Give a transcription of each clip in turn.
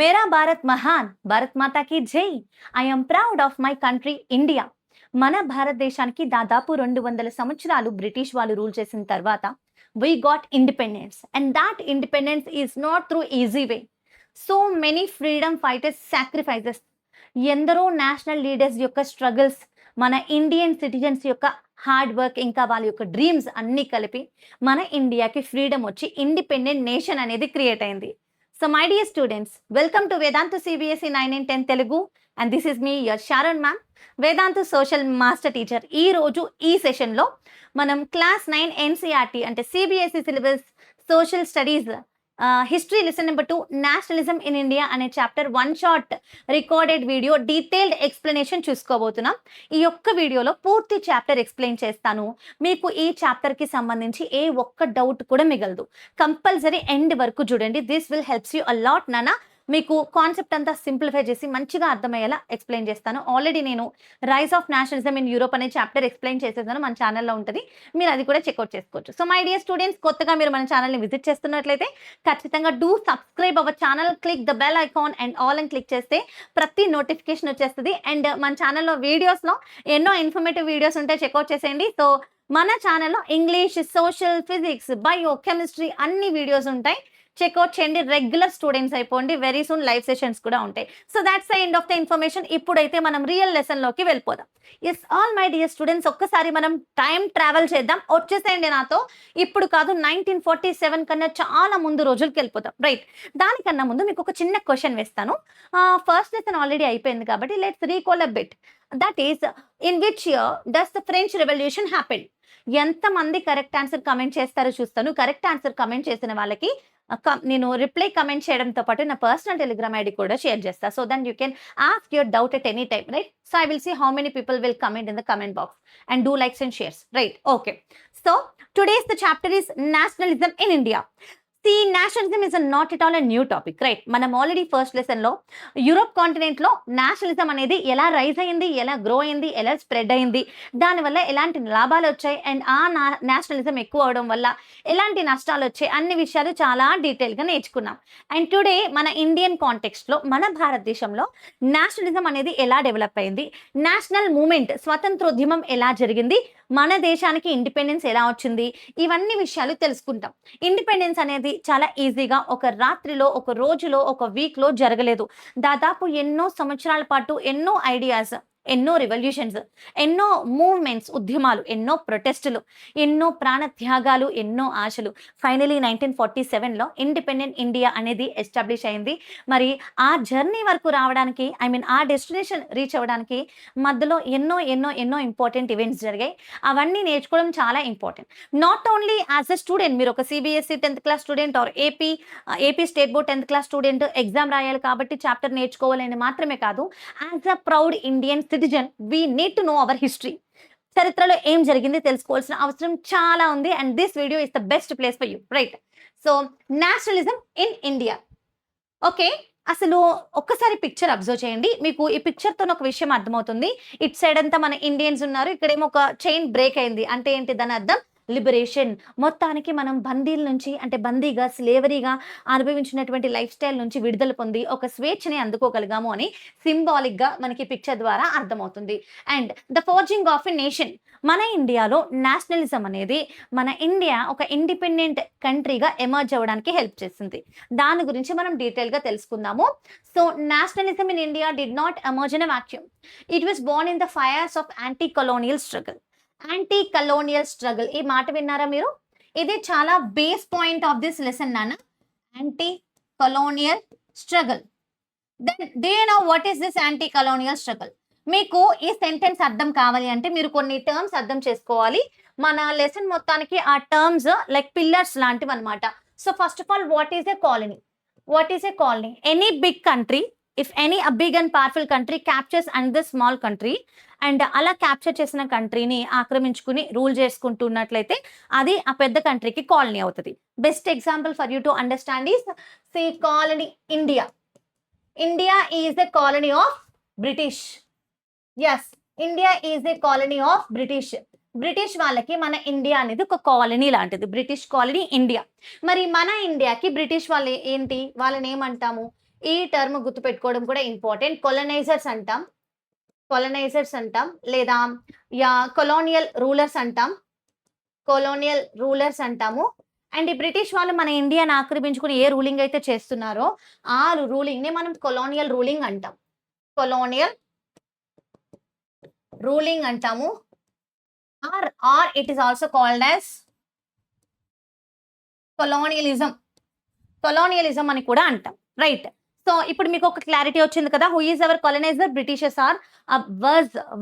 मेरा भारत महान భారత్ మాతాకి జై I'm proud of my country India. మన భారతదేశానికి దాదాపు 200 సంవత్సరాలు బ్రిటిష్ వాళ్ళు రూల్ చేసిన తర్వాత we got independence, and that independence is not through easy way. So many freedom fighters sacrifices, ఎందరో నేషనల్ లీడర్స్ యొక్క స్ట్రగుల్స్, మన ఇండియన్ సిటిజన్స్ యొక్క హార్డ్ వర్క్, ఇంకా వాళ్ళ యొక్క డ్రీమ్స్ అన్నీ కలిపి మన ఇండియాకి ఫ్రీడమ్ వచ్చి ఇండిపెండెంట్ నేషన్ అనేది క్రియేట్ అయింది. So my dear students, welcome to Vedantu CBSE 9 and 10 Telugu, and this is me, your Sharon ma'am, Vedantu Social Master Teacher. ఈ రోజు ఈ సెషన్లో మనం క్లాస్ 9 NCERT అంటే CBSE syllabus social studies history lesson number 2 nationalism in India అనే chapter 1 short recorded video detailed explanation చూసుకోబోతున్నాం. ఈ ఒక్క వీడియోలో పూర్తి చాప్టర్ ఎక్స్ప్లెయిన్ చేస్తాను. మీకు ఈ చాప్టర్కి సంబంధించి ఏ ఒక్క డౌట్ కూడా మిగలదు. కంపల్సరీ ఎండ్ వరకు చూడండి. This will helps you a lot నానా. మీకు కాన్సెప్ట్ అంతా సింప్లిఫై చేసి మంచిగా అర్థమయ్యేలా ఎక్స్ప్లెయిన్ చేస్తాను. ఆల్రెడీ నేను rise of nationalism in Europe అనే చాప్టర్ ఎక్స్ప్లెయిన్ చేసేసాను, మన ఛానల్లో ఉంటుంది, మీరు అది కూడా చెక్అవుట్ చేసుకోవచ్చు. సో మై డియర్ స్టూడెంట్స్, కొత్తగా మీరు మన ఛానల్ని విజిట్ చేస్తున్నట్లయితే ఖచ్చితంగా do subscribe our channel, click the bell icon and all అని క్లిక్ చేస్తే ప్రతి నోటిఫికేషన్ వచ్చేస్తుంది. అండ్ మన ఛానల్లో వీడియోస్లో ఎన్నో ఇన్ఫర్మేటివ్ వీడియోస్ ఉంటాయి, చెక్అవుట్ చేసేయండి. సో మన ఛానల్లో English, social, physics, bio, chemistry అన్ని వీడియోస్ ఉంటాయి, చెక్అవుట్ చేయండి. రెగ్యులర్ స్టూడెంట్స్ అయిపోండి. వెరీ సూన్ లైవ్ సెషన్స్ కూడా ఉంటాయి. So that's the end of the information. ఇప్పుడైతే మనం రియల్ లెసన్లోకి వెళ్ళిపోదాం. Yes all my dear students, ఒక్కసారి మనం టైం ట్రావెల్ చేద్దాం. వచ్చేసేయండి నాతో. ఇప్పుడు కాదు, 1947 కన్నా చాలా ముందు రోజులకి వెళ్ళిపోతాం. రైట్, దానికన్నా ముందు మీకు ఒక చిన్న క్వశ్చన్ వేస్తాను. ఫస్ట్ లెసన్ ఆల్రెడీ అయిపోయింది కాబట్టి let's recall a bit. That is, in which year does the French revolution happen? ఎంతమంది కరెక్ట్ ఆన్సర్ కమెంట్ చేస్తారో చూస్తాను. కరెక్ట్ ఆన్సర్ కమెంట్ చేసిన వాళ్ళకి నేను రిప్లై కమెంట్ చేయడంతో పాటు నా పర్సనల్ టెలిగ్రామ్ ఐడి కూడా షేర్ చేస్తాను. So then you can ask your doubt at any time, right? So I will see how many people will comment in the comment box and do likes and shares, right? Okay, so today's the chapter is nationalism in India. See, nationalism is not at all a new topic, right? మనం already first lesson లో Europe continent లో nationalism అనేది ఎలా rise అయింది, ఎలా grow అయింది, ఎలా spread అయింది, దానివల్ల ఎలాంటి లాభాలు వచ్చాయి, అండ్ ఆ నేషనలిజం ఎక్కువ అవడం వల్ల ఎలాంటి నష్టాలు వచ్చాయి, అన్ని విషయాలు చాలా డీటెయిల్గా నేర్చుకున్నాం. అండ్ టుడే మన ఇండియన్ కాంటెక్స్ట్ లో, మన భారతదేశంలో నేషనలిజం అనేది ఎలా డెవలప్ అయింది, నేషనల్ మూమెంట్, స్వతంత్రోద్యమం ఎలా జరిగింది, మన దేశానికి ఇండిపెండెన్స్ ఎలా వచ్చింది, ఇవన్నీ విషయాలు తెలుసుకుంటాం. ఇండిపెండెన్స్ అనేది చాలా ఈజీగా ఒక రాత్రిలో, ఒక రోజులో, ఒక వీక్లో జరగలేదు. దాదాపు ఎన్నో సంవత్సరాల పాటు ఎన్నో ఐడియాస్, ఎన్నో రివల్యూషన్స్, ఎన్నో మూవ్మెంట్స్, ఉద్యమాలు, ఎన్నో ప్రొటెస్టులు, ఎన్నో ప్రాణత్యాగాలు, ఎన్నో ఆశలు. ఫైనలీ 1947లో ఇండిపెండెంట్ ఇండియా అనేది ఎస్టాబ్లిష్ అయింది. మరి ఆ జర్నీ వరకు రావడానికి, ఆ డెస్టినేషన్ రీచ్ అవ్వడానికి మధ్యలో ఎన్నో ఎన్నో ఎన్నో ఇంపార్టెంట్ ఈవెంట్స్ జరిగాయి. అవన్నీ నేర్చుకోవడం చాలా important. Not only as a student, మీరు ఒక CBSE 10th class student or AP state board 10th class student exam రాయాలి కాబట్టి చాప్టర్ నేర్చుకోవాలని మాత్రమే కాదు, as a proud Indian citizen we need to know our history. చరిత్రలో ఏం జరిగింది తెలుసుకోవాల్సిన అవసరం చాలా ఉంది. And this video is the best place for you, right? So nationalism in India. Okay, అసలు ఒక్కసారి పిక్చర్ అబ్జర్వ్ చేయండి. మీకు ఈ పిక్చర్తో ఒక విషయం అర్థమవుతుంది. ఇట్ సైడ్ అంతా మన ఇండియన్స్ ఉన్నారు, ఇక్కడేమో ఒక చైన్ బ్రేక్ అయింది. అంటే ఏంటి దాని అర్థం? లిబరేషన్. మొత్తానికి మనం బందీల నుంచి, అంటే బందీగా, స్లేవరీగా అనుభవించినటువంటి లైఫ్ స్టైల్ నుంచి విడుదల పొంది ఒక స్వేచ్ఛని అందుకోగలిగాము అని సింబాలిక్గా మనకి పిక్చర్ ద్వారా అర్థమవుతుంది. And the forging of a nation. మన ఇండియాలో నేషనలిజం అనేది మన ఇండియా ఒక ఇండిపెండెంట్ కంట్రీగా ఎమర్జ్ అవ్వడానికి హెల్ప్ చేసింది. దాని గురించి మనం డీటెయిల్గా తెలుసుకుందాము. So nationalism in India did not emerge in a vacuum. It was born in the fires of anti colonial struggle. Anti colonial struggle, ఈ మాట విన్నారా మీరు? ఇది చాలా base point of this lesson నాన్న. Anti colonial struggle. Then do you know what is this anti colonial struggle? మీకు ఈ sentence అర్థం కావాలి అంటే మీరు కొన్ని టర్మ్స్ అర్థం చేసుకోవాలి. మన లెసన్ మొత్తానికి ఆ టర్మ్స్ లైక్ పిల్లర్స్ లాంటివి అనమాట. So first of all, what is a colony? What is a colony? Any big country, if any big and powerful country captures another small country, and అలా capture చేసిన కంట్రీని ఆక్రమించుకుని rule చేసుకుంటున్నట్లయితే అది ఆ పెద్ద కంట్రీకి colony అవుతుంది. Best example for you to understand is see colony India. India is a colony of British. Yes, India is a colony of British. British వాళ్ళకి మన ఇండియా అనేది ఒక కాలనీ లాంటిది. British colony India. మరి మన ఇండియాకి బ్రిటిష్ వాళ్ళు ఏంటి, వాళ్ళని ఏమంటాము? ఈ టర్మ్ గుర్తుపెట్టుకోవడం కూడా ఇంపార్టెంట్. కొలనైజర్స్ అంటాం లేదా కొలోనియల్ రూలర్స్ అంటాం. కొలోనియల్ రూలర్స్ అంటాము. అండ్ ఈ బ్రిటిష్ వాళ్ళు మన ఇండియాని ఆక్రమించుకుని ఏ రూలింగ్ అయితే చేస్తున్నారో ఆ రూలింగ్‌ని మనం కొలోనియల్ రూలింగ్ అంటాం. కొలోనియల్ రూలింగ్ అంటాము. Or it is also called as colonialism. Colonialism అని కూడా అంటాం. రైట్. సో ఇప్పుడు మీకు ఒక క్లారిటీ వచ్చింది కదా. Who is our coloniser? Britishers are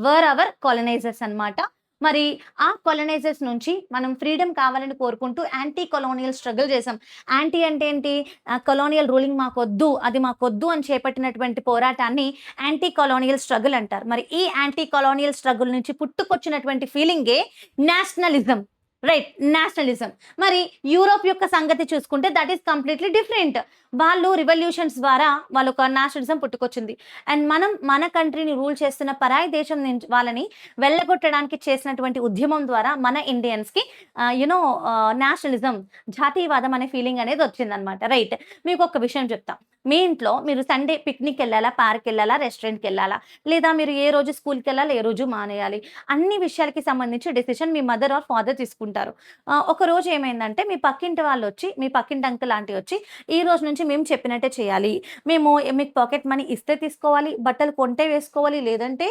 were our colonisers అన్నమాట. మరి ఆ కాలనైజర్స్ నుంచి మనం ఫ్రీడమ్ కావాలని కోరుకుంటూ యాంటీ కొలోనియల్ స్ట్రగుల్ చేసాం. యాంటీ అంటే ఏంటి? కొలోనియల్ రూలింగ్ మాకొద్దు, అది మాకొద్దు అని చేపట్టినటువంటి పోరాటాన్ని యాంటీ కొలోనియల్ స్ట్రగుల్ అంటారు. మరి ఈ యాంటీ కొలోనియల్ స్ట్రగుల్ నుంచి పుట్టుకొచ్చినటువంటి ఫీలింగే నేషనలిజం. Right, nationalism. మరి యూరోప్ యొక్క సంగతి చూసుకుంటే దట్ ఈస్ కంప్లీట్లీ డిఫరెంట్. వాళ్ళు రివల్యూషన్స్ ద్వారా వాళ్ళొక నేషనలిజం పుట్టుకొచ్చింది. అండ్ మనం మన కంట్రీని రూల్ చేస్తున్న పరాయి దేశం నుంచి వాళ్ళని వెళ్ళగొట్టడానికి చేసినటువంటి ఉద్యమం ద్వారా మన ఇండియన్స్కి నేషనలిజం, జాతీయవాదం అనే ఫీలింగ్ అనేది వచ్చిందనమాట. రైట్. మీకు ఒక విషయం చెప్తా. మీ ఇంట్లో మీరు సండే పిక్నిక్ వెళ్ళాలా, పార్క్ వెళ్ళాలా, రెస్టారెంట్కి వెళ్ళాలా, లేదా మీరు ఏ రోజు స్కూల్కి వెళ్ళాలి, ఏ రోజు మానేయాలి, అన్ని విషయాలకి సంబంధించి decision me mother or father తీసుకుంటారు. ఒక రోజు ఏమైందంటే మీ పక్కింటి వాళ్ళు వచ్చి, మీ పక్కింటి అంకుల్ ఆంటీ వచ్చి, ఈ రోజు నుంచి మేము చెప్పినట్టే చేయాలి, మేము మీకు పాకెట్ మనీ ఇస్తే తీసుకోవాలి, బట్టలు కొంటే వేసుకోవాలి, లేదంటే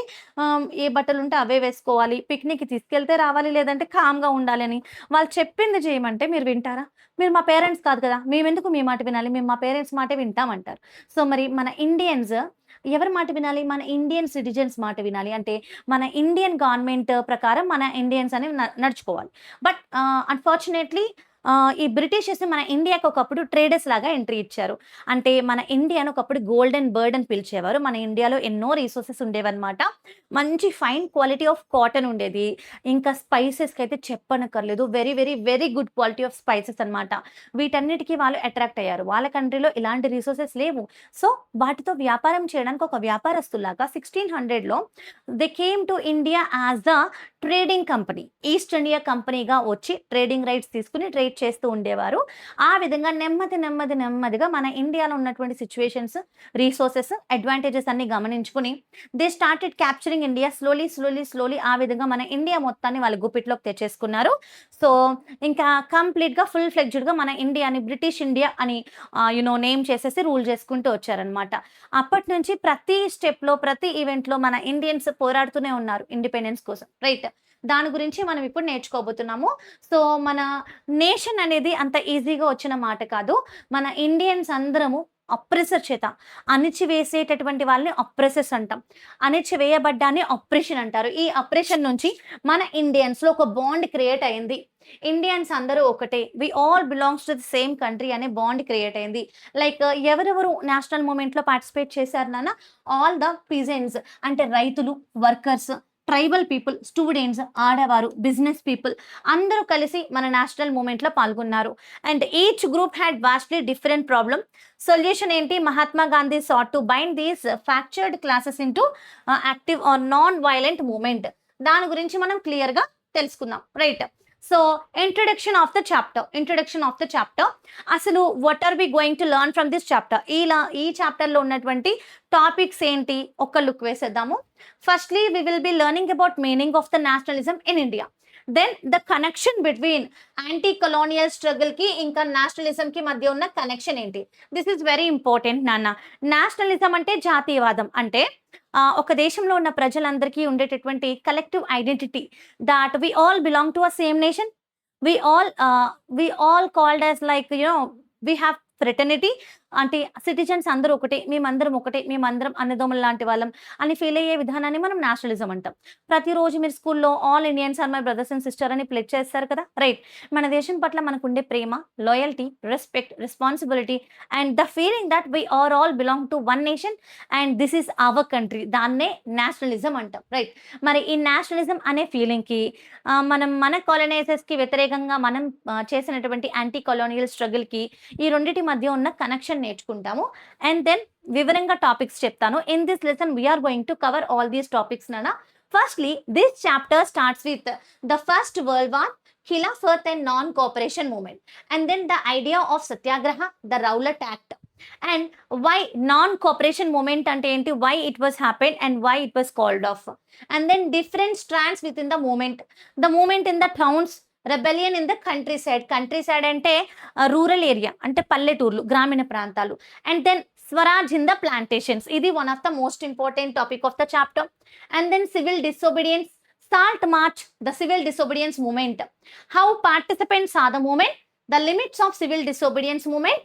ఏ బట్టలు ఉంటే అవే వేసుకోవాలి, పిక్నిక్కి తీసుకెళ్తే రావాలి, లేదంటే కామ్గా ఉండాలి అని వాళ్ళు చెప్పింది చేయమంటే మీరు వింటారా? మీరు మా పేరెంట్స్ కాదు కదా, మేమెందుకు మీ మాట వినాలి, మేము మా పేరెంట్స్ మాటే వింటామంటారు. సో మరి మన ఇండియన్స్ ఎవరి మాట వినాలి? మన ఇండియన్ సిటిజన్స్ మాట వినాలి. అంటే మన ఇండియన్ గవర్నమెంట్ ప్రకారం మన ఇండియన్స్ అనేవి నడుచుకోవాలి. బట్ అన్ఫార్చునేట్లీ ఈ బ్రిటిషర్స్ మన ఇండియాకి ఒకప్పుడు ట్రేడర్స్ లాగా ఎంట్రీ ఇచ్చారు. అంటే మన ఇండియాను ఒకప్పుడు గోల్డెన్ బర్డ్ అని పిలిచేవారు. మన ఇండియాలో ఎన్నో రిసోర్సెస్ ఉండేవన్నమాట. మంచి ఫైన్ క్వాలిటీ ఆఫ్ కాటన్ ఉండేది. ఇంకా స్పైసెస్కి అయితే చెప్పనక్కర్లేదు. Very very very good quality of spices అనమాట. వీటన్నిటికీ వాళ్ళు అట్రాక్ట్ అయ్యారు. వాళ్ళ కంట్రీలో ఇలాంటి రిసోర్సెస్ లేవు. సో వాటితో వ్యాపారం చేయడానికి ఒక వ్యాపారస్తులాగా 1600లో they came to India as a trading company. East India కంపెనీగా వచ్చి ట్రేడింగ్ రైట్స్ తీసుకుని ట్రేడ్ చేస్తూ ఉండేవారు. ఆ విధంగా నెమ్మదిగా మన ఇండియాలో ఉన్నటువంటి సిచ్యువేషన్స్, రిసోర్సెస్, అడ్వాంటేజెస్ అన్ని గమనించుకుని they started capturing India slowly. ఆ విధంగా మన ఇండియా మొత్తాన్ని వాళ్ళ గుప్పిట్లోకి తెచ్చేసుకున్నారు. సో ఇంకా కంప్లీట్గా ఫుల్ ఫ్లెడ్జ్డ్గా మన ఇండియాని బ్రిటిష్ ఇండియా అని నేమ్ చేసేసి రూల్ చేసుకుంటూ వచ్చారనమాట. అప్పటి నుంచి ప్రతి స్టెప్లో, ప్రతి ఈవెంట్లో మన ఇండియన్స్ పోరాడుతూనే ఉన్నారు ఇండిపెండెన్స్ కోసం. రైట్. దాని గురించి మనం ఇప్పుడు నేర్చుకోబోతున్నాము. సో మన నేషన్ అనేది అంత ఈజీగా వచ్చిన మాట కాదు. మన ఇండియన్స్ అందరము అప్రెసర్ చేత అణిచివేసేటటువంటి వాళ్ళని అప్రెసర్స్ అంటాం. అణిచివేయబడ్డాన్ని అప్రెషన్ అంటారు. ఈ అప్రెషన్ నుంచి మన ఇండియన్స్లో ఒక బాండ్ క్రియేట్ అయింది. ఇండియన్స్ అందరూ ఒకటే, we all belongs to the same country అనే బాండ్ క్రియేట్ అయింది. లైక్ ఎవరెవరు నేషనల్ మూమెంట్లో పార్టిసిపేట్ చేశారు నాన్న? ఆల్ ద పీజెంట్స్, అంటే రైతులు, వర్కర్స్, ట్రైబల్ పీపుల్, స్టూడెంట్స్, ఆడవారు, బిజినెస్ పీపుల్ అందరూ కలిసి మన నేషనల్ మూమెంట్లో పాల్గొన్నారు. And each group had vastly different problem. Solution ఏంటి? Mahatma Gandhi sought to bind these fractured classes into active or non violent movement. దాని గురించి మనం క్లియర్గా తెలుసుకుందాం. Right. So introduction of the chapter. అసలు what are we going to learn from this chapter? ఈ చాప్టర్లో ఉన్నటువంటి టాపిక్స్ ఏంటి? ఒక్క లుక్ వేసేద్దాము. Firstly we will be learning about meaning of the nationalism in India. Then the connection between anti colonial struggle కి ఇంకా nationalism కి మధ్య ఉన్న కనెక్షన్ ఏంటి? దిస్ ఈస్ వెరీ ఇంపార్టెంట్ నాన్న. నేషనలిజం అంటే జాతీయవాదం. అంటే ఒక దేశంలో ఉన్న ప్రజలందరికీ ఉండేటటువంటి collective identity, that we all belong to a same nation, we all called as like we have fraternity. అంటే సిటిజన్స్ అందరూ ఒకటే, మేమందరం అన్నదమ్ములు లాంటి వాళ్ళం అని ఫీల్ అయ్యే విధానాన్ని మనం నేషనలిజం అంటాం. ప్రతిరోజు మీరు స్కూల్లో all Indians are my brothers and sister అని ప్లెడ్జ్ చేస్తారు కదా. రైట్. మన దేశం పట్ల మనకు ఉండే ప్రేమ, loyalty, respect, responsibility and the feeling that we are all belong to one nation and this is our country, దాన్నే నేషనలిజం అంటాం. రైట్. మరి ఈ నేషనలిజం అనే ఫీలింగ్కి మనం మన కాలనైజర్స్కి వ్యతిరేకంగా మనం చేసినటువంటి యాంటీ కొలోనియల్ స్ట్రగుల్కి ఈ రెండింటి మధ్య ఉన్న కనెక్షన్ నేర్చుకుంటాము. అండ్ దెన్ వివరంగా టాపిక్స్ చెప్తాను. In this lesson we are going to cover all these topics నాన్న. Firstly this chapter starts with the first world war, Khilafat and non cooperation movement, and then the idea of satyagraha, the Rowlatt act, and why non cooperation movement అంటే ఏంటి, why it was happen and why it was called off. And then different strands with in the movement in the towns, rebellion in the countryside అంటే rural area అంటే పల్లెటూర్లు, గ్రామీణ ప్రాంతాలు. And then Swaraj in the plantations, ఇది one of the most important topic of the chapter. And then civil disobedience, Salt March, the civil disobedience movement. How participants saw the movement, the limits of civil disobedience movement,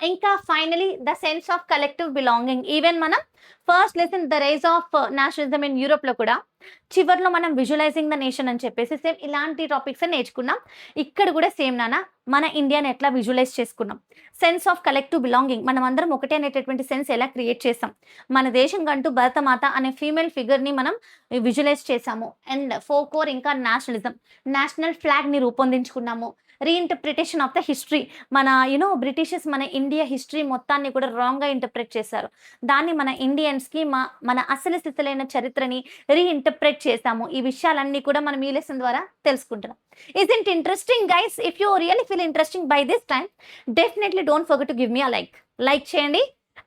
ఇంకా finally the sense of collective belonging. Even మనం first lesson the rise of nationalism in యూరోప్లో కూడా చివర్లో మనం visualising the nation అని చెప్పేసి same ఇలాంటి topics నేర్చుకున్నాం. ఇక్కడ కూడా సేమ్ నాన్న మన ఇండియాని ఎట్లా విజువలైజ్ చేసుకున్నాం, సెన్స్ ఆఫ్ కలెక్టివ్ బిలాంగింగ్, మనం అందరం ఒకటే అనేటటువంటి సెన్స్ ఎలా క్రియేట్ చేసాం, మన దేశం కంటూ భరతమాత అనే ఫీమేల్ ఫిగర్ని మనం విజువలైజ్ చేసాము. అండ్ ఫోకోర్ ఇంకా నేషనలిజం, నేషనల్ ఫ్లాగ్ని రూపొందించుకున్నాము. రీఇంటర్ప్రిటేషన్ ఆఫ్ ద హిస్టరీ, మన బ్రిటిషర్స్ మన ఇండియా హిస్టరీ మొత్తాన్ని కూడా రాంగ్గా ఇంటర్ప్రిట్ చేశారు. దాన్ని మన ఇండియన్స్కి మన అసలు స్థితిలైన చరిత్రని రీఇంటర్ప్రిట్ చేశాము. ఈ విషయాలన్నీ కూడా మనం ఈ లెసన్ ద్వారా తెలుసుకుంటున్నాం. Is it interesting, guys? If you really feel interesting by this time, definitely don't forget to give me a like చేయండి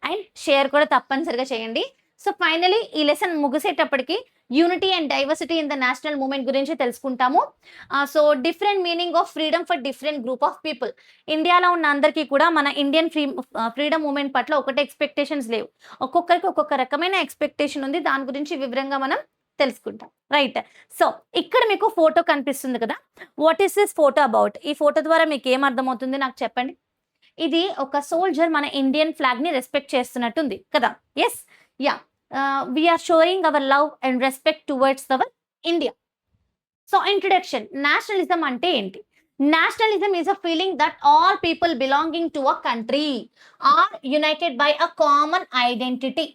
అండ్ షేర్ కూడా తప్పనిసరిగా చేయండి. సో ఫైనలీ ఈ లెసన్ ముగిసేటప్పటికి unity and diversity in the national movement గురించి తెలుసుకుంటాము. So different meaning of freedom for different group of people. ఇండియాలో ఉన్న అందరికీ కూడా మన ఇండియన్ ఫ్రీడమ్ మూమెంట్ పట్ల ఒకటే ఎక్స్పెక్టేషన్స్ లేవు, ఒక్కొక్కరికి ఒక్కొక్క రకమైన ఎక్స్పెక్టేషన్ ఉంది. దాని గురించి వివరంగా మనం తెలుసుకుంటాం. రైట్. సో ఇక్కడ మీకు ఫోటో కనిపిస్తుంది కదా, what is this photo about? ఈ ఫోటో ద్వారా మీకు ఏం అర్థమవుతుంది నాకు చెప్పండి. ఇది ఒక సోల్జర్ మన ఇండియన్ ఫ్లాగ్ ని రెస్పెక్ట్ చేస్తున్నట్టుంది కదా. Yes, yeah, we are showing our love and respect towards our India. So introduction, nationalism అంటే ఏంటి? Nationalism is a feeling that all people belonging to a country are united by a common identity.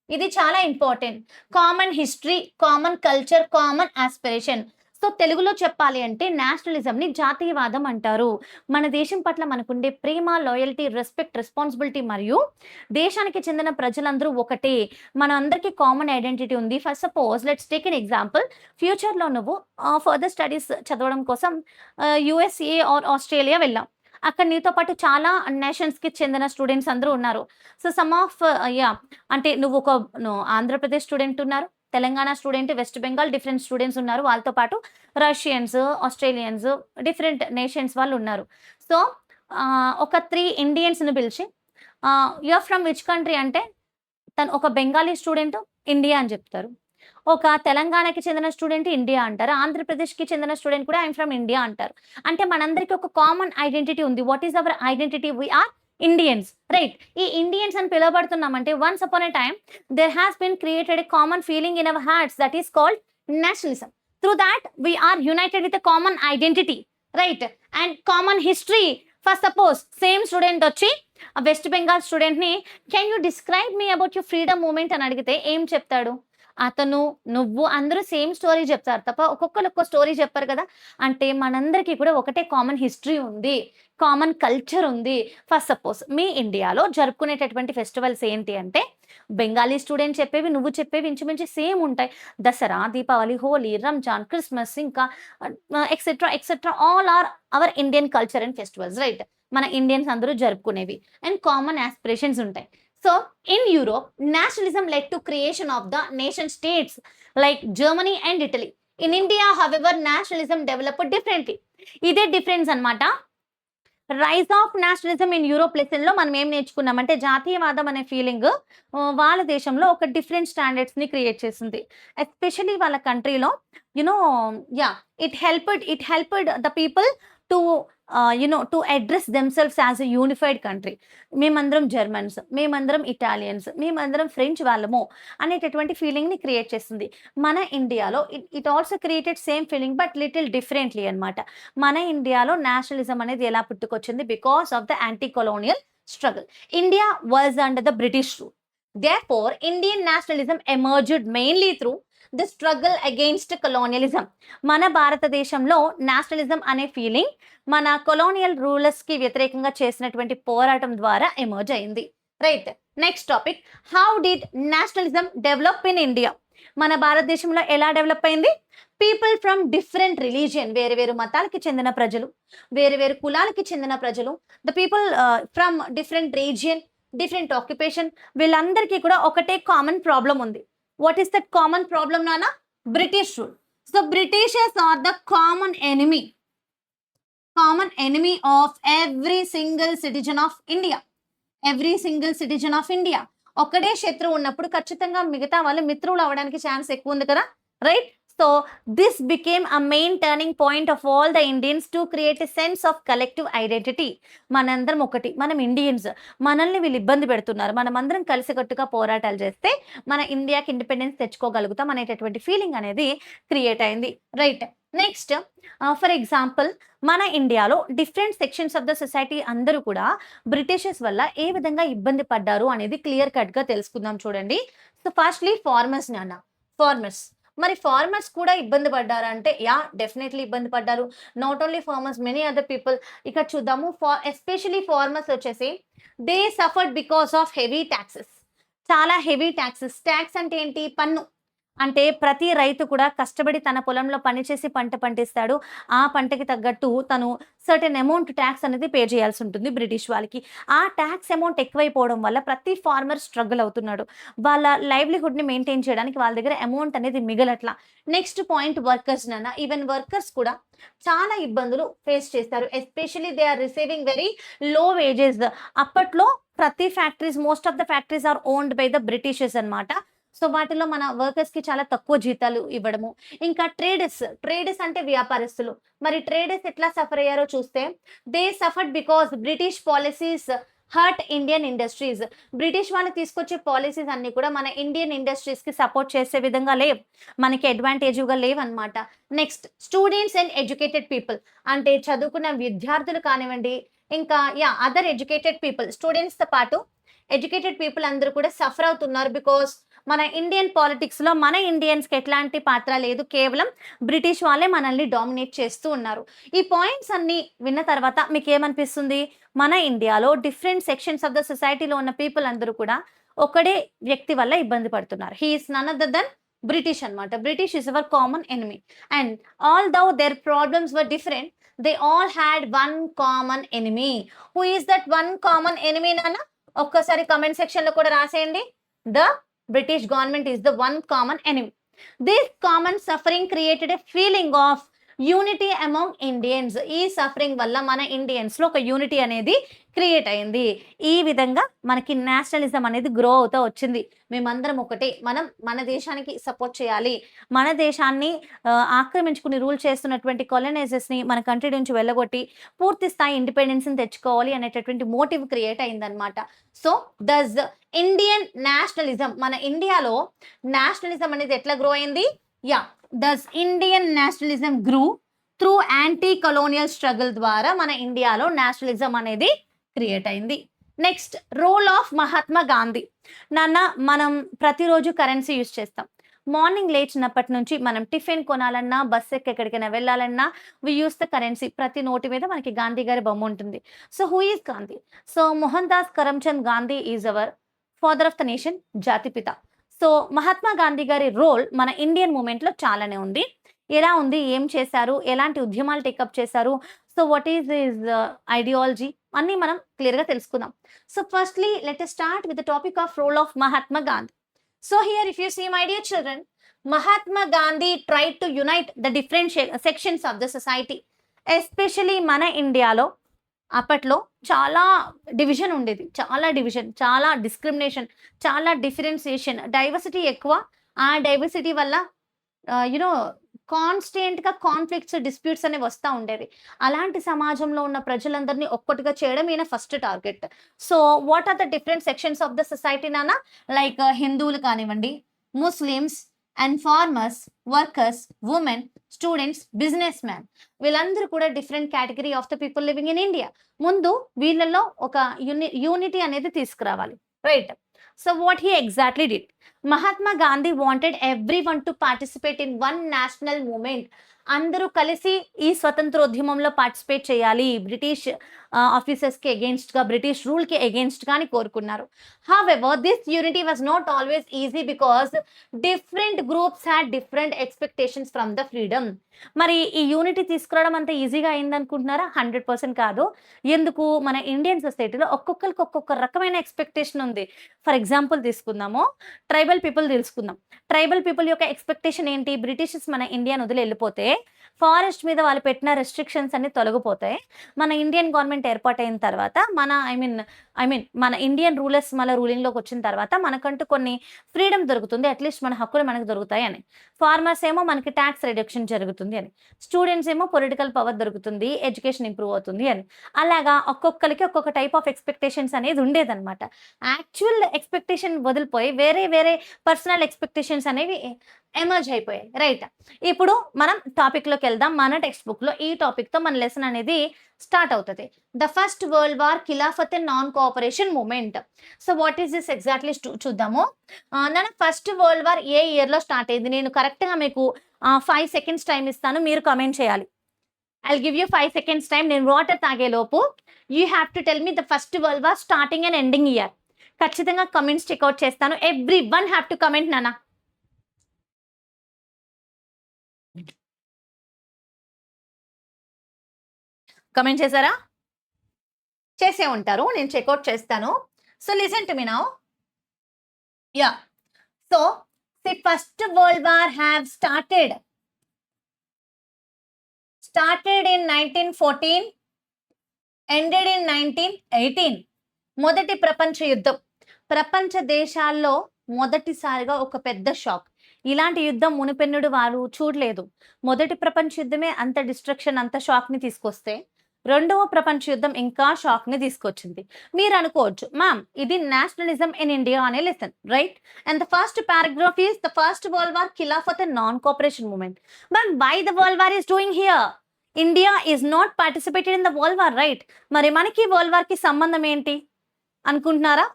ఇది చాలా important. Common history, common culture, common aspiration. So తెలుగులో చెప్పాలి అంటే నేషనలిజంని జాతీయవాదం అంటారు. మన దేశం పట్ల మనకుండే ప్రేమ, లాయల్టీ, రెస్పెక్ట్, రెస్పాన్సిబిలిటీ మరియు దేశానికి చెందిన ప్రజలందరూ ఒకటే, మన అందరికీ కామన్ ఐడెంటిటీ ఉంది. First suppose let's take an example. ఫ్యూచర్లో నువ్వు ఫర్దర్ స్టడీస్ చదవడం కోసం యుఎస్ఏ ఆర్ ఆస్ట్రేలియా వెళ్ళాం. అక్కడ నీతో పాటు చాలా నేషన్స్కి చెందిన స్టూడెంట్స్ అందరూ ఉన్నారు. సో సమ్ ఆఫ్ అంటే నువ్వు ఆంధ్రప్రదేశ్ స్టూడెంట్ ఉన్నారు, Telangana student, west Bengal different students ఉన్నారు, వాళ్ళతో పాటు రష్యన్స్, ఆస్ట్రేలియన్స్, డిఫరెంట్ నేషన్స్ వాళ్ళు ఉన్నారు. సో ఒక 3 ఇండియన్స్ని పిలిచి యూఆర్ ఫ్రమ్ విచ్ కంట్రీ అంటే తను ఒక బెంగాలీ స్టూడెంట్ ఇండియా అని చెప్తారు, ఒక తెలంగాణకి చెందిన స్టూడెంట్ ఇండియా అంటారు, ఆంధ్రప్రదేశ్కి చెందిన స్టూడెంట్ కూడా ఐఎమ్ ఫ్రమ్ ఇండియా అంటారు. అంటే మనందరికీ ఒక కామన్ ఐడెంటిటీ ఉంది. What is our identity? We are Indians, right? ఈ ఇండియన్స్ అని పిలువబడుతున్నామంటే once upon a time there has been created a common feeling in our hearts that is called nationalism. Through that we are united with a common identity, right? And common history. First suppose same student వచ్చి వెస్ట్ బెంగాల్ స్టూడెంట్ని can you describe me about your freedom movement అని అడిగితే ఏం చెప్తాడు? అతను, నువ్వు అందరూ same story చెప్తారు తప్ప ఒక్కొక్కరు ఒక్కో స్టోరీ చెప్పారు కదా. అంటే మనందరికీ కూడా ఒకటే కామన్ హిస్టరీ ఉంది, కామన్ కల్చర్ ఉంది. ఫస్ట్ సపోజ్ మీ ఇండియాలో జరుపుకునేటటువంటి ఫెస్టివల్స్ ఏంటి అంటే బెంగాలీ స్టూడెంట్ చెప్పేవి, నువ్వు చెప్పేవి ఇంచుమించు సేమ్ ఉంటాయి. దసరా, దీపావళి, హోలీ, రంజాన్, క్రిస్మస్, ఇంకా etcetera etcetera, all are our Indian culture and festivals, right? మన ఇండియన్స్ అందరూ జరుపుకునేవి. అండ్ కామన్ ఆస్పిరేషన్స్ ఉంటాయి. So in Europe, nationalism led to creation of the nation states like Germany and Italy. In India, however, nationalism developed differently. ఇదే difference అన్నమాట. Rise of nationalism in Europe lesson లో మనం ఏం నేర్చుకున్నామంటే జాతీయవాదం అనే feeling వాళ్ళ దేశంలో ఒక డిఫరెంట్ స్టాండర్డ్స్ ని క్రియేట్ చేసింది. ఎస్పెషల్లీ వాళ్ళ కంట్రీలో it helped the people to to address themselves as a unified country. మేమందరం జర్మన్స్, మేమందరం ఇటాలియన్స్, మేమందరం ఫ్రెంచ్ వాళ్ళము అనేటటువంటి ఫీలింగ్ని క్రియేట్ చేస్తుంది. మన ఇండియాలో it also created same feeling but little differently అనమాట. మన ఇండియాలో నేషనలిజం అనేది ఎలా పుట్టుకొచ్చింది? Because of the anti colonial struggle. India was under the British rule. Therefore, Indian nationalism emerged mainly through the struggle against colonialism. మన భారతదేశంలో nationalism అనే feeling మన కొలోనియల్ రూలర్స్కి వ్యతిరేకంగా చేసినటువంటి పోరాటం ద్వారా ఎమర్జ్ అయింది, right? Next topic, how did nationalism develop in India? మన భారతదేశంలో ఎలా డెవలప్ అయింది? పీపుల్ ఫ్రమ్ డిఫరెంట్ రిలీజియన్, వేరు వేరు మతాలకి చెందిన ప్రజలు, వేరు వేరు కులాలకి చెందిన ప్రజలు, the people from different region, different occupation, వీళ్ళందరికీ కూడా ఒకటే కామన్ ప్రాబ్లం ఉంది. What is that common problem నాన్న? British rule. So britishers are the common enemy of every single citizen of India. ఒక్కడే శత్రువు ఉన్నప్పుడు ఖచ్చితంగా మిగతా వాళ్ళు మిత్రులు అవ్వడానికి ఛాన్స్ ఎక్కువ ఉంది కదా, right? So this became a main turning point of all the Indians to create a sense of collective identity. మనందరం ఒకటి, మనం ఇండియన్స్, మనల్ని వీళ్ళు ఇబ్బంది పెడుతున్నారు, మనమందరం కలిసికట్టుగా పోరాటాలు చేస్తే మన ఇండియాకి ఇండిపెండెన్స్ తెచ్చుకోగలుగుతాం అనేటటువంటి ఫీలింగ్ అనేది క్రియేట్ అయింది, రైట్? నెక్స్ట్, ఫర్ ఎగ్జాంపుల్ మన ఇండియాలో different sections of the society అందరూ కూడా బ్రిటిషర్స్ వల్ల ఏ విధంగా ఇబ్బంది పడ్డారు అనేది క్లియర్ కట్గా తెలుసుకుందాం. చూడండి. సో ఫస్ట్లీ ఫార్మర్స్ నాన్న, మరి ఫార్మర్స్ కూడా ఇబ్బంది పడ్డారు అంటే, యా డెఫినెట్లీ ఇబ్బంది పడ్డారు. Not only farmers, many other people. ఇక్కడ చూద్దాము, ఎస్పెషలీ ఫార్మర్స్ వచ్చేసి they suffered because of heavy taxes. చాలా హెవీ ట్యాక్సెస్. ట్యాక్స్ అంటే ఏంటి? పన్ను. అంటే ప్రతి రైతు కూడా కష్టపడి తన పొలంలో పనిచేసి పంట పండిస్తాడు. ఆ పంటకి తగ్గట్టు తను సర్టెన్ అమౌంట్ ట్యాక్స్ అనేది పే చేయాల్సి ఉంటుంది బ్రిటిష్ వాళ్ళకి. ఆ ట్యాక్స్ అమౌంట్ ఎక్కువైపోవడం వల్ల ప్రతి ఫార్మర్ స్ట్రగుల్ అవుతున్నాడు. వాళ్ళ లైవ్లీహుడ్ని మెయింటైన్ చేయడానికి వాళ్ళ దగ్గర అమౌంట్ అనేది మిగలట్లా. నెక్స్ట్ పాయింట్, వర్కర్స్ నాన్న. ఈవెన్ వర్కర్స్ కూడా చాలా ఇబ్బందులు ఫేస్ చేస్తారు. Especially they are receiving very low wages. అప్పట్లో ప్రతి factories, most of the factories are owned by the Britishers అనమాట. సో వాటిలో మన వర్కర్స్కి చాలా తక్కువ జీతాలు ఇవ్వడము. ఇంకా ట్రేడర్స్ అంటే వ్యాపారస్తులు. మరి ట్రేడర్స్ ఎట్లా సఫర్ అయ్యారో చూస్తే, they suffered because British policies hurt Indian industries. British వాళ్ళు తీసుకొచ్చే పాలసీస్ అన్ని కూడా మన ఇండియన్ ఇండస్ట్రీస్కి సపోర్ట్ చేసే విధంగా లేవు, మనకి అడ్వాంటేజ్గా లేవు అనమాట. Next, students and educated people. అంటే చదువుకున్న విద్యార్థులు కానివ్వండి, ఇంకా అదర్ ఎడ్యుకేటెడ్ పీపుల్, స్టూడెంట్స్తో పాటు ఎడ్యుకేటెడ్ పీపుల్ అందరూ కూడా సఫర్ అవుతున్నారు. బికాస్ మన ఇండియన్ పాలిటిక్స్లో మన ఇండియన్స్కి ఎట్లాంటి పాత్ర లేదు, కేవలం బ్రిటిష్ వాళ్ళే మనల్ని డామినేట్ చేస్తూ ఉన్నారు. ఈ పాయింట్స్ అన్ని విన్న తర్వాత మీకు ఏమనిపిస్తుంది? మన ఇండియాలో డిఫరెంట్ సెక్షన్స్ ఆఫ్ ద సొసైటీలో ఉన్న పీపుల్ అందరూ కూడా ఒకడే వ్యక్తి వల్ల ఇబ్బంది పడుతున్నారు. He is none other than British అనమాట. British is our common enemy. And all though their problems were different, they all had one common enemy. Who is that one common enemy నాన్న? ఒక్కసారి కమెంట్ సెక్షన్ లో కూడా రాసేయండి. The British government is the one common enemy. This common suffering created a feeling of unity among Indians. ఈ suffering వల్ల మన ఇండియన్స్లో ఒక unity అనేది క్రియేట్ అయింది. ఈ విధంగా మనకి నేషనలిజం అనేది గ్రో అవుతూ వచ్చింది. మేమందరం ఒకటే, మనం మన దేశానికి సపోర్ట్ చేయాలి, మన దేశాన్ని ఆక్రమించుకుని రూల్ చేస్తున్నటువంటి కాలనైజర్స్ని మన కంట్రీ నుంచి వెళ్ళగొట్టి పూర్తి స్థాయి ఇండిపెండెన్స్ని తెచ్చుకోవాలి అనేటటువంటి మోటివ్ క్రియేట్ అయిందనమాట. సో దస్ ఇండియన్ నేషనలిజం, మన ఇండియాలో నేషనలిజం అనేది ఎట్లా గ్రో అయింది? Thus Indian nationalism grew through anti-colonial struggle ద్వారా మన ఇండియాలో నేషనలిజం అనేది క్రియేట్ అయింది. Next, role of Mahatma Gandhi. నాన్న, మనం ప్రతిరోజు కరెన్సీ యూజ్ చేస్తాం. మార్నింగ్ లేచినప్పటి నుంచి మనం టిఫిన్ కొనాలన్నా, బస్ ఎక్కి ఎక్కడికైనా వెళ్ళాలన్నా వి యూస్ ద కరెన్సీ. ప్రతి నోటి మీద మనకి గాంధీ గారి బొమ్మ ఉంటుంది. So who is Gandhi? So Mohan Das Karamchand Gandhi is our father of the nation, జాతిపిత. సో మహాత్మా గాంధీ గారి రోల్ మన ఇండియన్ మూమెంట్లో చాలానే ఉంది. ఎలా ఉంది, ఏం చేశారు, ఎలాంటి ఉద్యమాలు టేకప్ చేశారు, so what is his ideology అన్నీ మనం క్లియర్గా తెలుసుకుందాం. So firstly let us start with the topic of role of Mahatma Gandhi. So here if you see my dear children, Mahatma Gandhi tried to unite the different sections of the society. Especially మన ఇండియాలో అప్పట్లో చాలా division ఉండేది, చాలా డిస్క్రిమినేషన్, చాలా differentiation, diversity ఎక్కువ. ఆ diversity వల్ల కాన్స్టెంట్గా కాన్ఫ్లిక్ట్స్, డిస్ప్యూట్స్ అనేవి వస్తూ ఉండేవి. అలాంటి సమాజంలో ఉన్న ప్రజలందరినీ ఒక్కటిగా చేయడం ఈయన first target. So what are the different sections of the society నాన్న? లైక్ హిందువులు కానివ్వండి, Muslims and farmers, workers, women, students, business man, వీళ్ళందరూ కూడా different category of the people living in India. ముందు వీళ్ళల్లో ఒక యూనిటీ అనేది తీసుకురావాలి, right? So what he exactly did? Mahatma Gandhi wanted everyone to participate in one national movement. అందరూ కలిసి ఈ స్వతంత్రోద్యమంలో పార్టిసిపేట్ చేయాలి, బ్రిటిష్ ఆఫీసర్స్కి అగేన్స్ట్గా, బ్రిటిష్ రూల్కి అగేన్స్ట్గా అని కోరుకున్నారు. However this unity was not always easy because different groups had different expectations from the freedom. మరి ఈ యూనిటీ తీసుకురావడం అంత ఈజీగా అయింది అనుకుంటున్నారా? 100% కాదు. ఎందుకు? మన ఇండియన్ సొసైటీలో ఒక్కొక్కరికి ఒక్కొక్క రకమైన ఎక్స్పెక్టేషన్ ఉంది. ఫర్ ఎగ్జాంపుల్ తీసుకుందాము, ట్రైబల్ పీపుల్ తెలుసుకుందాం. ట్రైబల్ పీపుల్ యొక్క ఎక్స్పెక్టేషన్ ఏంటి? బ్రిటిషర్స్ మన ఇండియాను వదిలి వెళ్ళిపోతే ఫారెస్ట్ మీద వాళ్ళు పెట్టిన రెస్ట్రిక్షన్స్ అన్ని తొలగిపోతాయి. మన ఇండియన్ గవర్నమెంట్ ఏర్పాటైన తర్వాత మన ఇండియన్ రూలర్స్ మళ్ళీ రూలింగ్లోకి వచ్చిన తర్వాత మనకంటూ కొన్ని ఫ్రీడమ్ దొరుకుతుంది, అట్లీస్ట్ మన హక్కులు మనకు దొరుకుతాయి అని. ఫార్మర్స్ ఏమో మనకి ట్యాక్స్ రిడక్షన్ జరుగుతుంది అని, స్టూడెంట్స్ ఏమో పొలిటికల్ పవర్ దొరుకుతుంది, ఎడ్యుకేషన్ ఇంప్రూవ్ అవుతుంది అని. అలాగా ఒక్కొక్కరికి ఒక్కొక్క టైప్ ఆఫ్ ఎక్స్పెక్టేషన్స్ అనేది ఉండేదన్నమాట. యాక్చువల్ ఎక్స్పెక్టేషన్ వదిలిపోయి వేరే వేరే పర్సనల్ ఎక్స్పెక్టేషన్స్ అనేవి ఎమర్జ్ అయిపోయాయి. రైట్, ఇప్పుడు మనం టాపిక్లోకి వెళ్దాం. మన టెక్స్ట్ బుక్లో ఈ టాపిక్తో మన లెసన్ అనేది స్టార్ట్ అవుతుంది. The first world war, Khilafat and non cooperation moment. So what is this exactly చూద్దాము. నా ఫస్ట్ వరల్డ్ వార్ ఏ ఇయర్లో స్టార్ట్ అయింది? నేను కరెక్ట్గా మీకు 5 seconds టైం ఇస్తాను, మీరు కమెంట్ చేయాలి. I give you 5 seconds time. నేను వాటర్ తాగేలోపు you have to tell me the first world war starting and ending year. ఖచ్చితంగా కమెంట్స్ చెక్అవుట్ చేస్తాను. Everyone have to comment నానా. కమెంట్ చేశారా? చేసే ఉంటారు, నేను చెక్అవుట్ చేస్తాను. So listen to me now. Ya, so the first world war have started in 1914, ended in 1918. మొదటి ప్రపంచ యుద్ధం ప్రపంచ దేశాల్లో మొదటిసారిగా ఒక పెద్ద షాక్. ఇలాంటి యుద్ధం మునిపెన్నుడు వారు చూడలేదు. మొదటి ప్రపంచ యుద్ధమే అంత డిస్ట్రక్షన్, అంత షాక్ని తీసుకొస్తే రెండవ ప్రపంచ యుద్ధం ఇంకా షాక్ని తీసుకొచ్చింది. మీరు అనుకోవచ్చు, మ్యామ్ ఇది నేషనలిజం ఇన్ ఇండియా అనే lesson, right? And the first paragraph is the first world war, Khilafat and non cooperation movement. Ma'am why the world war is doing here? India is not participated in the world war, right? మరి మనకి world వార్కి సంబంధం ఏంటి అనుకుంటున్నారా?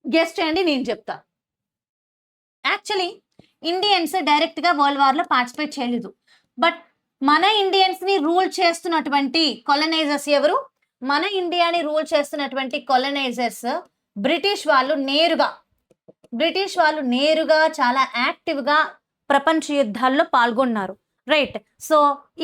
Guest చేయండి, నేను చెప్తా. Actually Indians డైరెక్ట్గా world వార్లో participate చేయలేదు. బట్ మన ఇండియన్స్ని రూల్ చేస్తున్నటువంటి కొలనైజర్స్ ఎవరు? మన ఇండియాని రూల్ చేస్తున్నటువంటి కొలనైజర్స్ బ్రిటిష్ వాళ్ళు నేరుగా చాలా యాక్టివ్గా ప్రపంచ యుద్ధాల్లో పాల్గొన్నారు, రైట్? సో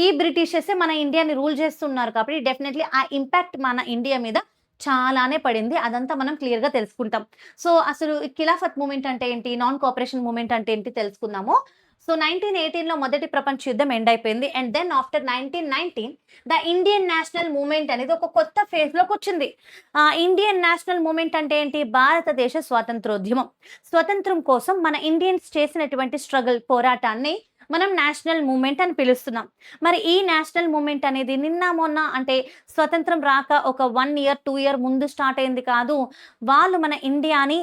ఈ బ్రిటిషర్సే మన ఇండియాని రూల్ చేస్తున్నారు కాబట్టి డెఫినెట్లీ ఆ ఇంపాక్ట్ మన ఇండియా మీద చాలానే పడింది. అదంతా మనం క్లియర్గా తెలుసుకుంటాం. సో అసలు ఖిలాఫత్ మూమెంట్ అంటే ఏంటి, నాన్ కోఆపరేషన్ మూమెంట్ అంటే ఏంటి తెలుసుకుందాము. సో 1918లో మొదటి ప్రపంచ యుద్ధం ఎండ్ అయిపోయింది. And then after 1919 the Indian national movement అనేది ఒక కొత్త ఫేజ్లోకి వచ్చింది. ఇండియన్ నేషనల్ మూమెంట్ అంటే ఏంటి? భారతదేశ స్వాతంత్రోద్యమం. స్వతంత్రం కోసం మన ఇండియన్స్ చేసినటువంటి స్ట్రగుల్, పోరాటాన్ని మనం నేషనల్ మూమెంట్ అని పిలుస్తున్నాం. మరి ఈ నేషనల్ మూమెంట్ అనేది నిన్న మొన్న అంటే స్వతంత్రం రాక ఒక 1 year 2 year ముందు స్టార్ట్ అయింది కాదు. వాళ్ళు మన ఇండియాని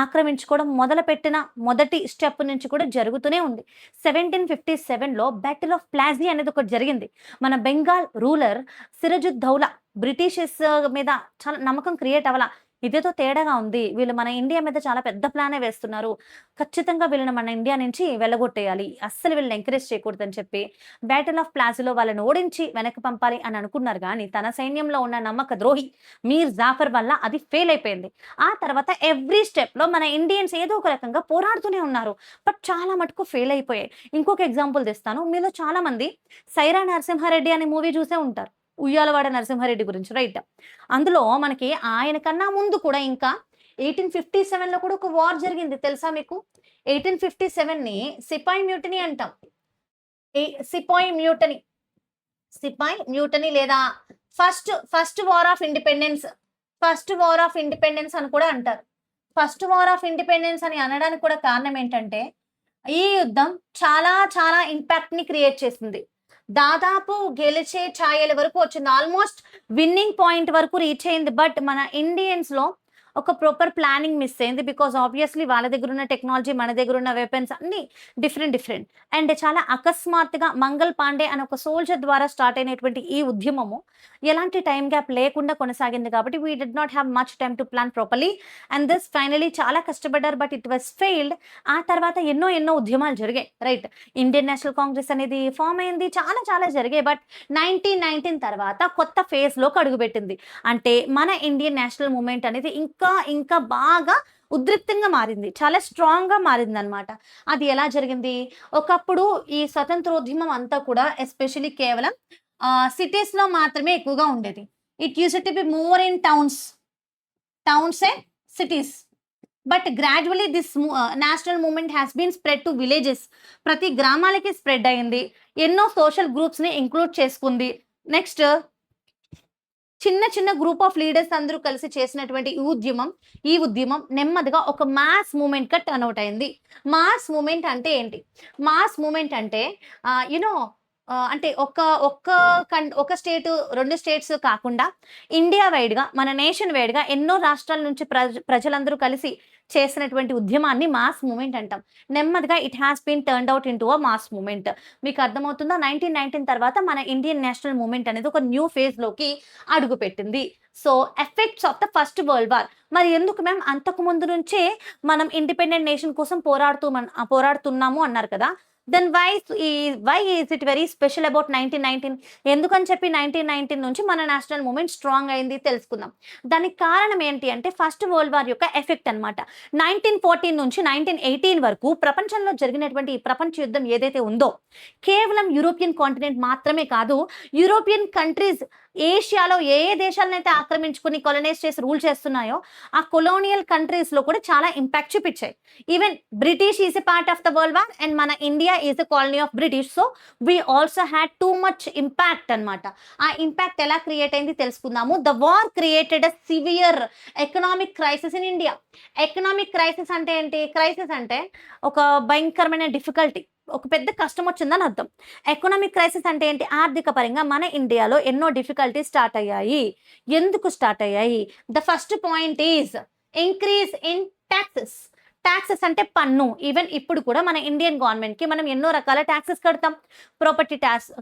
ఆక్రమించుకోవడం మొదలుపెట్టిన మొదటి స్టెప్ నుంచి కూడా జరుగుతూనే ఉంది. 1757లో బ్యాటిల్ ఆఫ్ ప్లాసీ అనేది ఒకటి జరిగింది. మన బెంగాల్ రూలర్ సిరాజుద్దౌలా బ్రిటిషర్స్ మీద చాలా నమ్మకం క్రియేట్ అవ్వాల. ఇదేదో తేడాగా ఉంది, వీళ్ళు మన ఇండియా మీద చాలా పెద్ద ప్లానే వేస్తున్నారు, ఖచ్చితంగా వీళ్ళని మన ఇండియా నుంచి వెళ్ళగొట్టేయాలి, అస్సలు వీళ్ళని ఎంకరేజ్ చేయకూడదని చెప్పి బ్యాటిల్ ఆఫ్ ప్లాసీలో వాళ్ళని ఓడించి వెనక్కి పంపాలి అని అనుకున్నారు. కానీ తన సైన్యంలో ఉన్న నమ్మక ద్రోహి మీర్ జాఫర్ వల్ల అది ఫెయిల్ అయిపోయింది. ఆ తర్వాత ఎవ్రీ స్టెప్లో మన ఇండియన్స్ ఏదో ఒక రకంగా పోరాడుతూనే ఉన్నారు, బట్ చాలా మటుకు ఫెయిల్ అయిపోయాయి. ఇంకొక ఎగ్జాంపుల్ తెస్తాను. మీలో చాలా మంది సైరా నరసింహారెడ్డి అనే మూవీ చూసే ఉంటారు, ఉయ్యాలవాడ నరసింహారెడ్డి గురించి, రైట్? అందులో మనకి ఆయన కన్నా ముందు కూడా ఇంకా 1857లో కూడా ఒక వార్ జరిగింది, తెలుసా మీకు? 1857ని సిపాయి మ్యూటనీ అంటాం. సిపాయి మ్యూటనీ లేదా ఫస్ట్ వార్ ఆఫ్ ఇండిపెండెన్స్ అని కూడా అంటారు. ఫస్ట్ వార్ ఆఫ్ ఇండిపెండెన్స్ అని అనడానికి కూడా కారణం ఏంటంటే ఈ యుద్ధం చాలా చాలా ఇంపాక్ట్ ని క్రియేట్ చేసింది. దాదాపు గెలిచే ఛాయల వరకు వచ్చింది, ఆల్మోస్ట్ విన్నింగ్ పాయింట్ వరకు రీచ్ అయింది. బట్ మన ఇండియన్స్ లో ఒక ప్రాపర్ ప్లానింగ్ మిస్ అయింది. బికాజ్ ఆబ్వియస్లీ వాళ్ళ దగ్గర ఉన్న టెక్నాలజీ, మన దగ్గర ఉన్న వెపన్స్ అన్నీ డిఫరెంట్. అండ్ చాలా అకస్మాత్తుగా మంగల్ పాండే అనే ఒక సోల్జర్ ద్వారా స్టార్ట్ అయినటువంటి ఈ ఉద్యమము ఎలాంటి టైం గ్యాప్ లేకుండా కొనసాగింది కాబట్టి we did not have much time to plan properly. And this finally చాలా కష్టపడ్డారు, బట్ ఇట్ వాస్ ఫెయిల్డ్. ఆ తర్వాత ఎన్నో ఉద్యమాలు జరిగాయి, రైట్? ఇండియన్ నేషనల్ కాంగ్రెస్ అనేది ఫామ్ అయింది, చాలా జరిగాయి. బట్ 1919 తర్వాత కొత్త ఫేజ్లోకి అడుగుపెట్టింది. అంటే మన ఇండియన్ నేషనల్ మూవ్మెంట్ అనేది ఇంకా బాగా ఉద్రిక్తంగా మారింది, చాలా స్ట్రాంగ్గా మారింది అనమాట. అది ఎలా జరిగింది? ఒకప్పుడు ఈ స్వతంత్రోద్యమం అంతా కూడా ఎస్పెషలీ కేవలం సిటీస్లో మాత్రమే ఎక్కువగా ఉండేది. It use to be more in towns and cities. But gradually this national movement has been spread to villages. ప్రతి గ్రామాలకి స్ప్రెడ్ అయింది, ఎన్నో సోషల్ గ్రూప్స్ని ఇంక్లూడ్ చేసుకుంది. నెక్స్ట్ చిన్న గ్రూప్ ఆఫ్ లీడర్స్ అందరూ కలిసి చేసినటువంటి ఈ ఉద్యమం నెమ్మదిగా ఒక మాస్ మూమెంట్ గా టర్న్ అవుట్ అయింది. మాస్ మూమెంట్ అంటే ఏంటి? మాస్ మూమెంట్ అంటే యునో అంటే ఒక స్టేట్, 2 స్టేట్స్ కాకుండా ఇండియా వైడ్గా, మన నేషన్ వైడ్గా ఎన్నో రాష్ట్రాల నుంచి ప్రజలందరూ కలిసి చేసినటువంటి ఉద్యమాన్ని మాస్ మూమెంట్ అంటాం. నెమ్మదిగా it has been turned out into a mass movement. మీకు అర్థమవుతుందా? 1919 తర్వాత మన ఇండియన్ నేషనల్ మూమెంట్ అనేది ఒక న్యూ ఫేజ్లోకి అడుగుపెట్టింది. So effects of the first world war. మరి ఎందుకు మ్యామ్ అంతకు ముందు నుంచే మనం ఇండిపెండెంట్ నేషన్ కోసం పోరాడుతున్నాము అన్నారు కదా? Then why is it very special about 1919? ఎందుకని చెప్పి 1919 నుంచి మన నేషనల్ మూమెంట్ స్ట్రాంగ్ అయింది తెలుసుకుందాం. దానికి కారణం ఏంటి అంటే ఫస్ట్ వరల్డ్ వార్ యొక్క ఎఫెక్ట్ అనమాట. 1914 నుంచి 1918 వరకు ప్రపంచంలో జరిగినటువంటి ఈ ప్రపంచ యుద్ధం ఏదైతే ఉందో కేవలం యూరోపియన్ కాంటినెంట్ మాత్రమే కాదు, యూరోపియన్ కంట్రీస్ ఏషియాలో ఏ దేశాలనైతే ఆక్రమించుకుని కొలనైజ్ చేసి రూల్ చేస్తున్నాయో ఆ కొలోనియల్ కంట్రీస్లో కూడా చాలా ఇంపాక్ట్ చూపించాయి. Even British is a part of the world war and మన India is a colony of British. So we also had too much impact అనమాట. ఆ ఇంపాక్ట్ ఎలా క్రియేట్ అయింది తెలుసుకుందాము. The war created a severe economic crisis in India. Economic crisis అంటే ఏంటి? Crisis అంటే ఒక భయంకరమైన డిఫికల్టీ, ఒక పెద్ద కష్టం వచ్చిందని అర్థం. ఎకనామిక్ క్రైసిస్ అంటే ఏంటి? ఆర్థిక పరంగా మన ఇండియాలో ఎన్నో డిఫికల్టీస్ స్టార్ట్ అయ్యాయి. ఎందుకు స్టార్ట్ అయ్యాయి? The first point is increase in taxes. Taxes అంటే పన్ను. ఈవెన్ ఇప్పుడు కూడా మన ఇండియన్ గవర్నమెంట్కి మనం ఎన్నో రకాల ట్యాక్సెస్ కడతాం. Property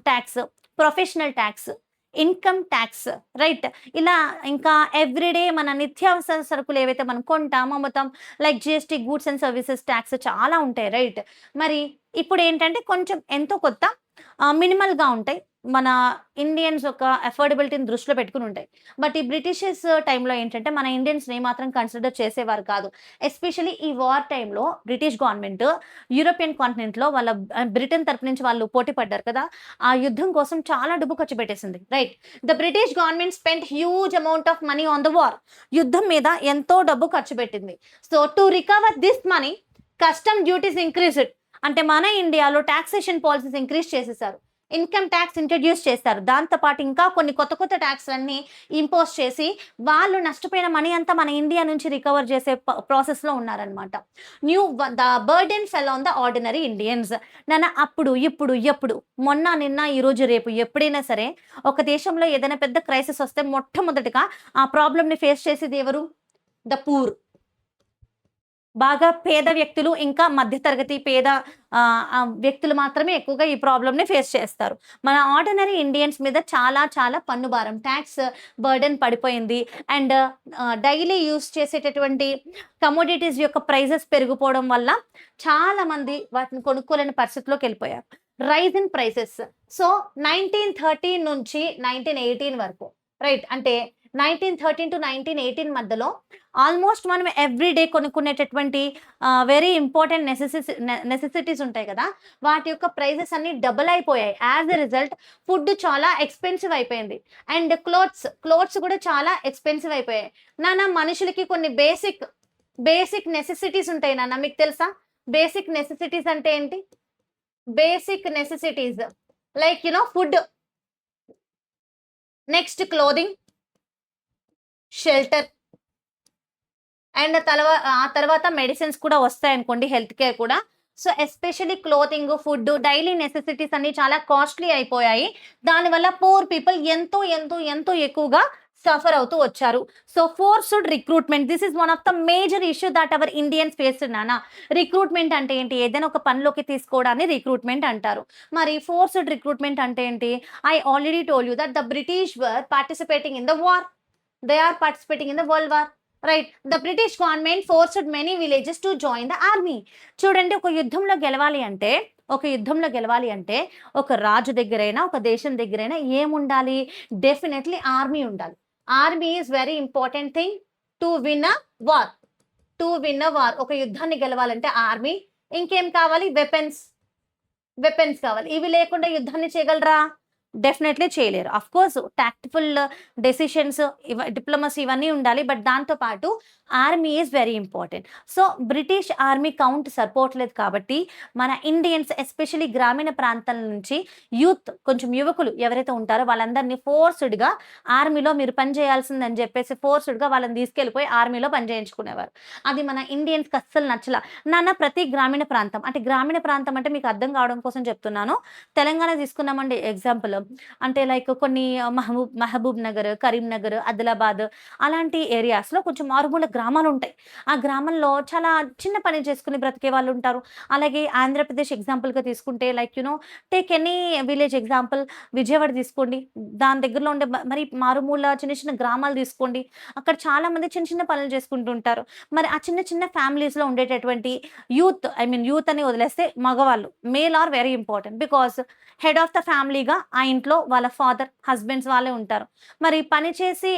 tax, professional tax, income tax, right? ఇలా ఇంకా ఎవ్రీడే మన నిత్యావసర సరుకులు ఏవైతే మనం కొంటాం, అమ్ముతాం, like GST, goods and services tax చాలా ఉంటాయి, రైట్? మరి ఇప్పుడు ఏంటంటే కొంచెం ఎంతో కొత్త మినిమల్గా ఉంటాయి. మన ఇండియన్స్ ఒక అఫోర్డబిలిటీని దృష్టిలో పెట్టుకుని ఉంటాయి. బట్ ఈ బ్రిటిషర్స్ టైంలో ఏంటంటే మన ఇండియన్స్ని ఏమాత్రం కన్సిడర్ చేసేవారు కాదు. ఎస్పెషలీ ఈ వార్ టైంలో బ్రిటిష్ గవర్నమెంట్ యూరోపియన్ కాంటినెంట్లో వాళ్ళ బ్రిటన్ తరపు నుంచి వాళ్ళు పోటీ పడ్డారు కదా, ఆ యుద్ధం కోసం చాలా డబ్బు ఖర్చు పెట్టేసింది, right? The British government spent huge amount of money on the war. యుద్ధం మీద ఎంతో డబ్బు ఖర్చు పెట్టింది. So to recover this money custom duties increased. అంటే మన ఇండియాలో టాక్సేషన్ పాలసీస్ ఇంక్రీజ్ చేసేసారు, ఇన్కమ్ ట్యాక్స్ ఇంట్రడ్యూస్ చేస్తారు. దాంతోపాటు ఇంకా కొన్ని కొత్త ట్యాక్స్లన్నీ ఇంపోజ్ చేసి వాళ్ళు నష్టపోయిన మనీ అంతా మన ఇండియా నుంచి రికవర్ చేసే ప్రాసెస్లో ఉన్నారనమాట. The burden fell on the ordinary Indians. అప్పుడు ఇప్పుడు ఎప్పుడు మొన్న నిన్న ఈరోజు రేపు ఎప్పుడైనా సరే ఒక దేశంలో ఏదైనా పెద్ద క్రైసిస్ వస్తే మొట్టమొదటిగా ఆ ప్రాబ్లమ్ని ఫేస్ చేసేది ఎవరు? The poor. బాగా పేద వ్యక్తులు, ఇంకా మధ్యతరగతి పేద వ్యక్తులు మాత్రమే ఎక్కువగా ఈ ప్రాబ్లమ్ని ఫేస్ చేస్తారు. మన ఆర్డినరీ ఇండియన్స్ మీద చాలా పన్ను భారం, ట్యాక్స్ బర్డెన్ పడిపోయింది. అండ్ డైలీ యూస్ చేసేటటువంటి కమోడిటీస్ యొక్క ప్రైజెస్ పెరిగిపోవడం వల్ల చాలా మంది వాటిని కొనుక్కోలేని పరిస్థితిలోకి వెళ్ళిపోయారు. Rise in prices. సో 1913 నుంచి 1918 వరకు, రైట్? అంటే 1913 to 1918 మధ్యలో ఆల్మోస్ట్ మనం ఎవ్రీడే కొనుక్కునేటటువంటి వెరీ ఇంపార్టెంట్ నెసెసిటీస్ ఉంటాయి కదా, వాటి యొక్క ప్రైజెస్ అన్ని డబుల్ అయిపోయాయి. యాజ్ ఎ రిజల్ట్ ఫుడ్ చాలా ఎక్స్పెన్సివ్ అయిపోయింది. అండ్ క్లోత్స్ కూడా చాలా ఎక్స్పెన్సివ్ అయిపోయాయి. మనుషులకి కొన్ని బేసిక్ నెసెసిటీస్ ఉంటాయి నాన్న, మీకు తెలుసా? బేసిక్ నెసెసిటీస్ అంటే ఏంటి? Basic necessities like food, next clothing, shelter, and ఆ తర్వాత మెడిసిన్స్ కూడా వస్తాయి అనుకోండి, హెల్త్ కేర్ కూడా. So especially clothing, food, daily necessities అన్ని చాలా కాస్ట్లీ అయిపోయాయి. దానివల్ల పూర్ పీపుల్ ఎంతో ఎక్కువగా సఫర్ అవుతూ వచ్చారు. So forced recruitment, this is one of the major issue that hour Indians faced నాన్న. రిక్రూట్మెంట్ అంటే ఏంటి? ఏదైనా ఒక పనిలోకి తీసుకోవడాన్ని రిక్రూట్మెంట్ అంటారు. మరి ఫోర్స్డ్ రిక్రూట్మెంట్ అంటే ఏంటి? I already told you that the British were participating in the war. They are participating in the world war. Right. The British government forced many villages to join the army. చూడండి, ఒక యుద్ధంలో గెలవాలి అంటే ఒక రాజు దగ్గరైనా, ఒక దేశం దగ్గరైనా ఏముండాలి? డెఫినెట్లీ ఆర్మీ ఉండాలి. Army is very important thing to win a war. ఒక యుద్ధాన్ని గెలవాలంటే ఆర్మీ. ఇంకేం కావాలి? వెపన్స్ కావాలి. ఇవి లేకుండా యుద్ధాన్ని చేయగలరా? డెఫినెట్లీ చేయలేరు. అఫ్ కోర్స్ టాక్టిఫుల్ డెసిషన్స్, డిప్లొమసీ ఇవన్నీ ఉండాలి. బట్ దాంతో పాటు army is very important. So British army count సరిపోవట్లేదు కాబట్టి మన ఇండియన్స్ ఎస్పెషలీ గ్రామీణ ప్రాంతాల నుంచి కొంచెం యువకులు ఎవరైతే ఉంటారో వాళ్ళందరినీ ఫోర్స్డ్గా ఆర్మీలో మీరు పని చేయాల్సిందని చెప్పేసి ఫోర్స్డ్గా వాళ్ళని తీసుకెళ్ళిపోయి ఆర్మీలో పని చేయించుకునేవారు. అది మన ఇండియన్స్కి అస్సలు నచ్చల. ప్రతి గ్రామీణ ప్రాంతం అంటే మీకు అర్థం కావడం కోసం చెప్తున్నాను. తెలంగాణ తీసుకున్నామండి ఎగ్జాంపుల్. అంటే లైక్ కొన్ని మహబూబ్ నగర్, కరీంనగర్, ఆదిలాబాద్ అలాంటి ఏరియాస్లో కొంచెం మారుమూల గ్రామాలు ఉంటాయి. ఆ గ్రామంలో చాలా చిన్న పని చేసుకుని బ్రతికే వాళ్ళు ఉంటారు. అలాగే ఆంధ్రప్రదేశ్ ఎగ్జాంపుల్గా తీసుకుంటే like take any village example, Vijayawada తీసుకోండి. దాని దగ్గరలో ఉండే మరి మారుమూల చిన్న చిన్న గ్రామాలు తీసుకోండి. అక్కడ చాలా మంది చిన్న చిన్న పనులు చేసుకుంటూ ఉంటారు. మరి ఆ చిన్న చిన్న ఫ్యామిలీస్లో ఉండేటటువంటి యూత్ అని వదిలేస్తే మగవాళ్ళు, male are very important. Because head of the ఫ్యామిలీగా ఆ ఇంట్లో వాళ్ళ ఫాదర్, హస్బెండ్స్ వాళ్ళే ఉంటారు. మరి పని చేసి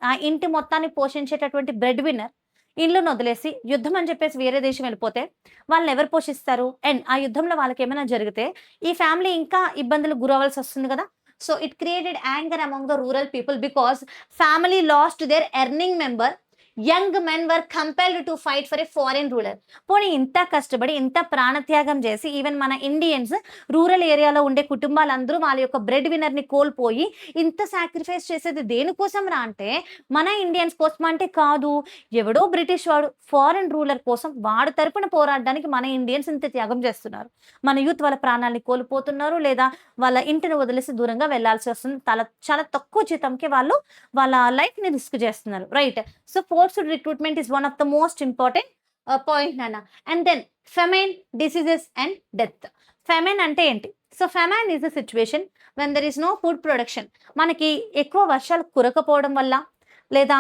ఆ ఇంటి మొత్తాన్ని పోషించేటటువంటి బ్రెడ్ విన్నర్ ఇల్లును వదిలేసి యుద్ధం అని చెప్పేసి వేరే దేశం వెళ్ళిపోతే వాళ్ళని ఎవరు పోషిస్తారు? అండ్ ఆ యుద్ధంలో వాళ్ళకి ఏమైనా జరిగితే ఈ ఫ్యామిలీ ఇంకా ఇబ్బందులు గురవలసి వస్తుంది కదా. So it created anger among the rural people because family lost their earning member. Young men were compelled to fight for a foreign ruler. పోనీ ఇంత కష్టపడి ఇంత ప్రాణత్యాగం చేసి ఈవెన్ మన ఇండియన్స్ రూరల్ ఏరియాలో ఉండే కుటుంబాలందరూ వాళ్ళ యొక్క బ్రెడ్ విన్నర్ని కోల్పోయి ఇంత సాక్రిఫైస్ చేసేది దేనికోసం రా అంటే మన ఇండియన్స్ కోసం అంటే కాదు. ఎవడో బ్రిటిష్ వాడు ఫారిన్ రూలర్ కోసం వాడు తరపున పోరాడడానికి మన ఇండియన్స్ ఇంత త్యాగం చేస్తున్నారు. మన యూత్ వాళ్ళ ప్రాణాలని కోల్పోతున్నారు, లేదా వాళ్ళ ఇంటిని వదిలేసి దూరంగా వెళ్లాల్సి వస్తుంది. చాలా తక్కువ జీతంకి వాళ్ళు వాళ్ళ లైఫ్ని రిస్క్ చేస్తున్నారు. Right. So forced recruitment is one of the most important point nana. And then famine, diseases and death. Famine ante enti? So famine is a situation when there is no food production. మనకి ఎక్కువ వర్షాలు కురకపోవడం వల్ల, లేదా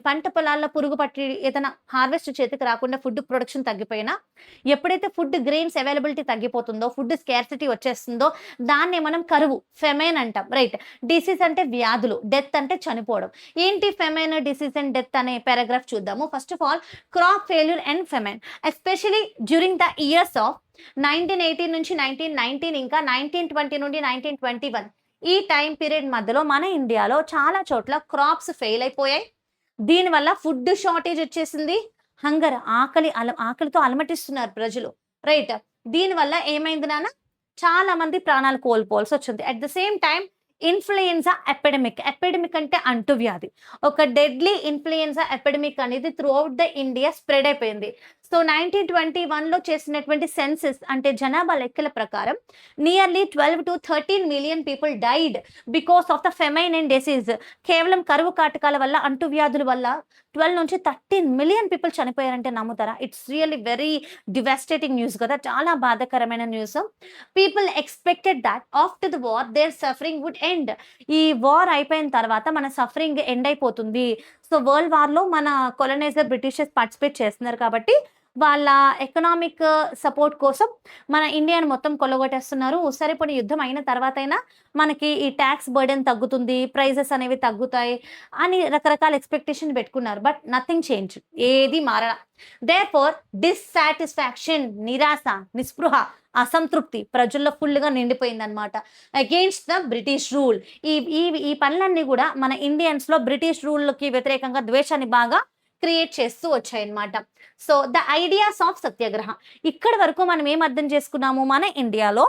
పంట పొలాల్లో పురుగు పట్టి ఏదైనా హార్వెస్ట్ చేతికి రాకుండా ఫుడ్ ప్రొడక్షన్ తగ్గిపోయినా, ఎప్పుడైతే ఫుడ్ గ్రెయిన్స్ అవైలబిలిటీ తగ్గిపోతుందో, ఫుడ్ స్కేర్సిటీ వచ్చేస్తుందో దాన్ని మనం కరువు, ఫెమైన్ అంటాం. రైట్. డిసీజ్ అంటే వ్యాధులు, డెత్ అంటే చనిపోవడం. ఏంటి ఫెమైన్, డిసీజ్ అండ్ డెత్ అనే పారాగ్రాఫ్ చూద్దాము. First of all crop failure and famine, especially during the years of 1918 నుంచి 1919, ఇంకా 1920 నుండి 1921 ఈ టైం పీరియడ్ మధ్యలో మన ఇండియాలో చాలా చోట్ల క్రాప్స్ ఫెయిల్ అయిపోయాయి. దీనివల్ల ఫుడ్ షార్టేజ్ వచ్చేసింది. హంగర్, ఆకలితో అలమటిస్తున్నారు ప్రజలు. రైట్. దీనివల్ల ఏమైంది నాన్న? చాలా మంది ప్రాణాలు కోల్పోవాల్సి వచ్చింది. At the same time influenza epidemic అంటే అంటువ్యాధి. ఒక డెడ్లీ ఇన్ఫ్లుయెన్జా ఎపిడమిక్ అనేది through out the India spread అయిపోయింది. సో 1921లో చేసినటువంటి సెన్సెస్ అంటే జనాభా లెక్కల ప్రకారం nearly 12 to 13 million people died because of the famine and disease. కేవలం కరువు కాటకాల వల్ల, అంటువ్యాధుల వల్ల 12 నుంచి 13 మిలియన్ పీపుల్ చనిపోయారంటే నమ్ముతారా? It's really very devastating news కదా, చాలా బాధాకరమైన news. People expected that after the war their suffering would end. ఈ వార్ అయిపోయిన తర్వాత మన సఫరింగ్ ఎండ్ అయిపోతుంది. సో వరల్డ్ వార్లో మన కొలనైజర్ బ్రిటిషర్స్ పార్టిసిపేట్ చేస్తున్నారు కాబట్టి వాళ్ళ ఎకనామిక్ సపోర్ట్ కోసం మన ఇండియాను మొత్తం కొల్లగొట్టేస్తున్నారు. సరిపోని యుద్ధం అయిన తర్వాత అయినా మనకి ఈ ట్యాక్స్ బర్డెన్ తగ్గుతుంది, ప్రైజెస్ అనేవి తగ్గుతాయి అని రకరకాల ఎక్స్పెక్టేషన్ పెట్టుకున్నారు. బట్ నథింగ్ చేంజ్, ఏది మారలా. దేర్ఫోర్ డిస్సాటిస్ఫాక్షన్, నిరాశ, నిస్పృహ, అసంతృప్తి ప్రజల్లో ఫుల్గా నిండిపోయింది అనమాట అగెయిన్స్ట్ ద బ్రిటిష్ రూల్. ఈ పనులన్నీ కూడా మన ఇండియన్స్లో బ్రిటిష్ రూల్కి వ్యతిరేకంగా ద్వేషాన్ని బాగా క్రియేట్ చేస్తూ వచ్చాయన్నమాట. సో ద ఐడియాస్ ఆఫ్ సత్యాగ్రహ. ఇక్కడ వరకు మనం ఏం అర్థం చేసుకున్నాము? మన ఇండియాలో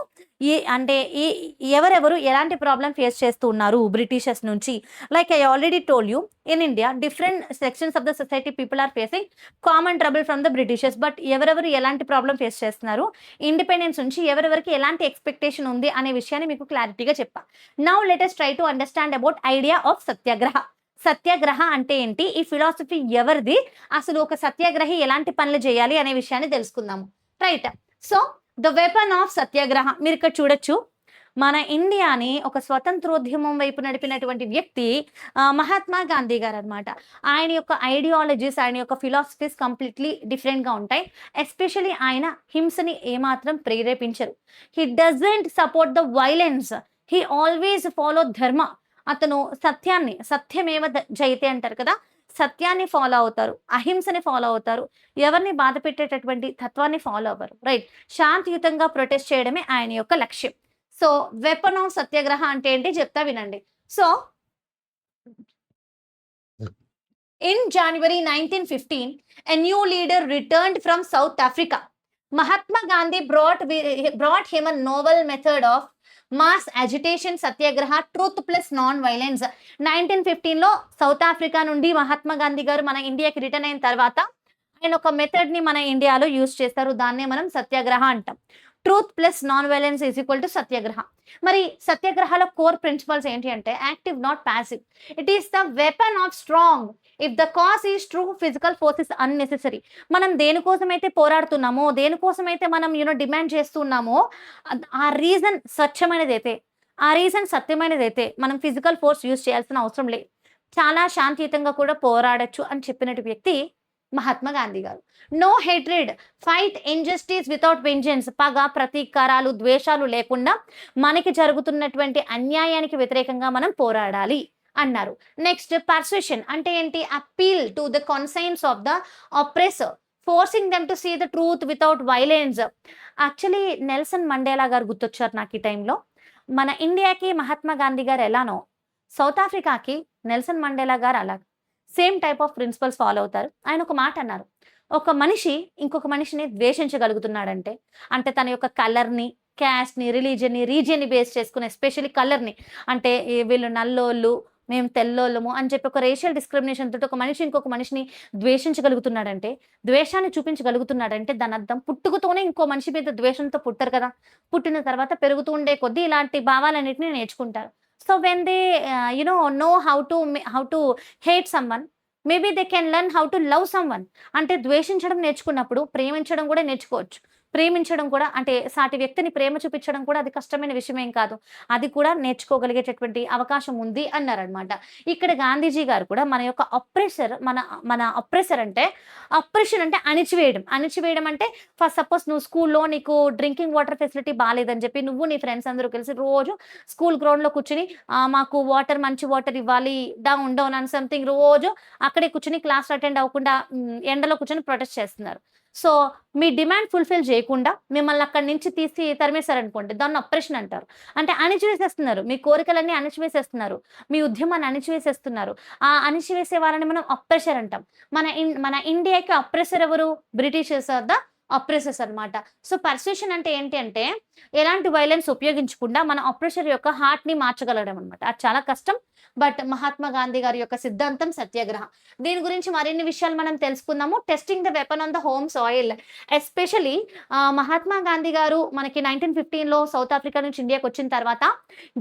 ఎవరెవరు ఎలాంటి ప్రాబ్లం ఫేస్ చేస్తూ ఉన్నారు బ్రిటిషర్స్ నుంచి. Like I already told you, in India different sections of the society people are facing common trouble from the Britishers. But ఎవరెవరు ఎలాంటి ప్రాబ్లం ఫేస్ చేస్తున్నారు, ఇండిపెండెన్స్ నుంచి ఎవరెవరికి ఎలాంటి ఎక్స్పెక్టేషన్ ఉంది అనే విషయాన్ని మీకు క్లారిటీగా చెప్పా. Now let us try to understand about idea of satyagraha. Satyagraha అంటే ఏంటి, ఈ ఫిలాసఫీ ఎవరిది, అసలు ఒక సత్యాగ్రహి ఎలాంటి పనులు చేయాలి అనే విషయాన్ని తెలుసుకుందాము. Right. So the weapon of satyagraha మీరు ఇక్కడ చూడొచ్చు. మన ఇండియాని ఒక స్వతంత్రోద్యమం వైపు నడిపినటువంటి వ్యక్తి మహాత్మా గాంధీ గారు అనమాట. ఆయన యొక్క ఐడియాలజీస్, ఆయన యొక్క ఫిలాసఫీస్ కంప్లీట్లీ డిఫరెంట్గా ఉంటాయి. ఎస్పెషలీ ఆయన హింసని ఏమాత్రం ప్రేరేపించరు. He doesn't support the violence, he always follow dharma. అతను సత్యాన్ని, సత్యమేవ జయతే అంటారు కదా, సత్యాన్ని ఫాలో అవుతారు, అహింసని ఫాలో అవుతారు, ఎవరిని బాధ పెట్టేటటువంటి తత్వాన్ని ఫాలో అవ్వరు. రైట్. శాంతియుతంగా ప్రొటెస్ట్ చేయడమే ఆయన యొక్క లక్ష్యం. సో వెపన్ ఆఫ్ సత్యాగ్రహ అంటే ఏంటి చెప్తా వినండి. So in January 1915, a new leader returned from South Africa. Mahatma Gandhi brought him a novel method of mass agitation, satyagraha, truth plus non-violence. 1915 లో సౌత్ ఆఫ్రికా నుండి మహాత్మా గాంధీ గారు మన ఇండియాకి రిటర్న్ అయిన తర్వాత ఆయన ఒక మెథడ్ ని మన ఇండియాలో యూజ్ చేస్తారు. దాన్నే మనం సత్యాగ్రహ అంటాం. Truth plus non violence is equal to satyagraha. మరి సత్యాగ్రహాల కోర్ ప్రిన్సిపల్స్ ఏంటి అంటే active not passive. It is the weapon of strong if the cause is true, physical force is unnecessary. మనం దేనికోసమైతే పోరాడుతున్నామో, దేనికోసమైతే మనం డిమాండ్ చేస్తున్నామో, ఆ రీజన్ స్వచ్ఛమైనది అయితే, ఆ రీజన్ సత్యమైనది అయితే మనం ఫిజికల్ ఫోర్స్ యూజ్ చేయాల్సిన అవసరం లేదు. చాలా శాంతియుతంగా కూడా పోరాడొచ్చు అని చెప్పినట్టు వ్యక్తి మహాత్మా గాంధీ గారు. No hatred, fight injustice without vengeance. పగ, ప్రతీకారాలు, ద్వేషాలు లేకుండా మనకి జరుగుతున్నటువంటి అన్యాయానికి వ్యతిరేకంగా మనం పోరాడాలి అన్నారు. నెక్స్ట్ పర్సుషన్ అంటే ఏంటి, appeal to the conscience of the oppressor, forcing them to see the truth without violence. Actually Nelson Mandela గారు గుర్తొచ్చారు నాకు ఈ టైంలో. మన ఇండియాకి మహాత్మా గాంధీ గారు ఎలానో, సౌత్ ఆఫ్రికాకి నెల్సన్ మండేలా గారు అలా same type of principles follow అవుతారు. ఆయన ఒక మాట అన్నారు, ఒక మనిషి ఇంకొక మనిషిని ద్వేషించగలుగుతున్నాడంటే, అంటే తన యొక్క కలర్ని, క్యాస్ట్ని, రిలీజియన్ని, రీజియన్ని బేస్ చేసుకుని, ఎస్పెషల్లీ కలర్ని, అంటే వీళ్ళు నల్లోళ్ళు, మేము తెల్లోళ్ళము అని చెప్పి ఒక రేషియల్ డిస్క్రిమినేషన్ తోటి ఒక మనిషి ఇంకొక మనిషిని ద్వేషించగలుగుతున్నాడంటే, ద్వేషాన్ని చూపించగలుగుతున్నాడంటే దాని అర్థం పుట్టుకతోనే ఇంకో మనిషి మీద ద్వేషంతో పుట్టరు కదా. పుట్టిన తర్వాత పెరుగుతూ ఉండే కొద్దీ ఇలాంటి భావాలన్నిటిని నేర్చుకుంటారు. So when they know how to hate someone, maybe they can learn how to love someone. అంటే ద్వేషించడం నేర్చుకున్నప్పుడు ప్రేమించడం కూడా నేర్చుకోవచ్చు. ప్రేమించడం కూడా అంటే సాటి వ్యక్తిని ప్రేమ చూపించడం కూడా అది కష్టమైన విషయమేం కాదు. అది కూడా నేర్చుకోగలిగేటటువంటి అవకాశం ఉంది అన్నారనమాట. ఇక్కడ గాంధీజీ గారు కూడా మన యొక్క మన అప్రెసర్ అంటే, అప్రెషన్ అంటే అణిచివేయడం. అణిచివేయడం అంటే ఫర్ సపోజ్ నువ్వు స్కూల్‌లో నీకు డ్రింకింగ్ వాటర్ ఫెసిలిటీ బాలేదని చెప్పి నువ్వు నీ ఫ్రెండ్స్ అందరూ కలిసి రోజు స్కూల్ గ్రౌండ్‌లో కూర్చొని మాకు మంచి వాటర్ ఇవ్వాలి, డౌన్ డౌన్ అని సంథింగ్ రోజు అక్కడే కూర్చొని క్లాస్ అటెండ్ అవ్వకుండా ఎండలో కూర్చొని ప్రొటెస్ట్ చేస్తున్నారు. సో మీ డిమాండ్ ఫుల్ఫిల్ చేయకుండా మిమ్మల్ని అక్కడి నుంచి తీసి తరిమేశారనుకోండి, దాన్ని అప్రెషన్ అంటారు. అంటే అణిచివేసేస్తున్నారు, మీ కోరికలన్నీ అణిచివేసేస్తున్నారు, మీ ఉద్యమాన్ని అణిచివేసేస్తున్నారు. ఆ అణిచివేసే వాళ్ళని మనం అప్రెషర్ అంటాం. మన ఇండియాకి అప్రెసర్ ఎవరు? బ్రిటిషర్స్ ఆర్ ద అప్రెసర్స్ అనమాట. సో పర్సుయేషన్ అంటే ఏంటి అంటే ఎలాంటి వైలెన్స్ ఉపయోగించకుండా మన అప్రెసర్ యొక్క హార్ట్‌ని మార్చగలగడం అనమాట. అది చాలా కష్టం. బట్ మహాత్మా గాంధీ గారి యొక్క సిద్ధాంతం సత్యాగ్రహ. దీని గురించి మరిన్ని విషయాలు మనం తెలుసుకుందాము. Testing the weapon on the home soil. Especially Mahatma Gandhi గారు మనకి 1915లో సౌత్ ఆఫ్రికా నుంచి ఇండియాకి వచ్చిన తర్వాత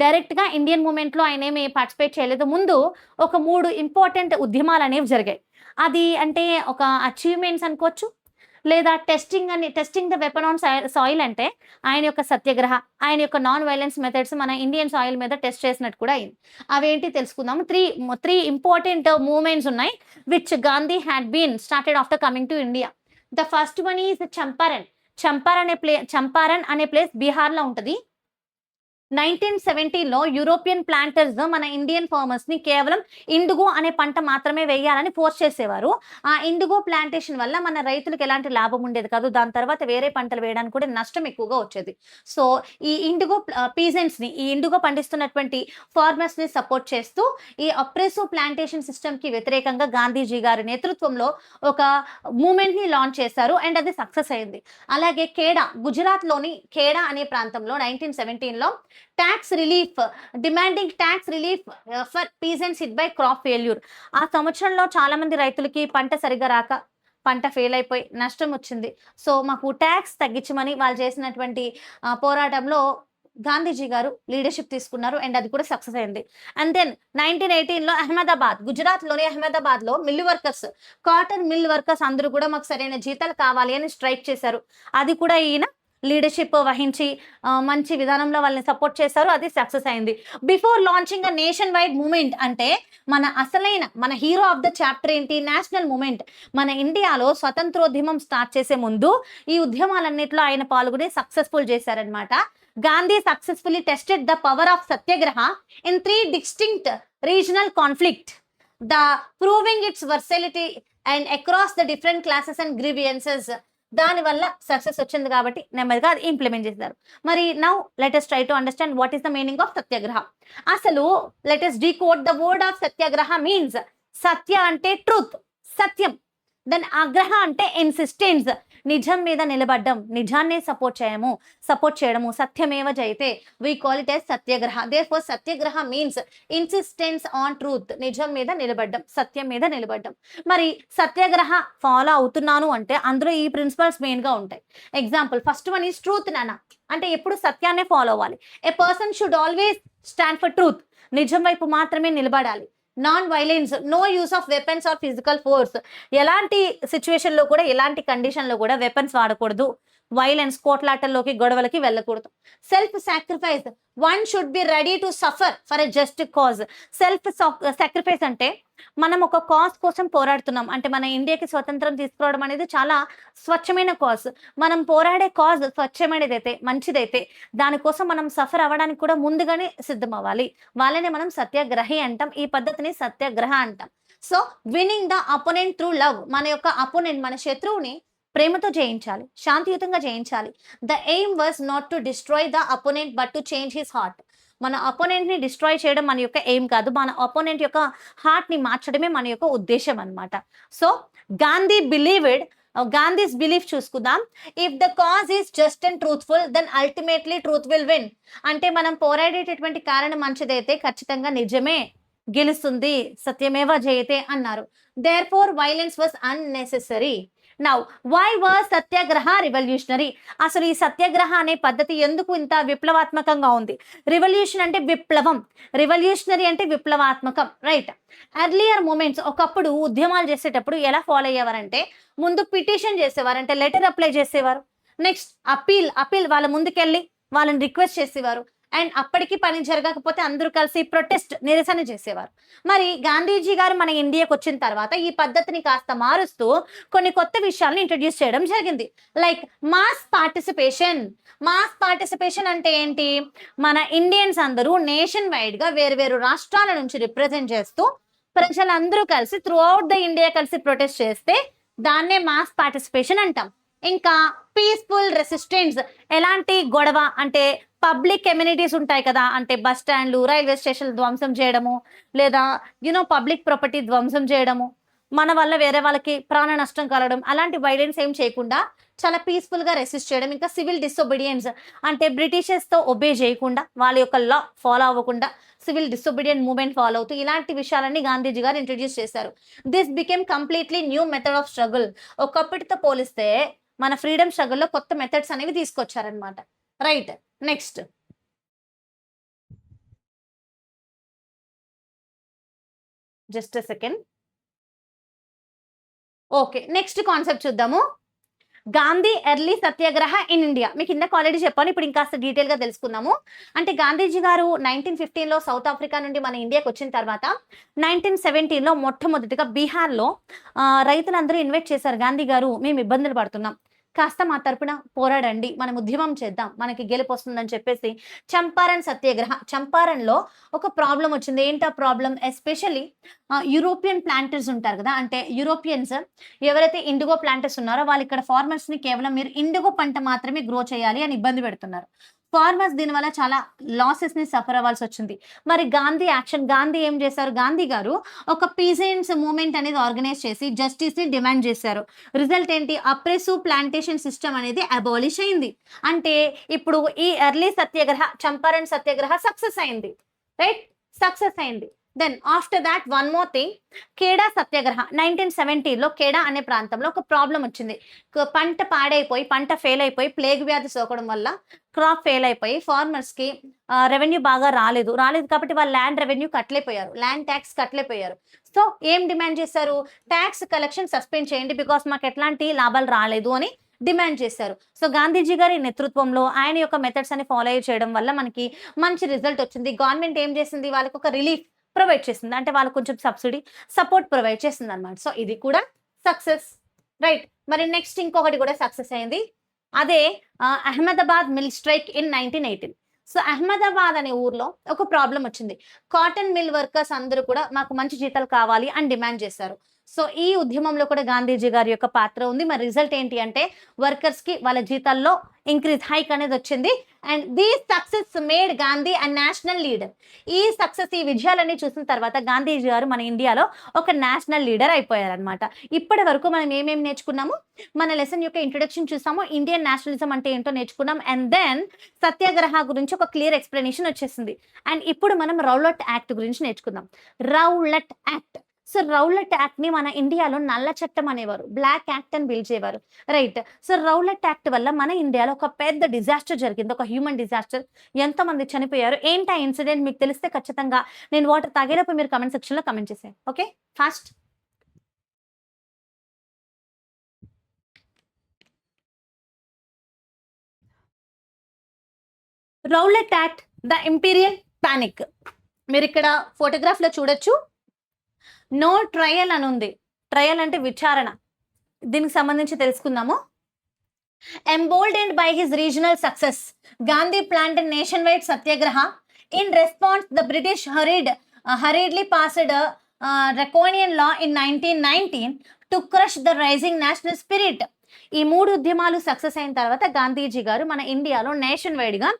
డైరెక్ట్‌గా ఇండియన్ మూవ్‌మెంట్‌లో ఆయనేమి పార్టిసిపేట్ చేయలేదు. ముందు ఒక 3 ఇంపార్టెంట్ ఉద్యమాలనేవి జరిగాయి. అది అంటే ఒక అచీవ్‌మెంట్స్ అనుకోవచ్చు, లేదా testing the weapon on soil అంటే ఆయన యొక్క సత్యాగ్రహ, ఆయన యొక్క నాన్ వైలెన్స్ మెథడ్స్ మన ఇండియన్ సాయిల్ మీద టెస్ట్ చేసినట్టు కూడా అయింది. అవేంటి తెలుసుకుందాము. త్రీ ఇంపార్టెంట్ మూవ్‌మెంట్స్ ఉన్నాయి which Gandhi had been started after coming to India. The first one is Champaran. Champaran అనే ప్లేస్ బీహార్‌లో ఉంటది. 1970లో యూరోపియన్ ప్లాంటర్స్ మన ఇండియన్ ఫార్మర్స్ ని కేవలం ఇండిగో అనే పంట మాత్రమే వేయాలని ఫోర్స్ చేసేవారు. ఆ ఇండిగో ప్లాంటేషన్ వల్ల మన రైతులకు ఎలాంటి లాభం ఉండేది కాదు. దాని తర్వాత వేరే పంటలు వేయడానికి కూడా నష్టం ఎక్కువగా వచ్చేది. సో ఈ ఇండిగో పీజెంట్స్ ని, ఈ ఇండిగో పండిస్తున్నటువంటి ఫార్మర్స్ ని సపోర్ట్ చేస్తూ ఈ అప్రెసివ్ ప్లాంటేషన్ సిస్టమ్ కి వ్యతిరేకంగా గాంధీజీ గారి నేతృత్వంలో ఒక మూవ్మెంట్ ని లాంచ్ చేశారు అండ్ అది సక్సెస్ అయింది. అలాగే గుజరాత్ లోని ఖేడా అనే ప్రాంతంలో 1917లో demanding tax relief for peasants hit by crop failure. ఆ సంవత్సరంలో చాలా మంది రైతులకి పంట సరిగా రాక పంట ఫెయిల్ అయిపోయి నష్టం వచ్చింది. సో మాకు ట్యాక్స్ తగ్గించమని వాళ్ళు చేసినటువంటి పోరాటంలో గాంధీజీ గారు లీడర్షిప్ తీసుకున్నారు అండ్ అది కూడా సక్సెస్ అయింది. అండ్ దెన్ 1918లో అహ్మదాబాద్, గుజరాత్లోని అహ్మదాబాద్లో mill workers, cotton mill workers అందరూ కూడా మాకు సరైన జీతాలు కావాలి అని స్ట్రైక్ చేశారు. అది కూడా ఈయన లీడర్షిప్ వహించి మంచి విధానంలో వాళ్ళని సపోర్ట్ చేశారు. అది సక్సెస్ అయింది. Before launching a nation wide movement అంటే మన హీరో ఆఫ్ ద చాప్టర్ ఏంటి? National movement. మన ఇండియాలో స్వతంత్రోద్యమం స్టార్ట్ చేసే ముందు ఈ ఉద్యమాలన్నింటిలో ఆయన పాల్గొని సక్సెస్ఫుల్ చేశారనమాట. Gandhi successfully tested the power of satyagraha in 3 distinct regional conflict, the proving its versatility and across the different classes and grievances. దానివల్ల సక్సెస్ వచ్చింది కాబట్టి నెమ్మదిగా అది ఇంప్లిమెంట్ చేశారు. మరి now let us try to understand what is the meaning of satyagraha. అసలు let us decode the word of satyagraha means సత్య అంటే ట్రూత్, సత్యం. దెన్ ఆగ్రహ అంటే ఇన్సిస్టెన్స్, నిజం మీద నిలబడ్డం, నిజాన్ని సపోర్ట్ చేయడము. Satyameva Jayate, we call it as satyagraha. Therefore satyagraha means insistence on truth, నిజం మీద నిలబడ్డం, సత్యం మీద నిలబడ్డం. మరి సత్యాగ్రహ ఫాలో అవుతున్నాను అంటే అందులో ఈ ప్రిన్సిపల్స్ మెయిన్ గా ఉంటాయి. Example, first one is truth నాన్న, అంటే ఎప్పుడు సత్యాన్నే ఫాలో అవ్వాలి. A person should always stand for truth, నిజం వైపు మాత్రమే నిలబడాలి. Non violence, no use of weapons or physical force, ఎలాంటి సిచ్యువేషన్ లో కూడా ఎలాంటి కండిషన్ లో కూడా వెపన్స్ వాడకూడదు. వైలెన్స్, కోట్లాటల్లోకి గొడవలకి వెళ్ళకూడదు. Self sacrifice, one should be ready to suffer for a just cause. Self sacrifice అంటే మనం ఒక కాజ్ కోసం పోరాడుతున్నాం. అంటే మన ఇండియాకి స్వతంత్రం తీసుకురావడం అనేది చాలా స్వచ్ఛమైన కాజ్. మనం పోరాడే కాజ్ స్వచ్ఛమైనదైతే, మంచిదైతే దానికోసం మనం సఫర్ అవ్వడానికి కూడా ముందుగానే సిద్ధం అవ్వాలి. వాళ్ళనే మనం సత్యాగ్రహి అంటాం. ఈ పద్ధతిని సత్యాగ్రహ అంటాం. So winning the opponent through love, మన యొక్క అపోనెంట్, మన శత్రువుని ప్రేమతో జయించాలి, శాంతియుతంగా జయించాలి. The aim was not to destroy the opponent but to change his heart. మన అపోనెంట్ ని డిస్ట్రాయ్ చేయడం మన యొక్క ఎయిమ్ కాదు, మన అపోనెంట్ యొక్క హార్ట్ ని మార్చడమే మన యొక్క ఉద్దేశం అన్నమాట. సో గాంధీస్ బిలీఫ్ చూసుకుందాం. If the cause is just and truthful then ultimately truth will win. అంటే మనం పోరాడేటటువంటి కారణం మంచిదైతే ఖచ్చితంగా నిజమే గెలుస్తుంది, సత్యమేవ జయతే అన్నారు. Therefore violence was unnecessary. Now why was satyagraha revolutionary? అసలు ఈ సత్యాగ్రహ అనే పద్ధతి ఎందుకు ఇంత విప్లవాత్మకంగా ఉంది? రివల్యూషన్ అంటే విప్లవం, రివల్యూషనరీ అంటే విప్లవాత్మకం, రైట్? ఎర్లియర్ మూమెంట్స్, ఒకప్పుడు ఉద్యమాలు చేసేటప్పుడు ఎలా ఫాలో అయ్యేవారంటే ముందు పిటిషన్ చేసేవారు, అంటే లెటర్ అప్లై చేసేవారు. నెక్స్ట్ అపీల్ వాళ్ళ ముందుకెళ్ళి వాళ్ళని రిక్వెస్ట్ చేసేవారు. అండ్ అప్పటికి పని జరగకపోతే అందరూ కలిసి ప్రొటెస్ట్, నిరసన చేసేవారు. మరి గాంధీజీ గారు మన ఇండియాకి వచ్చిన తర్వాత ఈ పద్ధతిని కాస్త మారుస్తూ కొన్ని కొత్త విషయాలను ఇంట్రడ్యూస్ చేయడం జరిగింది. లైక్ మాస్ పార్టిసిపేషన్ అంటే ఏంటి? మన ఇండియన్స్ అందరూ నేషన్ వైడ్ గా వేరు రాష్ట్రాల నుంచి రిప్రజెంట్ చేస్తూ ప్రజలందరూ కలిసి త్రూ అవుట్ ద ఇండియా కలిసి ప్రొటెస్ట్ చేస్తే దాన్నే మాస్ పార్టిసిపేషన్ అంటాం. ఇంకా పీస్ఫుల్ రెసిస్టెన్స్, ఎలాంటి గొడవ అంటే పబ్లిక్ కమ్యూనిటీస్ ఉంటాయి కదా, అంటే బస్ స్టాండ్లు, రైల్వే స్టేషన్లు ధ్వంసం చేయడము, లేదా పబ్లిక్ ప్రాపర్టీ ధ్వంసం చేయడము, మన వల్ల వేరే వాళ్ళకి ప్రాణ నష్టం కలగడం, అలాంటి వైలెన్స్ ఏం చేయకుండా చాలా పీస్ఫుల్ గా రెసిస్ట్ చేయడం. ఇంకా సివిల్ డిసొబీడియన్స్ అంటే బ్రిటిషర్స్ తో ఒబే చేయకుండా, వాళ్ళ యొక్క లా ఫాలో అవ్వకుండా సివిల్ డిసొబీడియన్ మూవ్మెంట్ ఫాలో అవుతూ ఇలాంటి విషయాలన్నీ గాంధీజీ గారు ఇంట్రడ్యూస్ చేశారు. This became completely new method of struggle. ఒకప్పటితో పోలిస్తే మన ఫ్రీడమ్ స్ట్రగుల్లో కొత్త మెథడ్స్ అనేవి తీసుకొచ్చారనమాట, right? Next just a second. Okay, next concept చూద్దాము. Gandhi early satyagraha in India. మీకు ఇందాక ఆల్రెడీ చెప్పాను, ఇప్పుడు ఇంకాస్త డీటెయిల్ గా తెలుసుకుందాము. అంటే గాంధీజీ గారు 1915లో సౌత్ ఆఫ్రికా నుండి మన ఇండియాకి వచ్చిన తర్వాత 1917లో మొట్టమొదటిగా బీహార్లో రైతులందరూ ఇన్వైట్ చేశారు. గాంధీ గారు, మేము ఇబ్బందులు పడుతున్నాం, కాస్త మా తరపున పోరాడండి, మనం ఉద్యమం చేద్దాం, మనకి గెలుపు వస్తుందని చెప్పేసి చంపారన్ సత్యాగ్రహ. చంపారన్లో ఒక ప్రాబ్లం వచ్చింది. ఏంటా ప్రాబ్లం? ఎస్పెషల్లీ యూరోపియన్ ప్లాంటర్స్ ఉంటారు కదా, అంటే యూరోపియన్స్ ఎవరైతే ఇండిగో ప్లాంటర్స్ ఉన్నారో వాళ్ళు ఇక్కడ ఫార్మర్స్ ని కేవలం మీరు ఇండిగో పంట మాత్రమే గ్రో చేయాలి అని ఇబ్బంది పెడుతున్నారు. ఫార్మర్స్ దీనివల్ల చాలా లాసెస్ ని సఫర్ అవ్వాల్సి వచ్చింది. మరి గాంధీ ఏం చేశారు? గాంధీ గారు ఒక పీజెంట్స్ మూవ్మెంట్ అనేది ఆర్గనైజ్ చేసి జస్టిస్ ని డిమాండ్ చేశారు. రిజల్ట్ ఏంటి? అప్రెసివ్ ప్లాంటేషన్ సిస్టమ్ అనేది అబాలిష్ అయింది. అంటే ఇప్పుడు ఈ ఎర్లీ సత్యాగ్రహ, చంపారన్ సత్యాగ్రహ సక్సెస్ అయింది, రైట్? సక్సెస్ అయింది. Then after that one more thing, Kheda satyagraha 1970లో ఖేడా అనే ప్రాంతంలో ఒక ప్రాబ్లం వచ్చింది. పంట పాడైపోయి, పంట ఫెయిల్ అయిపోయి, ప్లేగ్ వ్యాధి సోకడం వల్ల క్రాప్ ఫెయిల్ అయిపోయి ఫార్మర్స్కి రెవెన్యూ బాగా రాలేదు కాబట్టి వాళ్ళు ల్యాండ్ రెవెన్యూ కట్టలేకపోయారు, ల్యాండ్ ట్యాక్స్ కట్టలేకపోయారు. సో ఏం డిమాండ్ చేశారు? ట్యాక్స్ కలెక్షన్ సస్పెండ్ చేయండి, బికాస్ మాకు ఎట్లాంటి లాభాలు రాలేదు అని డిమాండ్ చేశారు. సో గాంధీజీ గారి నేతృత్వంలో ఆయన యొక్క మెథడ్స్ అని ఫాలో చేయడం వల్ల మనకి మంచి రిజల్ట్ వచ్చింది. గవర్నమెంట్ ఏం చేసింది? వాళ్ళకి ఒక రిలీఫ్ ప్రొవైడ్ చేసింది, అంటే వాళ్ళకు కొంచెం సబ్సిడీ సపోర్ట్ ప్రొవైడ్ చేసింది అనమాట. సో ఇది కూడా సక్సెస్, రైట్. మరి నెక్స్ట్ ఇంకొకటి కూడా సక్సెస్ అయింది, అదే Ahmedabad mill strike in 1918. So Ahmedabad అనే ఊర్లో ఒక ప్రాబ్లం వచ్చింది. కాటన్ మిల్ వర్కర్స్ అందరూ కూడా మాకు మంచి జీతాలు కావాలి అని డిమాండ్ చేశారు. సో ఈ ఉద్యమంలో కూడా గాంధీజీ గారి యొక్క పాత్ర ఉంది. మరి రిజల్ట్ ఏంటి అంటే వర్కర్స్ కి వాళ్ళ జీతాల్లో ఇంక్రీజ్ హైక్ అనేది వచ్చింది. And these success made Gandhi and national leader. ఈ సక్సెస్, ఈ విజయాలన్నీ చూసిన తర్వాత గాంధీజీ గారు మన ఇండియాలో ఒక నేషనల్ లీడర్ అయిపోయారనమాట. ఇప్పటి వరకు మనం ఏమేమి నేర్చుకున్నాము? మన లెసన్ యొక్క ఇంట్రొడక్షన్ చూసాము, ఇండియన్ నేషనలిజం అంటే ఏంటో నేర్చుకున్నాం, అండ్ దెన్ సత్యాగ్రహ గురించి ఒక క్లియర్ ఎక్స్ప్లెనేషన్ వచ్చేసింది. అండ్ ఇప్పుడు మనం రౌలట్ యాక్ట్ గురించి నేర్చుకుందాం. Rowlatt act. So Rowlatt act ని మన ఇండియాలో నల్ల చట్టం అనేవారు, బ్లాక్ యాక్ట్ అని పిలిచేవారు, రైట్. సో రౌలట్ యాక్ట్ వల్ల మన ఇండియాలో ఒక పెద్ద డిజాస్టర్ జరిగింది, ఒక హ్యూమన్ డిజాస్టర్. ఎంతమంది చనిపోయారు, ఏంటి ఆ ఇన్సిడెంట్ మీకు తెలిస్తే ఖచ్చితంగా నేను వాటర్ తాగేటప్పుడు మీరు కమెంట్ సెక్షన్ లో కమెంట్ చేసేయండి. Okay, fast. Rowlatt act, the imperial panic. మీరు ఇక్కడ ఫోటోగ్రాఫ్ లో చూడొచ్చు, నో ట్రయల్ అని ఉంది. ట్రయల్ అంటే విచారణ, దీనికి సంబంధించి తెలుసుకుందాము. Emboldened by his regional success, Gandhi plant nation wide satyagraha. In response the British hurriedly passed draconian law in 1919 to crush the rising national spirit. ఈ మూడు ఉద్యమాలు సక్సెస్ అయిన తర్వాత గాంధీజీ గారు మన ఇండియాలో నేషన్ వైడ్ గా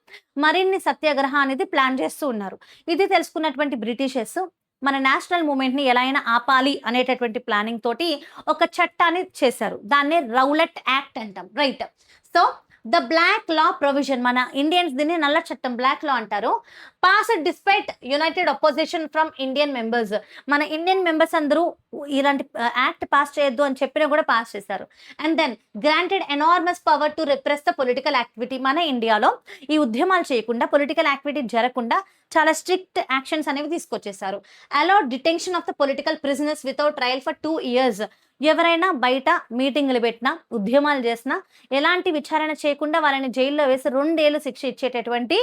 మరిన్ని సత్యాగ్రహ అనేది ప్లాన్ చేస్తూ ఉన్నారు. ఇది తెలుసుకున్నటువంటి బ్రిటిషర్స్ మన నేషనల్ మూవ్మెంట్ ని ఎలా అయినా ఆపాలి అనేటటువంటి ప్లానింగ్ తోటి ఒక చట్టాన్ని చేశారు, దాన్నే రౌలట్ యాక్ట్ అంటాం, right. So the black law provision, మన ఇండియన్స్ దీన్ని నల్ల చట్టం, బ్లాక్ లా అంటారు. Pass despite united opposition from Indian members. మన ఇండియన్ మెంబర్స్ అందరూ ఇలాంటి యాక్ట్ పాస్ చేయొద్దు అని చెప్పినా కూడా పాస్ చేశారు. And then granted enormous power to repress the political activity. మన ఇండియాలో ఈ ఉద్యమాలు చేయకుండా, పొలిటికల్ యాక్టివిటీ జరగకుండా చాలా స్ట్రిక్ట్ యాక్షన్స్ అనేవి తీసుకొచ్చేసారు. Allowed detention of the political prisoners without trial for 2 years. ఎవరైనా బయట మీటింగ్లు పెట్టినా, ఉద్యమాలు చేసినా ఎలాంటి విచారణ చేయకుండా వాళ్ళని జైల్లో వేసి 2 ఏళ్ళు శిక్ష ఇచ్చేటటువంటి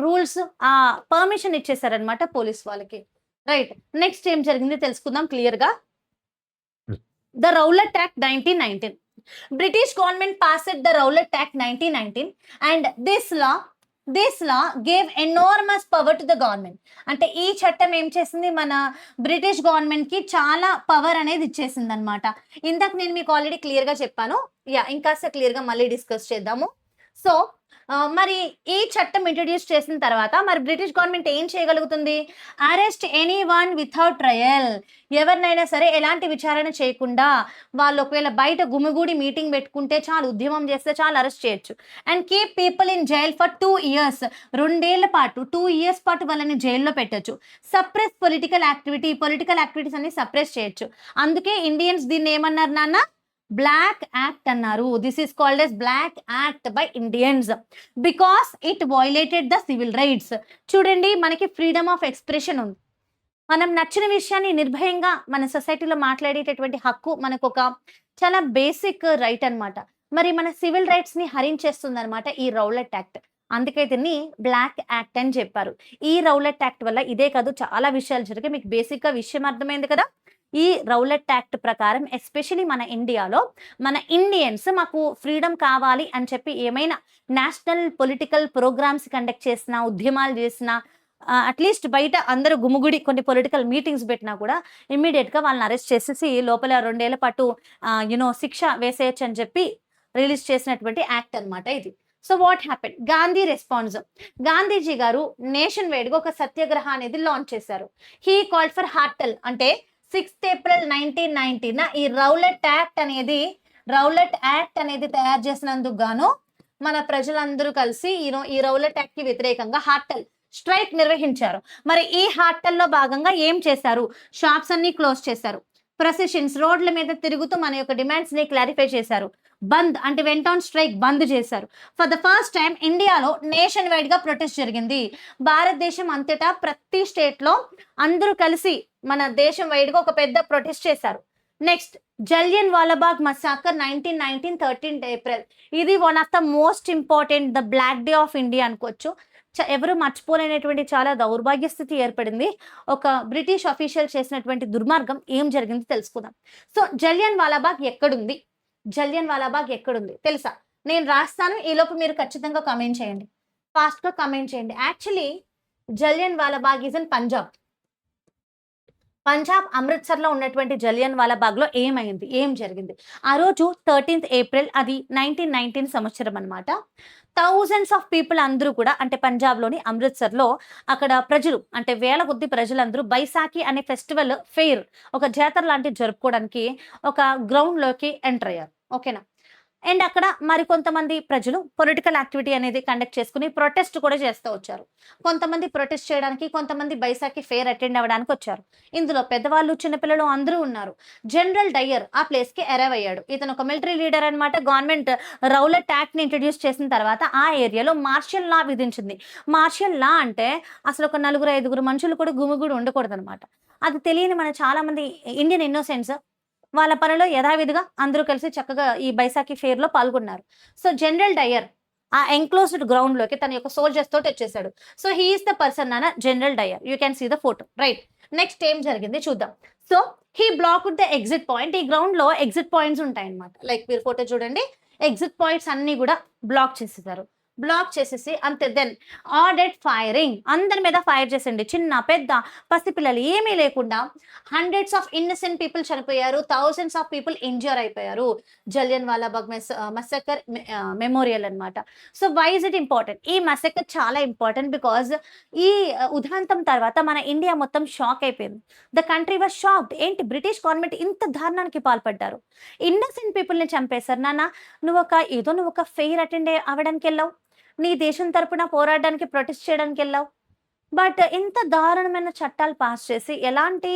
రూల్స్, పర్మిషన్ ఇచ్చేసారనమాట పోలీస్ వాళ్ళకి, రైట్. నెక్స్ట్ ఏం జరిగింది తెలుసుకుందాం క్లియర్ గా. The Rowlatt act 1919. British government passed the Rowlatt act 1919 and this law gave enormous power to the government. అంటే ఈ చట్టం ఏం చేసింది, మన బ్రిటిష్ గవర్నమెంట్ కి చాలా పవర్ అనేది ఇచ్చేసింది అనమాట. ఇందాక నేను మీకు ఆల్రెడీ క్లియర్ గా చెప్పాను, ఇంకాస్త క్లియర్ గా మళ్ళీ డిస్కస్ చేద్దాము. సో మరి ఈ చట్టం ఇంట్రడ్యూస్ చేసిన తర్వాత మరి బ్రిటిష్ గవర్నమెంట్ ఏం చేయగలుగుతుంది? Arrest any one without trial. ఎవరినైనా సరే ఎలాంటి విచారణ చేయకుండా, వాళ్ళు ఒకవేళ బయట గుమిగూడి మీటింగ్ పెట్టుకుంటే చాలు, ఉద్యమం చేస్తే చాలు, అరెస్ట్ చేయొచ్చు. And keep people in jail for 2 years. 2 ఏళ్ల పాటు, 2 years పాటు వాళ్ళని జైల్లో పెట్టచ్చు. సప్రెస్ పొలిటికల్ యాక్టివిటీస్ అన్ని సప్రెస్ చేయొచ్చు. అందుకే ఇండియన్స్ దీన్ని ఏమన్నారు నాన్న? బ్లాక్ యాక్ట్ అన్నారు. This is called as black act by Indians because it violated the civil rights. చూడండి, మనకి ఫ్రీడమ్ ఆఫ్ ఎక్స్ప్రెషన్ ఉంది, మనం నచ్చిన విషయాన్ని నిర్భయంగా మన సొసైటీలో మాట్లాడేటటువంటి హక్కు మనకు ఒక చాలా బేసిక్ రైట్ అన్నమాట. మరి మన సివిల్ రైట్స్ ని హరించేస్తుంది అనమాట ఈ రౌలట్ యాక్ట్. అందుకే దీన్ని బ్లాక్ యాక్ట్ అని చెప్పారు. ఈ రౌలట్ యాక్ట్ వల్ల ఇదే కాదు, చాలా విషయాలు జరిగాయి. మీకు బేసిక్ గా విషయం అర్థమైంది కదా. ఈ రౌలట్ యాక్ట్ ప్రకారం ఎస్పెషలీ మన ఇండియాలో మన ఇండియన్స్ మాకు ఫ్రీడమ్ కావాలి అని చెప్పి ఏమైనా నేషనల్ పొలిటికల్ ప్రోగ్రామ్స్ కండక్ట్ చేసినా, ఉద్యమాలు చేసినా, అట్లీస్ట్ బయట అందరూ గుమిగుడి కొన్ని పొలిటికల్ మీటింగ్స్ పెట్టినా కూడా ఇమ్మీడియట్ గా వాళ్ళని అరెస్ట్ చేసేసి లోపల 2 ఏళ్ల పాటు శిక్ష వేసేయచ్చు అని చెప్పి రిలీజ్ చేసినటువంటి యాక్ట్ అన్నమాట ఇది. So what happen? Gandhi response. Gandhiji గారు నేషన్ వైడ్ గా ఒక సత్యాగ్రహ అనేది లాంచ్ చేశారు. He called for hartal. అంటే 6th April 1919 ఈ రౌలట్ యాక్ట్ అనేది తయారు చేసినందుకు గాను మన ప్రజలందరూ కలిసి ఈ రౌలట్ యాక్ట్ కి వ్యతిరేకంగా హార్టల్ స్ట్రైక్ నిర్వహించారు. మరి ఈ హర్తాల్లో భాగంగా ఏం చేశారు? షాప్స్ అన్ని క్లోజ్ చేశారు. ప్రొసెషన్స్ రోడ్ల మీద తిరుగుతూ మన యొక్క డిమాండ్స్ ని క్లారిఫై చేశారు. బంద్ అంటే వెంట్ ఆన్ స్ట్రైక్ బంద్ చేశారు. ఫర్ ద ఫస్ట్ టైం ఇండియాలో నేషన్ వైడ్ గా ప్రొటెస్ట్ జరిగింది. భారతదేశం అంతటా ప్రతి స్టేట్ లో అందరూ కలిసి మన దేశం వైడ్ గా ఒక పెద్ద ప్రొటెస్ట్ చేశారు. Next Jallian Walabagh massacre 1919 13th April. ఇది one of the most important the black day of India అనుకోవచ్చు. ఎవరు మర్చిపోలేనటువంటి చాలా దౌర్భాగ్య స్థితి ఏర్పడింది. ఒక బ్రిటిష్ అఫీషియల్ చేసినటువంటి దుర్మార్గం ఏం జరిగింది తెలుసుకుందాం. సో జలియన్ వాలాబాగ్ ఎక్కడుంది? జలియన్ వాలాబాగ్ ఎక్కడుంది తెలుసా? నేను రాస్తాను, ఈలోపు మీరు ఖచ్చితంగా కమెంట్ చేయండి, ఫాస్ట్ గా కమెంట్ చేయండి. Actually Jallian Walabagh is in Punjab. Punjab అమృత్సర్లో ఉన్నటువంటి జలియన్ వాలాబాగ్ లో ఏమైంది, ఏం జరిగింది? ఆ రోజు 13th ఏప్రిల్, అది 1919 సంవత్సరం అనమాట. థౌజండ్స్ ఆఫ్ పీపుల్ అందరూ కూడా అంటే పంజాబ్లోని అమృత్సర్లో అక్కడ ప్రజలు అంటే వేల కొద్ది ప్రజలందరూ బైసాఖి అనే ఫెస్టివల్ ఫెయిర్ ఒక జాతర లాంటివి జరుపుకోవడానికి ఒక గ్రౌండ్ లోకి ఎంటర్ అయ్యారు. ఓకేనా? అండ్ అక్కడ మరికొంతమంది ప్రజలు పొలిటికల్ యాక్టివిటీ అనేది కండక్ట్ చేసుకుని ప్రొటెస్ట్ కూడా చేస్తూ వచ్చారు. కొంతమంది ప్రొటెస్ట్ చేయడానికి, కొంతమంది బైసాఖి ఫెయిర్ అటెండ్ అవ్వడానికి వచ్చారు. ఇందులో పెద్దవాళ్ళు చిన్నపిల్లలు అందరూ ఉన్నారు. జనరల్ డయ్యర్ ఆ ప్లేస్ కి అరైవ్ అయ్యాడు. ఇతను ఒక మిలిటరీ లీడర్ అనమాట. గవర్నమెంట్ రౌలట్ యాక్ట్ ని ఇంట్రడ్యూస్ చేసిన తర్వాత ఆ ఏరియాలో మార్షల్ లా విధించింది. మార్షల్ లా అంటే అసలు ఒక 4-5 మనుషులు కూడా గుమిగూడి ఉండకూడదు అనమాట. అది తెలియని మన చాలా మంది ఇండియన్ ఇన్నోసెన్స్ వాళ్ళ పనిలో యథావిధిగా అందరూ కలిసి చక్కగా ఈ బైసాఖి ఫెయిర్ లో పాల్గొన్నారు. సో జనరల్ డయ్యర్ ఆ ఎంక్లోజ్డ్ గ్రౌండ్ లోకి తన యొక్క సోల్జర్స్ తోటి వచ్చేసాడు. సో హీఈస్ ద పర్సన్ నాన్న general Dyer. You can see the photo, right? Next ఏం జరిగింది చూద్దాం. So he blocked the exit point. ఈ గ్రౌండ్ లో ఎగ్జిట్ పాయింట్స్ ఉంటాయి అనమాట. లైక్ మీరు ఫోటో చూడండి, ఎగ్జిట్ పాయింట్స్ అన్ని కూడా బ్లాక్ చేసేసారు. బ్లాక్ చేసేసి అంతే దెన్ ఆర్డర్డ్ ఫైరింగ్. అందరి మీద ఫైర్ చేసండి, చిన్న పెద్ద పసిపిల్లలు ఏమీ లేకుండా. హండ్రెడ్స్ ఆఫ్ ఇన్నసెంట్ పీపుల్ చనిపోయారు, థౌజండ్స్ ఆఫ్ పీపుల్ ఇంజ్యూర్ అయిపోయారు. జలియన్ వాలాబాగ్ మసకర్ మెమోరియల్ అనమాట. So why is it important? ఈ మసకర్ చాలా ఇంపార్టెంట్ బికాజ్ ఈ ఉదాంతం తర్వాత మన ఇండియా మొత్తం షాక్ అయిపోయింది. The country was shocked. ఏంటి బ్రిటిష్ గవర్నమెంట్ ఇంత దారుణానికి పాల్పడ్డారు? ఇన్నసెంట్ పీపుల్ని చంపేశారు. నాన్న నువ్వు ఒక ఫెయిర్ అటెండ్ అవ్వడానికి వెళ్ళావు, నీ దేశం తరపున పోరాడడానికి ప్రొటెస్ట్ చేయడానికి వెళ్ళావు, బట్ ఇంత దారుణమైన చట్టాలు పాస్ చేసి ఎలాంటి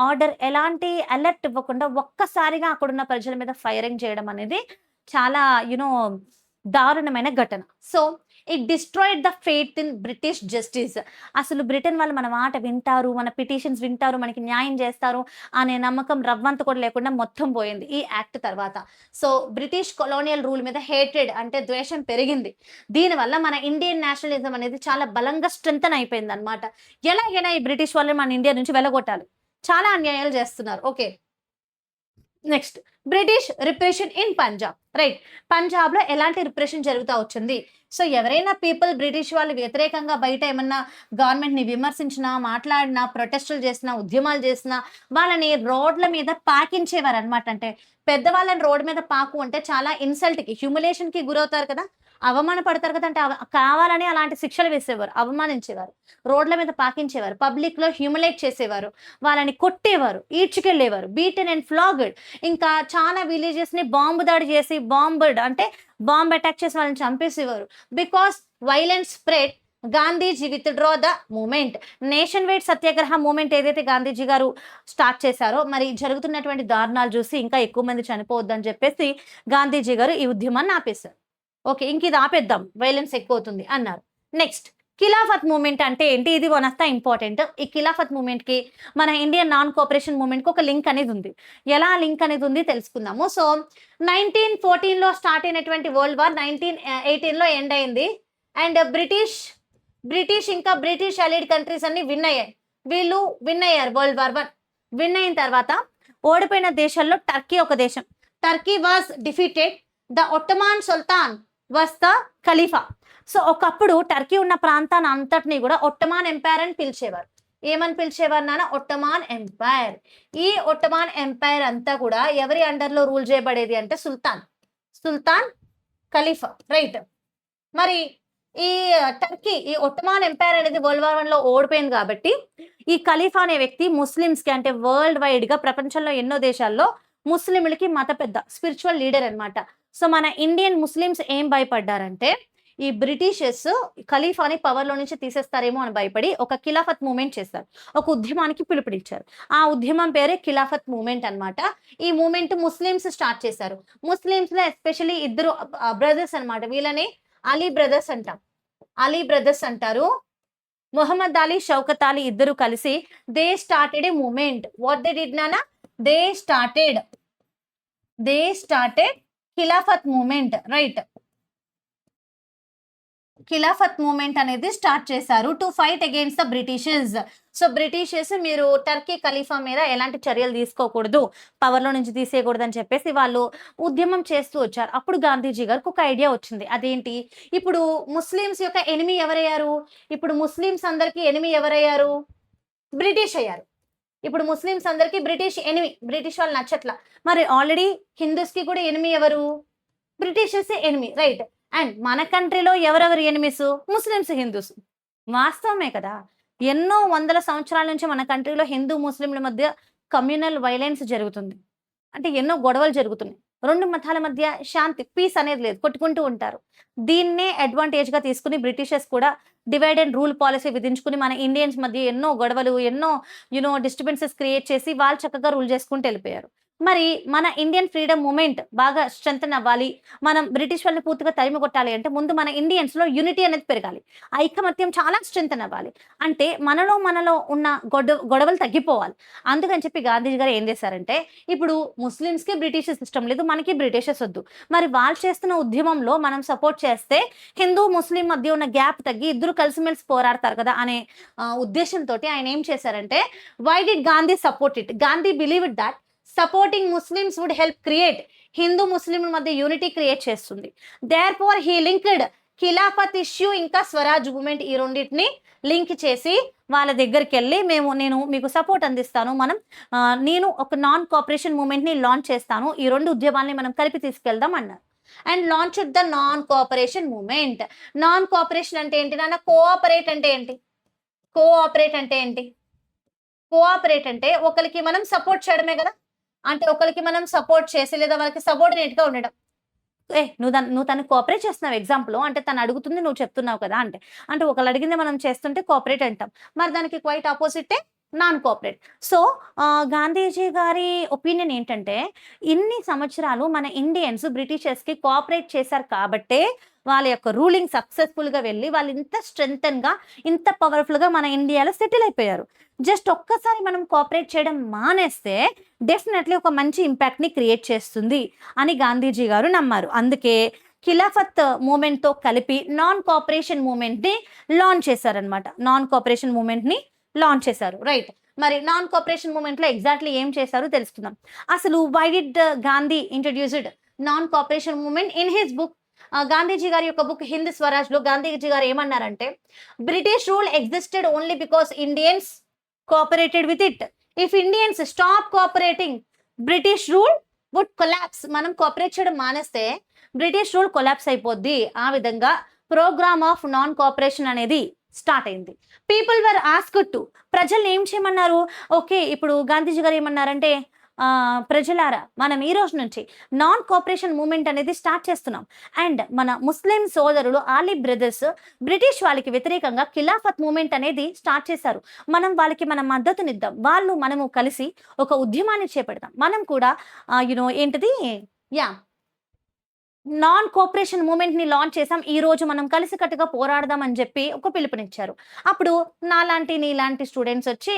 ఆర్డర్ ఎలాంటి అలర్ట్ ఇవ్వకుండా ఒక్కసారిగా అక్కడున్న ప్రజల మీద ఫైరింగ్ చేయడం అనేది చాలా దారుణమైన ఘటన. So it destroyed the faith in British justice. అసలు బ్రిటన్ వాళ్ళు మన మాట వింటారు, మన పిటిషన్స్ వింటారు, మనకి న్యాయం చేస్తారు అనే నమ్మకం రవ్వంత కూడా లేకుండా మొత్తం పోయింది ఈ యాక్ట్ తర్వాత. సో బ్రిటిష్ కొలోనియల్ రూల్ మీద హేట్రెడ్ అంటే ద్వేషం పెరిగింది. దీనివల్ల మన ఇండియన్ నేషనలిజం అనేది చాలా బలంగా స్ట్రెంథన్ అయిపోయింది అనమాట. ఎలాగైనా ఈ బ్రిటిష్ వాళ్ళని మన ఇండియా నుంచి వెళ్ళగొట్టాలి, చాలా అన్యాయాలు చేస్తున్నారు. Okay, next British repression in Punjab. Right, Punjab లో ఎలాంటి రిప్రెషన్ జరుగుతూ వచ్చింది? సో ఎవరైనా పీపుల్ బ్రిటిష్ వాళ్ళు వ్యతిరేకంగా బయట ఏమన్నా గవర్నమెంట్ ని విమర్శించినా, మాట్లాడినా, ప్రొటెస్టులు చేసినా, ఉద్యమాలు చేసినా వాళ్ళని రోడ్ల మీద పాకించేవారు అనమాట. అంటే పెద్దవాళ్ళని రోడ్ మీద పాకు అంటే చాలా ఇన్సల్ట్ కి, హ్యూమిలేషన్ కి గురవుతారు కదా, అవమాన పడతారు కదా, అంటే కావాలని అలాంటి శిక్షలు వేసేవారు, అవమానించేవారు, రోడ్ల మీద పాకించేవారు, పబ్లిక్ లో హ్యూమిలేట్ చేసేవారు, వాళ్ళని కొట్టేవారు, ఈడ్చుకెళ్లేవారు, బీటెన్ అండ్ ఫ్లాగ్డ్. ఇంకా చాలా విలేజెస్ ని బాంబు దాడి చేసి బాంబర్డ్ అంటే బాంబ్ అటాక్ చేసి వాళ్ళని చంపేసేవారు. Because violence spread, Gandhiji withdraw the movement. Nation wide satyagraha movement ఏదైతే గాంధీజీ గారు స్టార్ట్ చేశారో, మరి జరుగుతున్నటువంటి దారుణాలు చూసి ఇంకా ఎక్కువ మంది చనిపోవద్దని చెప్పేసి గాంధీజీ గారు ఈ ఉద్యమాన్ని ఆపేశారు. ఓకే, ఇంక ఇది ఆపేద్దాం, వైలెన్స్ ఎక్కువ అవుతుంది అన్నారు. నెక్స్ట్ ఖిలాఫత్ మూమెంట్ అంటే ఏంటి? ఇది వన్ ఆఫ్ ద ఇంపార్టెంట్. ఈ ఖిలాఫత్ మూమెంట్ కి మన ఇండియన్ నాన్ కోఆపరేషన్ మూమెంట్ కి ఒక లింక్ అనేది ఉంది. ఎలా లింక్ అనేది ఉంది తెలుసుకుందాము. సో 1914 లో స్టార్ట్ అయినటువంటి వరల్డ్ వార్ 1918 లో ఎండ్ అయింది. అండ్ బ్రిటిష్ ఇంకా బ్రిటిష్ అలీడ్ కంట్రీస్ అన్ని విన్ అయ్యాయి. వీళ్ళు విన్ అయ్యారు వరల్డ్ వార్ 1. విన్ అయిన తర్వాత ఓడిపోయిన దేశాల్లో టర్కీ ఒక దేశం. Turkey was defeated. The Ottoman Sultan was the Khalifa. So ఒకప్పుడు టర్కీ ఉన్న ప్రాంతాన్ని అంతటినీ కూడా ఒట్టమాన్ ఎంపైర్ అని పిలిచేవారు. ఏమని పిలిచేవారు నాన్న? ఒట్టమాన్ ఎంపైర్. ఈ ఒట్టమాన్ ఎంపైర్ అంతా కూడా ఎవరి అండర్లో రూల్ చేయబడేది అంటే సుల్తాన్ ఖలీఫా. రైట్, మరి ఈ టర్కీ ఈ ఒట్టమాన్ ఎంపైర్ అనేది వరల్డ్ వార్ 1 లో ఓడిపోయింది కాబట్టి ఈ ఖలీఫా అనే వ్యక్తి ముస్లిమ్స్ కి అంటే వరల్డ్ వైడ్ గా ప్రపంచంలో ఎన్నో దేశాల్లో ముస్లింలకి మత పెద్ద, స్పిరిచువల్ లీడర్ అనమాట. సో మన ఇండియన్ ముస్లిమ్స్ ఏం భయపడ్డారంటే ఈ బ్రిటిషర్స్ ఖలీఫాని పవర్లో నుంచి తీసేస్తారేమో అని భయపడి ఒక ఖిలాఫత్ మూవ్మెంట్ చేస్తారు. ఒక ఉద్యమానికి పిలుపునిచ్చారు. ఆ ఉద్యమం పేరే ఖిలాఫత్ మూవ్మెంట్ అన్నమాట. ఈ మూవ్మెంట్ ముస్లిమ్స్ స్టార్ట్ చేశారు. ముస్లిమ్స్‌లో ఎస్పెషల్లీ ఇద్దరు బ్రదర్స్ అన్నమాట. వీళ్ళని అలీ బ్రదర్స్ అంటాం. అలీ బ్రదర్స్ అంటారు. మొహమ్మద్ అలీ, షౌకత్ అలీ ఇద్దరు కలిసి they started a movement. What they did నాన్న? They started Khilafat movement, right. Khilafat movement అనేది స్టార్ట్ చేశారు to fight against the britishers. So britishers మీరు టర్కీ ఖలీఫా మీద ఎలాంటి చర్యలు తీసుకోకూడదు, పవర్లో నుంచి తీసేయకూడదు అని చెప్పేసి వాళ్ళు ఉద్యమం చేస్తూ వచ్చారు. అప్పుడు గాంధీజీ గారికి ఒక ఐడియా వచ్చింది. అదేంటి, ఇప్పుడు ముస్లిమ్స్ యొక్క ఎనిమి ఎవరయ్యారు? ఇప్పుడు ముస్లిమ్స్ అందరికీ ఎనిమి ఎవరయ్యారు? బ్రిటిష్ అయ్యారు. ఇప్పుడు ముస్లిమ్స్ అందరికీ బ్రిటిష్ ఎనిమి, బ్రిటిష్ వాళ్ళు నచ్చట్ల. మరి ఆల్రెడీ హిందూస్ కి కూడా ఎనిమి ఎవరు? Britishers enemy, right. అండ్ మన కంట్రీలో ఎవరెవరు ఎనిమిస్? Muslims, Hindus. వాస్తవమే కదా. ఎన్నో వందల సంవత్సరాల నుంచి మన కంట్రీలో హిందూ ముస్లింల మధ్య కమ్యూనల్ వైలెన్స్ జరుగుతుంది. అంటే ఎన్నో గొడవలు జరుగుతున్నాయి. 2 మతాల మధ్య శాంతి, పీస్ అనేది లేదు, కొట్టుకుంటూ ఉంటారు. దీన్నే అడ్వాంటేజ్‌గా తీసుకొని బ్రిటిషర్స్ కూడా డివైడ్ అండ్ రూల్ పాలిసీ విధించుకొని మన ఇండియన్స్ మధ్య ఎన్నో గొడవలు, ఎన్నో డిస్టర్బెన్సెస్ క్రియేట్ చేసి వాళ్ళు చక్కగా రూల్ చేసుకుంటూ వెళ్ళిపోయారు. మరి మన ఇండియన్ ఫ్రీడమ్ మూవ్‌మెంట్ బాగా స్ట్రెంథెన్ అవ్వాలి, మనం బ్రిటిష్ వాళ్ళని పూర్తిగా తరిమి కొట్టాలి అంటే ముందు మన ఇండియన్స్‌లో యూనిటీ అనేది పెరగాలి. ఐకమత్యం చాలా స్ట్రెంథెన్ అవ్వాలి. అంటే మనలో ఉన్న గొడవలు తగ్గిపోవాలి. అందుకని చెప్పి గాంధీజీ గారు ఏం చేశారంటే, ఇప్పుడు ముస్లిమ్స్‌కి బ్రిటిషర్స్ ఇష్టం లేదు, మనకి బ్రిటిషర్స్ వద్దు. మరి వాళ్ళు చేస్తున్న ఉద్యమంలో మనం సపోర్ట్ చేస్తే హిందూ, ముస్లిం మధ్య ఉన్న గ్యాప్ తగ్గి ఇద్దరు కలిసిమెలిసి పోరాడతారు కదా అనే ఉద్దేశంతోటి ఆయన ఏం చేశారంటే, why did Gandhi support it? Gandhi believed that supporting Muslims would help create, Hindu ముస్లింల మధ్య యూనిటీ క్రియేట్ చేస్తుంది. Therefore he linked Khilafat issue ఇంకా స్వరాజ్ మూవ్మెంట్, ఈ రెండింటిని లింక్ చేసి వాళ్ళ దగ్గరికి వెళ్ళి నేను మీకు సపోర్ట్ అందిస్తాను, నేను ఒక నాన్ కోఆపరేషన్ మూవ్మెంట్ ని లాంచ్ చేస్తాను, ఈ 2 ఉద్యమాల్ని మనం కలిపి తీసుకెళ్దాం అన్నారు. And launch the non cooperation movement. Non cooperation అంటే ఏంటి నాన్న? కోఆపరేట్ అంటే ఏంటి? కోఆపరేట్ అంటే ఏంటి? కోఆపరేట్ అంటే ఒకరికి మనం సపోర్ట్ చేయడమే కదా. అంటే ఒకరికి మనం సపోర్ట్ చేసి లేదా వాళ్ళకి సబార్డినేట్ గా ఉండడం. నువ్వు తనకి కోఆపరేట్ చేస్తున్నావు ఎగ్జాంపుల్, అంటే తను అడుగుతుంది నువ్వు చెప్తున్నావు కదా అంటే ఒకళ్ళు అడిగింది మనం చేస్తుంటే కోఆపరేట్ అంటాం. మరి దానికి quite opposite non cooperate. So Gandhiji గారి ఒపీనియన్ ఏంటంటే, ఇన్ని సంవత్సరాలు మన ఇండియన్స్ బ్రిటిషర్స్ కి కోఆపరేట్ చేశారు కాబట్టే వాళ్ళ యొక్క రూలింగ్ సక్సెస్ఫుల్ గా వెళ్ళి వాళ్ళు ఇంత స్ట్రెంథెన్ గా, ఇంత పవర్ఫుల్ గా మన ఇండియాలో సెటిల్ అయిపోయారు. జస్ట్ ఒక్కసారి మనం కోఆపరేట్ చేయడం మానేస్తే డెఫినెట్లీ ఒక మంచి ఇంపాక్ట్ ని క్రియేట్ చేస్తుంది అని గాంధీజీ గారు నమ్మారు. అందుకే ఖిలాఫత్ మూవ్మెంట్ తో కలిపి నాన్ కోఆపరేషన్ మూవ్మెంట్ ని లాంచ్ చేశారనమాట. నాన్ కోఆపరేషన్ మూవ్మెంట్ ని లాంచ్ చేశారు, రైట్. మరి నాన్ కోఆపరేషన్ మూవ్మెంట్ లో ఎగ్జాక్ట్లీ ఏం చేశారో తెలుసుకుందాం. అసలు why did Gandhi introduced non cooperation movement in his book? Gandhiji గారి యొక్క బుక్ హింద్ స్వరాజ్ లో గాంధీజీ గారు ఏమన్నారంటే, British rule existed only because Indians cooperated with it. If Indians stop cooperating, British rule would collapse. మనం కోఆపరేట్ చేయడం మానేస్తే బ్రిటిష్ రూల్ కొలాప్స్ అయిపోద్ది. ఆ విధంగా ప్రోగ్రామ్ ఆఫ్ నాన్ కోఆపరేషన్ అనేది స్టార్ట్ అయింది. పీపుల్ వర్ ఆస్క్డ్ టు, ప్రజల్ని ఏం చేయమన్నారు? ఓకే, ఇప్పుడు గాంధీజీ గారు ఏమన్నారంటే, ప్రజలారా మనం ఈ రోజు నుంచి నాన్ కోఆపరేషన్ మూవ్మెంట్ అనేది స్టార్ట్ చేస్తున్నాం. అండ్ మన ముస్లిం సోదరులు ఆలీ బ్రదర్స్ బ్రిటిష్ వాళ్ళకి వ్యతిరేకంగా ఖిలాఫత్ మూవ్మెంట్ అనేది స్టార్ట్ చేశారు. మనం వాళ్ళకి మన మద్దతునిద్దాం, మనము కలిసి ఒక ఉద్యమాన్ని చేపడతాం. మనం కూడా ఏంటిది, నాన్ కోఆపరేషన్ మూవ్మెంట్ ని లాంచ్ చేసాం, ఈ రోజు మనం కలిసికట్టుగా పోరాడదాం అని చెప్పి ఒక పిలుపునిచ్చారు. అప్పుడు నీలాంటి స్టూడెంట్స్ వచ్చి,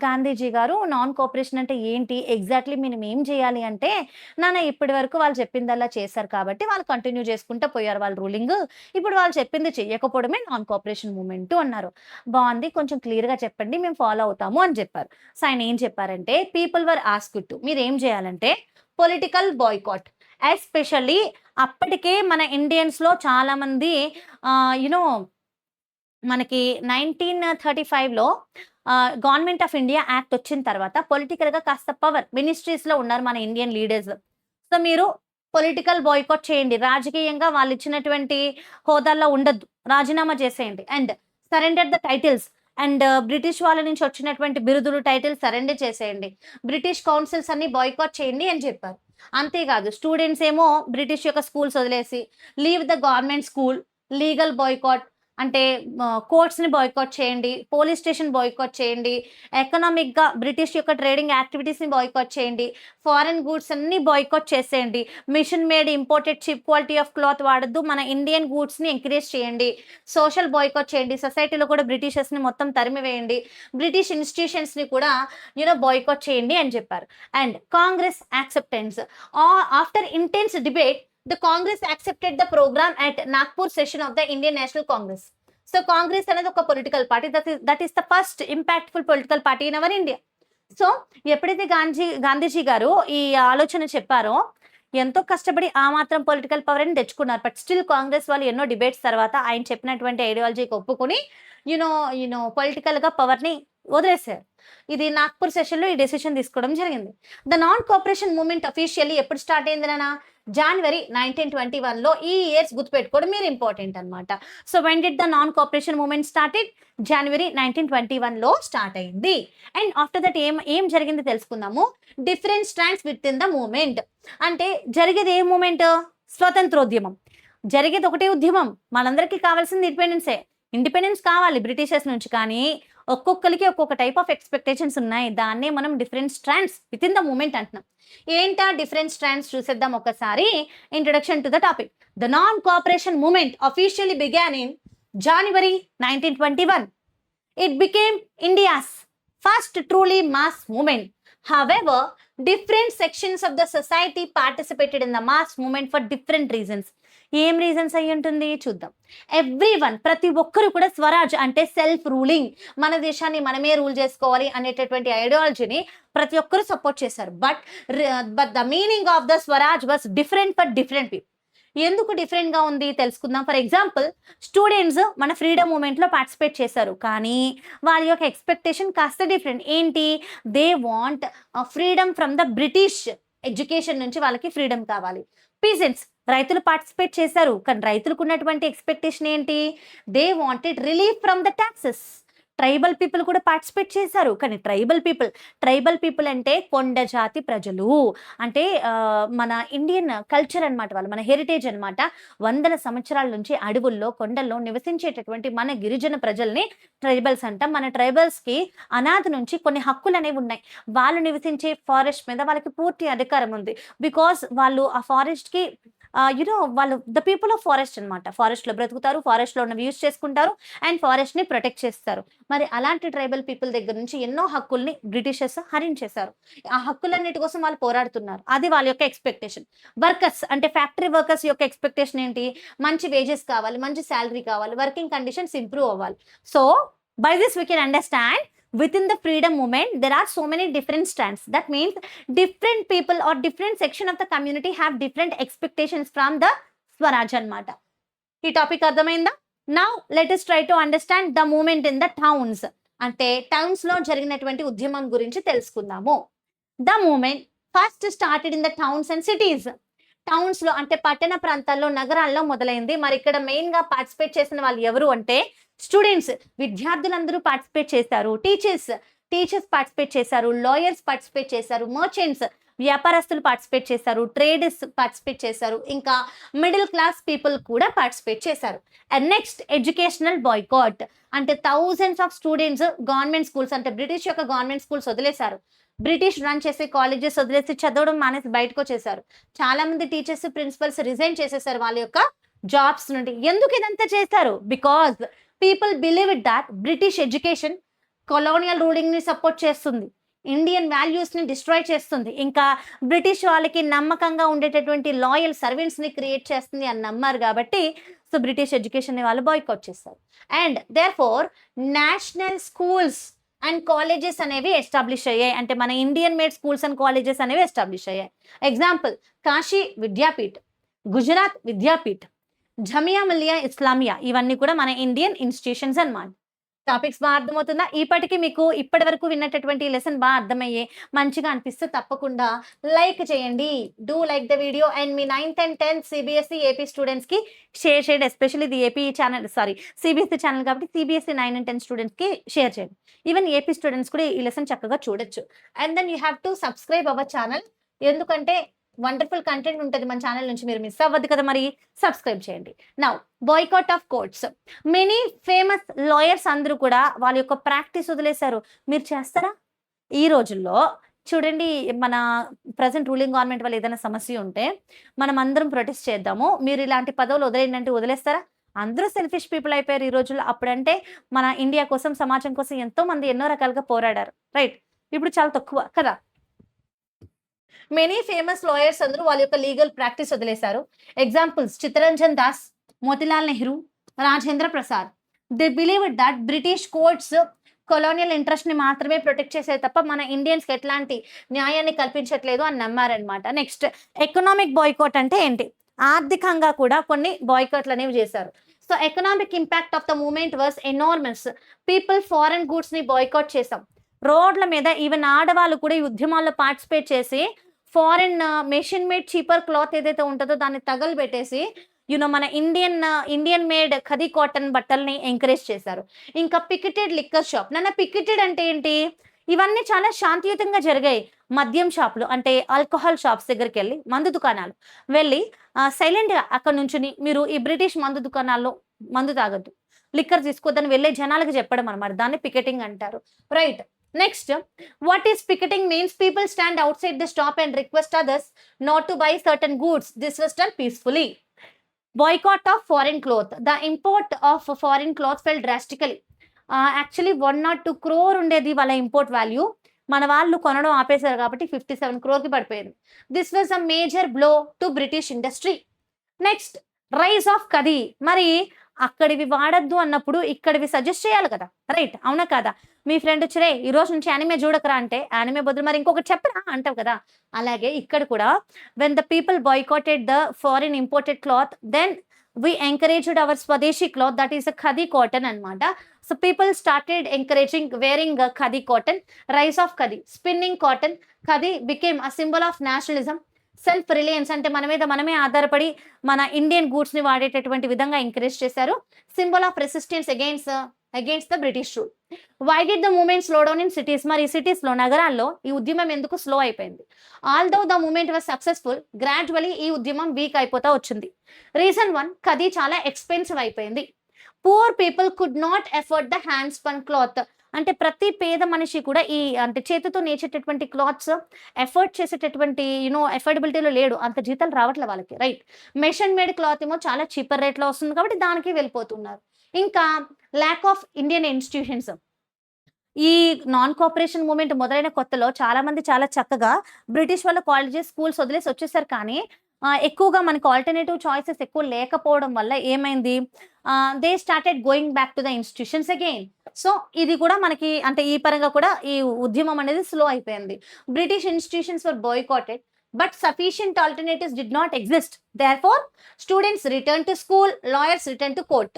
గాంధీజీ గారు నాన్ కోఆపరేషన్ అంటే ఏంటి, ఎగ్జాక్ట్లీ మనం ఏం చేయాలి అంటే, నాన్న ఇప్పటి వరకు వాళ్ళు చెప్పిందల్లా చేశారు కాబట్టి వాళ్ళు కంటిన్యూ చేసుకుంటూ పోయారు వాళ్ళ రూలింగ్, ఇప్పుడు వాళ్ళు చెప్పింది చెయ్యకపోవడమే నాన్ కోఆపరేషన్ మూవ్మెంట్ అన్నారు. బాగుంది, కొంచెం క్లియర్ గా చెప్పండి, మేము ఫాలో అవుతాము అని చెప్పారు. సో ఆయన ఏం చెప్పారంటే, పీపుల్ వర్ ఆస్క్డ్ టు, మీరు ఏం చేయాలంటే పొలిటికల్ బాయ్కాట్. ఎస్పెషల్లీ అప్పటికే మన ఇండియన్స్ లో చాలా మంది మనకి 1935లో గవర్నమెంట్ ఆఫ్ ఇండియా యాక్ట్ వచ్చిన తర్వాత పొలిటికల్ గా కాస్త పవర్ మినిస్ట్రీస్ లో ఉన్నారు మన ఇండియన్ లీడర్స్. సో మీరు పొలిటికల్ బాయ్కాట్ చేయండి, రాజకీయంగా వాళ్ళు ఇచ్చినటువంటి హోదాల్లో ఉండద్దు, రాజీనామా చేసేయండి. And surrender the titles, and British వాళ్ళ నుంచి వచ్చినటువంటి బిరుదులు, టైటిల్స్ సరెండర్ చేసేయండి. బ్రిటిష్ కౌన్సిల్స్ అన్ని బాయ్కాట్ చేయండి అని చెప్పారు. అంతేకాదు స్టూడెంట్స్ ఏమో బ్రిటిష్ యొక్క స్కూల్స్ వదిలేసి leave the government school, legal boycott అంటే కోర్ట్స్ని బాయ్కాట్ చేయండి, పోలీస్ స్టేషన్ బాయ్కాట్ చేయండి, ఎకనామిక్గా బ్రిటిష్ యొక్క ట్రేడింగ్ యాక్టివిటీస్ని బాయ్కాట్ చేయండి, ఫారెన్ గూడ్స్ అన్ని బాయ్కాట్ చేసేయండి, machine made imported cheap quality of cloth వాడద్దు, మన ఇండియన్ గూడ్స్ని ఎంకరేజ్ చేయండి, సోషల్ బాయ్కాట్ చేయండి, సొసైటీలో కూడా బ్రిటిషర్స్ని మొత్తం తరిమివేయండి, బ్రిటిష్ ఇన్స్టిట్యూషన్స్ని కూడా బాయ్కాట్ చేయండి అని చెప్పారు. And Congress acceptance after intense debate the Congress accepted the program at Nagpur session of the Indian National Congress. So Congress అనేది ఒక political party, that is the first impactful political party in our India. So ఎప్పుడైతే గాంధీజీ గారు ఈ ఆలోచన చెప్పారో ఎంతో కష్టపడి ఆ మాత్రం పొలిటికల్ పవర్ అని తెచ్చుకున్నారు. బట్ స్టిల్ కాంగ్రెస్ వాళ్ళు ఎన్నో డిబేట్స్ తర్వాత ఆయన చెప్పినటువంటి ఐడియాలజీకి ఒప్పుకొని పొలిటికల్గా పవర్ని వదిలేశారు. ఇది నాగ్పూర్ సెషన్లో ఈ డెసిషన్ తీసుకోవడం జరిగింది. The non cooperation movement officially ఎప్పుడు స్టార్ట్ అయింది నాన్న? జనవరి 1921లో. ఈ ఇయర్స్ గుర్తుపెట్టుకోవడం మీరు ఇంపార్టెంట్ అనమాట. So when did the non cooperation movement started? జనవరి 1921లో స్టార్ట్ అయింది. అండ్ ఆఫ్టర్ దట్ ఏం జరిగింది తెలుసుకుందాము. Different strands with in the movement. అంటే జరిగేది ఏ మూమెంట్? స్వతంత్రోద్యమం. జరిగేది ఒకటే ఉద్యమం. మనందరికీ కావాల్సింది ఇండిపెండెన్స్ కావాలి బ్రిటిషర్స్ నుంచి. కానీ ఒక్కొక్కరికి ఒక్కొక్క టైప్ ఆఫ్ ఎక్స్పెక్టేషన్స్ ఉన్నాయి. దాన్నే మనం different strands with in the moment అంటున్నాం. ఏంటా డిఫరెంట్ స్ట్రాండ్స్ చూసేద్దాం ఒకసారి. Introduction to the topic. The non cooperation moment officially began in January 1921. It became India's first truly mass movement. However, different sections of the society participated in the mass movement for different reasons. ఏం reasons అయ్యి ఉంటుంది చూద్దాం. Everyone, ప్రతి ఒక్కరు కూడా స్వరాజ్ అంటే self ruling, మన దేశాన్ని మనమే రూల్ చేసుకోవాలి అనేటటువంటి ఐడియాలజీని ప్రతి ఒక్కరు సపోర్ట్ చేశారు. But the meaning of the Swaraj was different for different people. ఎందుకు డిఫరెంట్గా ఉంది తెలుసుకుందాం. ఫర్ ఎగ్జాంపుల్, స్టూడెంట్స్ మన ఫ్రీడమ్ మూమెంట్లో పార్టిసిపేట్ చేశారు, కానీ వాళ్ళ యొక్క ఎక్స్పెక్టేషన్ కాస్త డిఫరెంట్. ఏంటి? They want freedom from the British education నుంచి వాళ్ళకి ఫ్రీడమ్ కావాలి. పీసెంట్స్, రైతులు పార్టిసిపేట్ చేశారు, కానీ రైతులకు ఉన్నటువంటి ఎక్స్పెక్టేషన్ ఏంటి? They wanted relief from the taxes. Tribal people కూడా పార్టిసిపేట్ చేశారు, కానీ ట్రైబల్ పీపుల్ అంటే కొండ జాతి ప్రజలు. అంటే మన ఇండియన్ కల్చర్ అనమాట, వాళ్ళు మన హెరిటేజ్ అనమాట. వందల సంవత్సరాల నుంచి అడవుల్లో కొండల్లో నివసించేటటువంటి మన గిరిజన ప్రజల్ని ట్రైబల్స్ అంటాం. మన ట్రైబల్స్కి అనాది నుంచి కొన్ని హక్కులు అనేవి ఉన్నాయి. వాళ్ళు నివసించే ఫారెస్ట్ మీద వాళ్ళకి పూర్తి అధికారం ఉంది. బికాస్ వాళ్ళు ఆ ఫారెస్ట్కి వాళ్ళు ద పీపుల్ ఆఫ్ ఫారెస్ట్ అనమాట. ఫారెస్ట్లో బ్రతుకుతారు, ఫారెస్ట్లో ఉన్నవి యూజ్ చేసుకుంటారు అండ్ ఫారెస్ట్ని ప్రొటెక్ట్ చేస్తారు. మరి అలాంటి ట్రైబల్ పీపుల్ దగ్గర నుంచి ఎన్నో హక్కుల్ని బ్రిటిషర్స్ హరించేశారు. ఆ హక్కులన్నిటి కోసం వాళ్ళు పోరాడుతున్నారు. అది వాళ్ళ యొక్క ఎక్స్పెక్టేషన్. వర్కర్స్ అంటే ఫ్యాక్టరీ వర్కర్స్ యొక్క ఎక్స్పెక్టేషన్ ఏంటి? మంచి వేజెస్ కావాలి, మంచి శాలరీ కావాలి, వర్కింగ్ కండిషన్స్ ఇంప్రూవ్ అవ్వాలి. So by this we can understand within the freedom movement there are so many different strands. That means different people or different section of the community have different expectations from the Swaraj anamata. Ee topic ardhamainda? Now let us try to understand the movement in the towns. Ante towns lo jariginatuvanti udyamam gurinchi telusukundamu. The movement first started in the towns and cities. Towns లో అంటే పట్టణ ప్రాంతాల్లో, నగరాల్లో మొదలైంది. మరి ఇక్కడ main గా participate చేసిన వాళ్ళు ఎవరు అంటే స్టూడెంట్స్, విద్యార్థులందరూ పార్టిసిపేట్ చేశారు. టీచర్స్ పార్టిసిపేట్ చేశారు, లాయర్స్ పార్టిసిపేట్ చేశారు, మర్చెంట్స్ వ్యాపారస్తులు పార్టిసిపేట్ చేశారు, ట్రేడర్స్ పార్టిసిపేట్ చేశారు, ఇంకా మిడిల్ క్లాస్ పీపుల్ కూడా పార్టిసిపేట్ చేశారు. అండ్ నెక్స్ట్ ఎడ్యుకేషనల్ బాయ్కాట్ అంటే thousands of students government schools అంటే బ్రిటిష్ యొక్క గవర్నమెంట్ స్కూల్స్ వదిలేశారు. బ్రిటిష్ రన్ చేసే కాలేజెస్ వదిలేసి చదవడం మానేసి బయటకు వచ్చేసారు. చాలా మంది టీచర్స్, ప్రిన్సిపల్స్ రిజైన్ చేసేసారు వాళ్ళ యొక్క జాబ్స్ నుండి. ఎందుకు ఇదంతా చేశారు? Because people believe it that British education colonial ruling ని సపోర్ట్ చేస్తుంది, ఇండియన్ వాల్యూస్ ని డిస్ట్రాయ్ చేస్తుంది, ఇంకా బ్రిటిష్ వాళ్ళకి నమ్మకంగా ఉండేటటువంటి లాయల్ సర్వెంట్స్ ని క్రియేట్ చేస్తుంది అని నమ్మారు. కాబట్టి సో బ్రిటిష్ ఎడ్యుకేషన్ ని వాళ్ళు బాయ్కాట్ చేస్తారు. And therefore national schools and colleges అనేవి ఎస్టాబ్లిష్ అయ్యాయి. అంటే మన Indian made schools and colleges అనేవి ఎస్టాబ్లిష్ అయ్యాయి. ఎగ్జాంపుల్, కాశీ విద్యాపీఠ్, గుజరాత్ విద్యాపీఠ్, జమియా మిలియా ఇస్లామియా, ఇవన్నీ కూడా మన ఇండియన్ ఇన్స్టిట్యూషన్స్ అన్నమాట. టాపిక్స్ బాగా అర్థమవుతుందా? ఇప్పటికీ మీకు ఇప్పటి వరకు విన్నటువంటి లెసన్ బాగా అర్థమయ్యే మంచిగా అనిపిస్తే తప్పకుండా లైక్ చేయండి. Do like the video and me 9th and 10th CBSE AP స్టూడెంట్స్కి షేర్ చేయండి. ఎస్పెషల్లీ ఇది ఏపీ ఛానల్, సిబిఎస్ఈ ఛానల్ కాబట్టి సిబిఎస్ఈ 9 and 10 స్టూడెంట్స్కి షేర్ చేయండి. ఈవెన్ ఏపీ స్టూడెంట్స్ కూడా ఈ లెసన్ చక్కగా చూడొచ్చు. And then you have to subscribe our channel. ఎందుకంటే వండర్ఫుల్ కంటెంట్ ఉంటుంది మన ఛానల్ నుంచి, మీరు మిస్ అవ్వద్దు కదా, మరి సబ్స్క్రైబ్ చేయండి. Now boycott of courts. Many famous lawyers అందరూ కూడా వాళ్ళ యొక్క ప్రాక్టీస్ వదిలేశారు. మీరు చేస్తారా? ఈ రోజుల్లో చూడండి, మన ప్రజెంట్ రూలింగ్ గవర్నమెంట్ వల్ల ఏదైనా సమస్య ఉంటే మనం అందరం ప్రొటెస్ట్ చేద్దాము, మీరు ఇలాంటి పదవులు వదిలేయండి అంటే వదిలేస్తారా? అందరూ సెల్ఫిష్ పీపుల్ అయిపోయారు ఈ రోజుల్లో. అప్పుడంటే మన ఇండియా కోసం, సమాజం కోసం ఎంతో మంది ఎన్నో రకాలుగా పోరాడారు, రైట్? ఇప్పుడు చాలా తక్కువ కదా. మెనీ ఫేమస్ లాయర్స్ అందరూ వాళ్ళ యొక్క లీగల్ ప్రాక్టీస్ వదిలేశారు. Examples: Chittaranjan Das, Motilal Nehru, Rajendra Prasad. They believe that British courts colonial interest ని మాత్రమే ప్రొటెక్ట్ చేసేది తప్ప మన ఇండియన్స్ కి ఎట్లాంటి న్యాయాన్ని కల్పించట్లేదు అని నమ్మారనమాట. నెక్స్ట్, ఎకనామిక్ బాయ్కాట్ అంటే ఏంటి? ఆర్థికంగా కూడా కొన్ని బాయ్కాట్లు అనేవి చేశారు. So economic impact of the movement was enormous. People foreign goods ని బాయ్కాట్ చేసాం. రోడ్ల మీద ఈవెన్ ఆడవాళ్ళు కూడా ఈ ఉద్యమాల్లో పార్టిసిపేట్ చేసి foreign machine made cheaper cloth ఏదైతే ఉంటుందో దాన్ని తగలబెట్టేసి మన ఇండియన్ మేడ్ ఖదీ కాటన్ బట్టల్ని ఎంకరేజ్ చేశారు. ఇంకా పికెటెడ్ లిక్కర్ షాప్. నన్ను పికెటెడ్ అంటే ఏంటి? ఇవన్నీ చాలా శాంతియుతంగా జరిగాయి. మద్యం షాపులు అంటే ఆల్కహాల్ షాప్స్ దగ్గరికి వెళ్ళి, మందు దుకాణాలు వెళ్ళి సైలెంట్గా అక్కడ నుంచుని మీరు ఈ బ్రిటిష్ మందు దుకాణాల్లో మందు తాగద్దు, లిక్కర్ తీసుకోవద్దని వెళ్ళే జనాలకు చెప్పడం అనమాట. దాన్ని పికెటింగ్ అంటారు, right? Next, what is picketing means? People stand outside the stop and request others not to buy certain goods. This was done peacefully. Boycott of foreign cloth. The import of foreign cloth fell drastically. Actually 102 crore ఉండేది వాళ్ళ import value. మన వాళ్ళు కొనడం ఆపేశారు కాబట్టి 57 crore కి పడిపోయింది. This was a major blow to British industry. Next, rise of khadi. మరి అక్కడివి వాడద్దు అన్నప్పుడు ఇక్కడివి సజెస్ట్ చేయాలి కదా, రైట్? అవునా కదా? మీ ఫ్రెండ్ వచ్చి ఈ రోజు నుంచి యానిమే చూడకరా అంటే యానిమే బదులు మరి ఇంకొకటి చెప్పరా అంటావు కదా. అలాగే ఇక్కడ కూడా when the people boycotted the foreign imported cloth, then we encouraged our Swadeshi cloth, that is a khadi cotton anamata. So people started encouraging wearing khadi cotton. Rise of khadi. Spinning cotton. Khadi became a symbol of nationalism. Self reliance అంటే మన మీద మనమే ఆధారపడి మన Indian goods ని వాడేటటువంటి విధంగా encourage చేశారు. Symbol of resistance against the British rule. Why did the movement slow down in cities? మరి సిటీస్ లో, నగరాల్లో ఈ ఉద్యమం ఎందుకు స్లో అయిపోయింది? Although the movement was successful, gradually ఈ ఉద్యమం వీక్ అయిపోతా వచ్చింది. రీజన్ 1, ఖదీ చాలా ఎక్స్పెన్సివ్ అయిపోయింది. Poor people could not afford the hand spun cloth. అంటే ప్రతి పేద మనిషి కూడా ఈ అంటే చేతితో నేర్చేటటువంటి క్లాత్స్ ఎఫర్ట్ చేసేటటువంటి ఎఫర్డబిలిటీలో లేడు, అంత జీతాలు రావట్లే వాళ్ళకి, రైట్? మెషిన్ మేడ్ క్లాత్ ఏమో చాలా చీపర్ రేట్లో వస్తుంది కాబట్టి దానికి వెళ్ళిపోతున్నారు. ఇంకా ల్యాక్ ఆఫ్ ఇండియన్ ఇన్స్టిట్యూషన్స్. ఈ నాన్ కోఆపరేషన్ మూవ్మెంట్ మొదలైన కొత్తలో చాలా మంది చాలా చక్కగా బ్రిటిష్ వాళ్ళ కాలేజెస్, స్కూల్స్ వదిలేసి వచ్చేసారు. కానీ ఎక్కువగా మనకు ఆల్టర్నేటివ్ చాయిసెస్ ఎక్కువ లేకపోవడం వల్ల ఏమైంది, they started going back to the institutions again. So ఇది కూడా మనకి అంటే ఈ పరంగా కూడా ఈ ఉద్యమం అనేది స్లో అయిపోయింది. British institutions were boycotted but sufficient alternatives did not exist. Therefore, students returned to school, lawyers returned to court.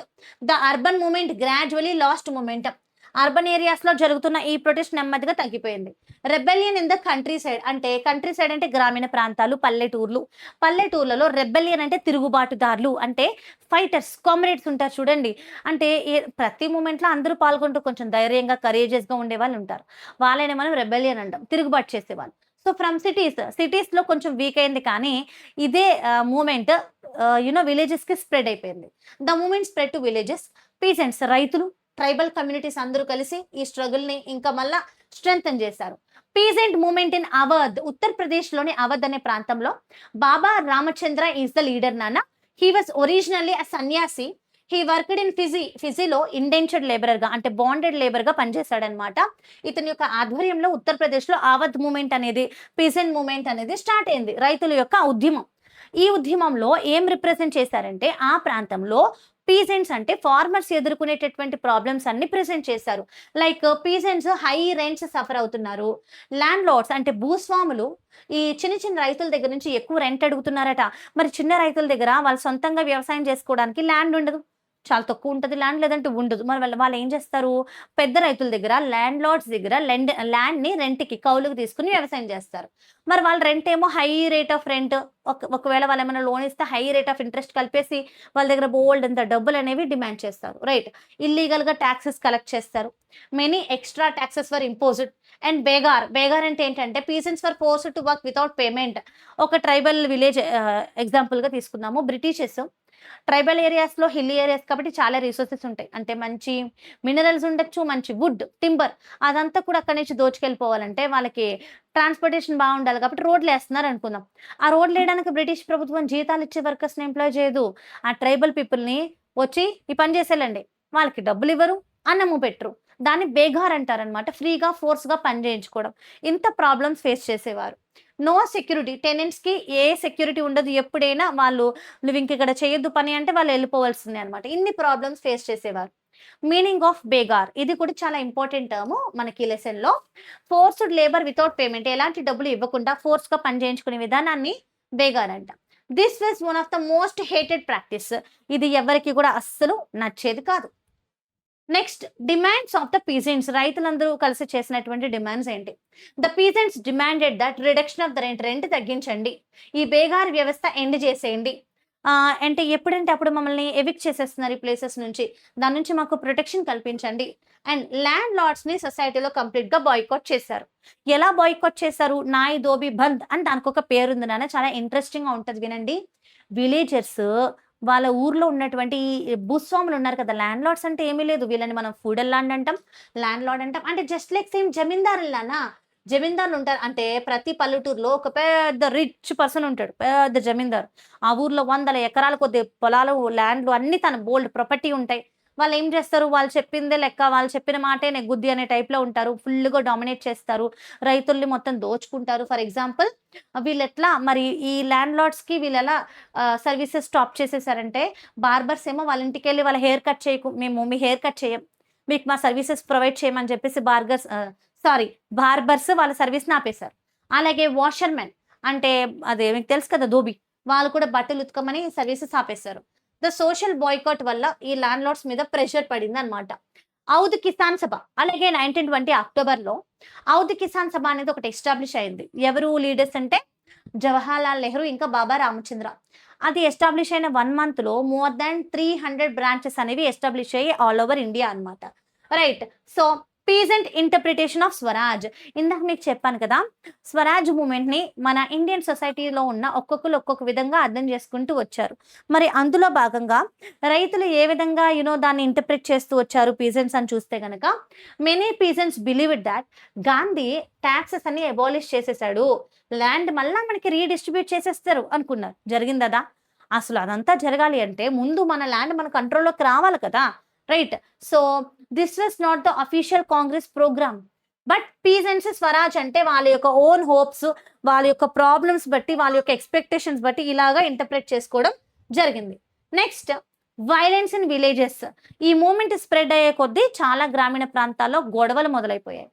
The urban movement gradually lost momentum. Urban areas లో జరుగుతున్న ఈ ప్రొటెస్ట్ నెమ్మదిగా తగ్గిపోయింది. Rebellion in the countryside. అంటే country side అంటే గ్రామీణ ప్రాంతాలు, పల్లెటూర్లలో రెబెలియన్ అంటే తిరుగుబాటుదారులు, అంటే ఫైటర్స్, కామ్రేడ్స్ ఉంటారు చూడండి. అంటే ప్రతి మూమెంట్ లో అందరూ పాల్గొంటూ కొంచెం ధైర్యంగా, కరేజియస్ గా ఉండే వాళ్ళు ఉంటారు, వాళ్ళని మనం రెబెలియన్ అంటాం, తిరుగుబాటు చేసేవాళ్ళు. సో ఫ్రమ్ సిటీస్ లో కొంచెం వీక్ అయింది, కానీ ఇదే మూమెంట్ విలేజెస్ కి స్ప్రెడ్ అయిపోయింది. The moment spread to villages. Peasants, రైతులు, ట్రైబల్ కమ్యూనిటీస్ అందరూ కలిసి ఈ స్ట్రగుల్ ని ఇంకా మళ్ళా స్ట్రెంగ్తన్ చేశారు. Peasant moment in Awadh. Uttar Pradesh లోని అవధ్ అనే ప్రాంతంలో Baba Ramchandra is the leader నాన్న. He was originally a sanyasi. He worked in ఫిజీలో ఇండెంచర్డ్ లేబరర్ గా, అంటే బాండెడ్ లేబర్ గా పనిచేశాడనమాట. ఇతని యొక్క ఆధ్వర్యంలో ఉత్తరప్రదేశ్ లో అవధ్ మూమెంట్ అనేది, పీసెంట్ మూమెంట్ అనేది స్టార్ట్ అయింది, రైతుల యొక్క ఉద్యమం. ఈ ఉద్యమంలో ఏం రిప్రజెంట్ చేశారంటే ఆ ప్రాంతంలో పీసెంట్స్ అంటే ఫార్మర్స్ ఎదుర్కొనేటటువంటి ప్రాబ్లమ్స్ అన్ని ప్రెజెంట్ చేశారు. Like peasants high rents suffer అవుతున్నారు. ల్యాండ్ లార్డ్స్ అంటే భూస్వాములు ఈ చిన్న రైతుల దగ్గర నుంచి ఎక్కువ రెంట్ అడుగుతున్నారట. మరి చిన్న రైతుల దగ్గర వాళ్ళు సొంతంగా వ్యవసాయం చేసుకోవడానికి ల్యాండ్ ఉండదు, చాలా తక్కువ ఉంటది ల్యాండ్, లేదంటే ఉండదు. మరి వాళ్ళు ఏం చేస్తారు? పెద్ద రైతుల దగ్గర, ల్యాండ్ లార్డ్స్ దగ్గర ల్యాండ్‌ని రెంట్‌కి, కౌలుకి తీసుకొని వ్యవసాయం చేస్తారు. మరి వాళ్ళ రెంట్ ఏమో హై రేట్ ఆఫ్ రెంట్. ఒకవేళ వాళ్ళేమైనా లోన్ ఇస్తే హై రేట్ ఆఫ్ ఇంట్రెస్ట్ కలిపేసి వాళ్ళ దగ్గర బోలెడంత డబ్బులనేవి డిమాండ్ చేస్తారు. రైట్. ఇల్లీగల్‌గా టాక్సెస్ కలెక్ట్ చేస్తారు. Many extra taxes were imposed. And begar అంటే ఏంటంటే peasants were forced to work without payment. ఒక ట్రైబల్ విలేజ్ ఎగ్జాంపుల్‌గా తీసుకుందాము. బ్రిటిషర్స్ ట్రైబల్ ఏరియాస్‌లో, హిల్లీ ఏరియాస్ కాబట్టి చాలా రిసోర్సెస్ ఉంటాయి. అంటే మంచి మినరల్స్ ఉండొచ్చు, మంచి వుడ్, టింబర్ అదంతా కూడా అక్కడి నుంచి దోచుకెళ్ళిపోవాలంటే వాళ్ళకి ట్రాన్స్‌పోర్టేషన్ బావుండాలి కాబట్టి రోడ్లేస్తున్నారనుకుందాం. ఆ రోడ్లేయడానికి బ్రిటిష్ ప్రభుత్వం జీతాలిచ్చే వర్కర్స్‌ని ఎంప్లాయ్ చేయదు. ఆ ట్రైబల్ పీపుల్‌ని వచ్చి ఈ పని చేసేళ్ళండి. వాళ్ళకి డబ్బులివ్వరు, అన్నము పెట్టరు. దాన్ని బేగార్ అంటారనమాట. ఫ్రీగా, ఫోర్స్‌గా పని చేయించుకోవడం. ఇంత ప్రాబ్లమ్స్ ఫేస్ చేసేవారు. No security. టెనెంట్స్‌కి ఏ సెక్యూరిటీ ఉండదు. ఎప్పుడైనా వాళ్ళు నువ్వింకిక్కడ చేయొద్దు పని అంటే వాళ్ళు ఎళ్ళిపోవాల్సిందే అనమాట. ఇన్ని ప్రాబ్లమ్స్ ఫేస్ చేసేవారు. మీనింగ్ ఆఫ్ బేగార్ ఇది కూడా చాలా ఇంపార్టెంట్ టర్మ్ మనకి లెసన్‌లో. Forced labour without payment. ఎలాంటి డబ్బులు ఇవ్వకుండా ఫోర్స్‌గా పని చేయించుకునే విధానాన్ని బేగార్ అంటాం. This was one of the most hated practice. ఇది ఎవరికీ కూడా అస్సలు నచ్చేది కాదు. Next demands of the peasants. రైతులందరూ కలిసి చేసినటువంటి డిమాండ్స్ ఏంటి? The peasants demanded that reduction of the rent తగ్గించండి. ఈ బేగార్ వ్యవస్థ ఎండ్ చేసేయండి. అంటే ఎప్పుడంటే అప్పుడు మమ్మల్ని ఎవిక్ట్ చేసేస్తున్నారు ఈ ప్లేసెస్ నుంచి. దాని నుంచి మాకు ప్రొటెక్షన్ కల్పించండి. అండ్ ల్యాండ్ లార్డ్స్‌ని సొసైటీలో కంప్లీట్‌గా బాయ్‌కాట్ చేశారు. ఎలా బాయ్‌కాట్ చేశారు? నాయ్ దోబి బంద్ అని దానికొక పేరుంది నాన్న. చాలా ఇంట్రెస్టింగ్‌గా ఉంటది వినండి. విలేజర్స్ వాళ్ళ ఊర్లో ఉన్నటువంటి ఈ భూస్వాములు ఉన్నారు కదా! ల్యాండ్ లార్డ్స్ అంటే ఏమీ లేదు. వీళ్ళని మనం ఫూడల్ ల్యాండ్ అంటాం, ల్యాండ్ లార్డ్ అంటాం. అంటే జస్ట్ లైక్ సేమ్ జమీందారుల్లానా? జమీందారులుంటారు. అంటే ప్రతి పల్లెటూరులో ఒక పెద్ద రిచ్ పర్సన్ ఉంటాడు. పెద్ద జమీందారు. ఆ ఊర్లో వందల ఎకరాల కొద్దీ పొలాలు, ల్యాండ్‌లు అన్నీ తన బోలెడు ప్రాపర్టీ ఉంటాయి. వాళ్ళేం చేస్తారు? వాళ్ళు చెప్పిందే లెక్క, వాళ్ళు చెప్పిన మాటే నెగ్గుద్ది అనే టైప్‌లో ఉంటారు. ఫుల్‌గా డామినేట్ చేస్తారు. రైతుల్ని మొత్తం దోచుకుంటారు. ఫర్ ఎగ్జాంపుల్ వీళ్ళెట్లా మరి ఈ ల్యాండ్ లార్డ్స్‌కి వీళ్ళెలా సర్వీసెస్ స్టాప్ చేసేసారంటే, బార్బర్స్ ఏమో వాళ్ళ ఇంటికెళ్ళి వాళ్ళ హెయిర్ కట్ మేము మీ హెయిర్ కట్ చేయం. మీకు మా సర్వీసెస్ ప్రొవైడ్ చేయమని చెప్పేసి బార్బర్స్ వాళ్ళ సర్వీస్‌ని ఆపేశారు. అలాగే వాషర్‌మెన్ అంటే అదే మీకు తెలుసు కదా! ధోబి. వాళ్ళు కూడా బట్టలు ఉతకమని సర్వీసెస్ ఆపేశారు. ద సోషల్ బాయ్‌కాట్ వల్ల ఈ ల్యాండ్ లార్డ్స్ మీద ప్రెషర్ పడిందన్నమాట. ఔద్ కిసాన్ సభ అలాగే 1920 అక్టోబర్‌లో ఔద్ కిసాన్ సభ అనేది ఒకటి ఎస్టాబ్లిష్ అయింది. ఎవరు లీడర్స్ అంటే జవహర్‌లాల్ నెహ్రూ ఇంకా బాబా రామచంద్ర. అది ఎస్టాబ్లిష్ అయిన 1 మంత్‌లో మోర్ థాన్ 300 బ్రాంచెస్ అనేవి ఎస్టాబ్లిష్ అయ్యి ఆల్ ఓవర్ ఇండియా అన్నమాట. Right. So peasant interpretation of Swaraj. ఇందాక మీకు చెప్పాను కదా! స్వరాజ్ మూవ్‌మెంట్‌ని మన ఇండియన్ సొసైటీలో ఉన్న ఒక్కొక్కళ్ళు ఒక్కొక్క విధంగా అర్థం చేసుకుంటూ వచ్చారు. మరి అందులో భాగంగా రైతులు ఏ విధంగా దాన్ని ఇంటర్ప్రిట్ చేస్తూ వచ్చారు పీజెంట్స్ అని చూస్తే గనక, many peasants believed that Gandhi taxes అన్ని అబాలిష్ చేసేసాడు. ల్యాండ్ మళ్ళా మనకి రీడిస్ట్రిబ్యూట్ చేసేస్తారు అనుకున్నారు. జరిగిందదా? అసలు అదంతా జరగాలి అంటే ముందు మన ల్యాండ్ మన కంట్రోల్‌లోకి రావాలి కదా! Right. So this was not the official Congress programme. But peasants swaraj అంటే వాళ్ళ యొక్క ఓన్ హోప్స్, వాళ్ళ యొక్క ప్రాబ్లమ్స్ బట్టి, వాళ్ళ యొక్క ఎక్స్‌పెక్టేషన్స్ బట్టి ఇలాగా ఇంటర్ప్రెట్ చేసుకోవడం జరిగింది. Next violence in villages. ఈ మూవ్‌మెంట్ స్ప్రెడ్ అయ్యే కొద్దీ చాలా గ్రామీణ ప్రాంతాల్లో గొడవలు మొదలైపోయాయి.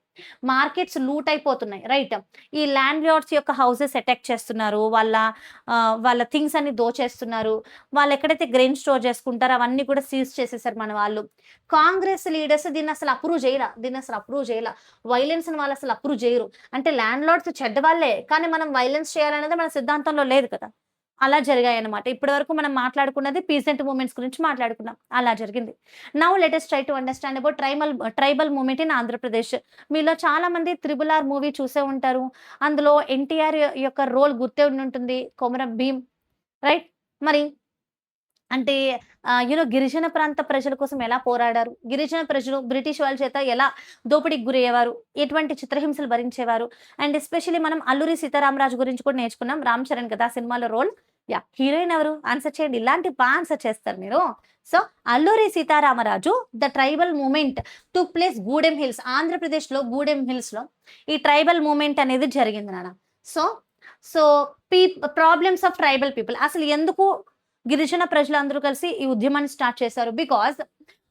మార్కెట్స్ లూట్ అయిపోతున్నాయి. రైట్. ఈ ల్యాండ్ లార్డ్స్ యొక్క హౌసెస్ అటాక్ చేస్తున్నారు. వాళ్ళ థింగ్స్ అన్ని దోచేస్తున్నారు. వాళ్ళు ఎక్కడైతే గ్రెయిన్ స్టోర్ చేసుకుంటారో అవన్నీ కూడా సీజ్ చేసేసారు మన వాళ్ళు. కాంగ్రెస్ లీడర్స్ దీన్నసలు అప్రూవ్ జేయల. వయలెన్స్‌ని వాళ్ళసలు అప్రూవ్ జేయరు. అంటే ల్యాండ్ లార్డ్స్ చెడ్డవాళ్ళే. కానీ మనం వయలెన్స్ చేయాలనేది మన సిద్ధాంతంలో లేదు కదా! అలా జరిగాయన్నమాట. ఇప్పటి వరకు మనం మాట్లాడుకున్నది పీసెంట్ మూవ్‌మెంట్స్ గురించి మాట్లాడుకున్నాం. అలా జరిగింది. Now let us try to understand about tribal movement in Andhra Pradesh. మీలో చాలా మంది 'త్రిబుల్ ఆర్' మూవీ చూసే ఉంటారు. అందులో ఎన్టీఆర్ యొక్క రోల్ గుర్తే ఉండుంటుంది. కొమరం భీమ్. రైట్. మరి అంటే గిరిజన ప్రాంత ప్రజల కోసం ఎలా పోరాడారు? గిరిజన ప్రజలు బ్రిటిష్ వాళ్ళ చేత ఎలా దోపిడీకి గురయ్యేవారు? ఎటువంటి చిత్రహింసలు భరించేవారు? అండ్ ఎస్పెషల్లీ మనం 'అల్లూరి సీతారామరాజు' గురించి కూడా నేర్చుకున్నాం. 'రామ్ చరణ్' కదా సినిమాలో రోల్. యాహ్! హీరోయిన్ ఎవరు? ఆన్సర్ చేయండి. ఇలాంటివి ఆన్సర్ చేస్తారు మీరు. So, 'Alluri Sitaramaraju' the tribal movement took place Gudem hills. ఆంధ్రప్రదేశ్‌లో గూడెం హిల్స్‌లో ఈ ట్రైబల్ మూవ్‌మెంట్ అనేది జరిగింది నాన్న. So, so problems of tribal people. అసలు ఎందుకు గిరిజన ప్రజలందరూ కలిసి ఈ ఉద్యమాన్ని స్టార్ట్ చేశారు. Because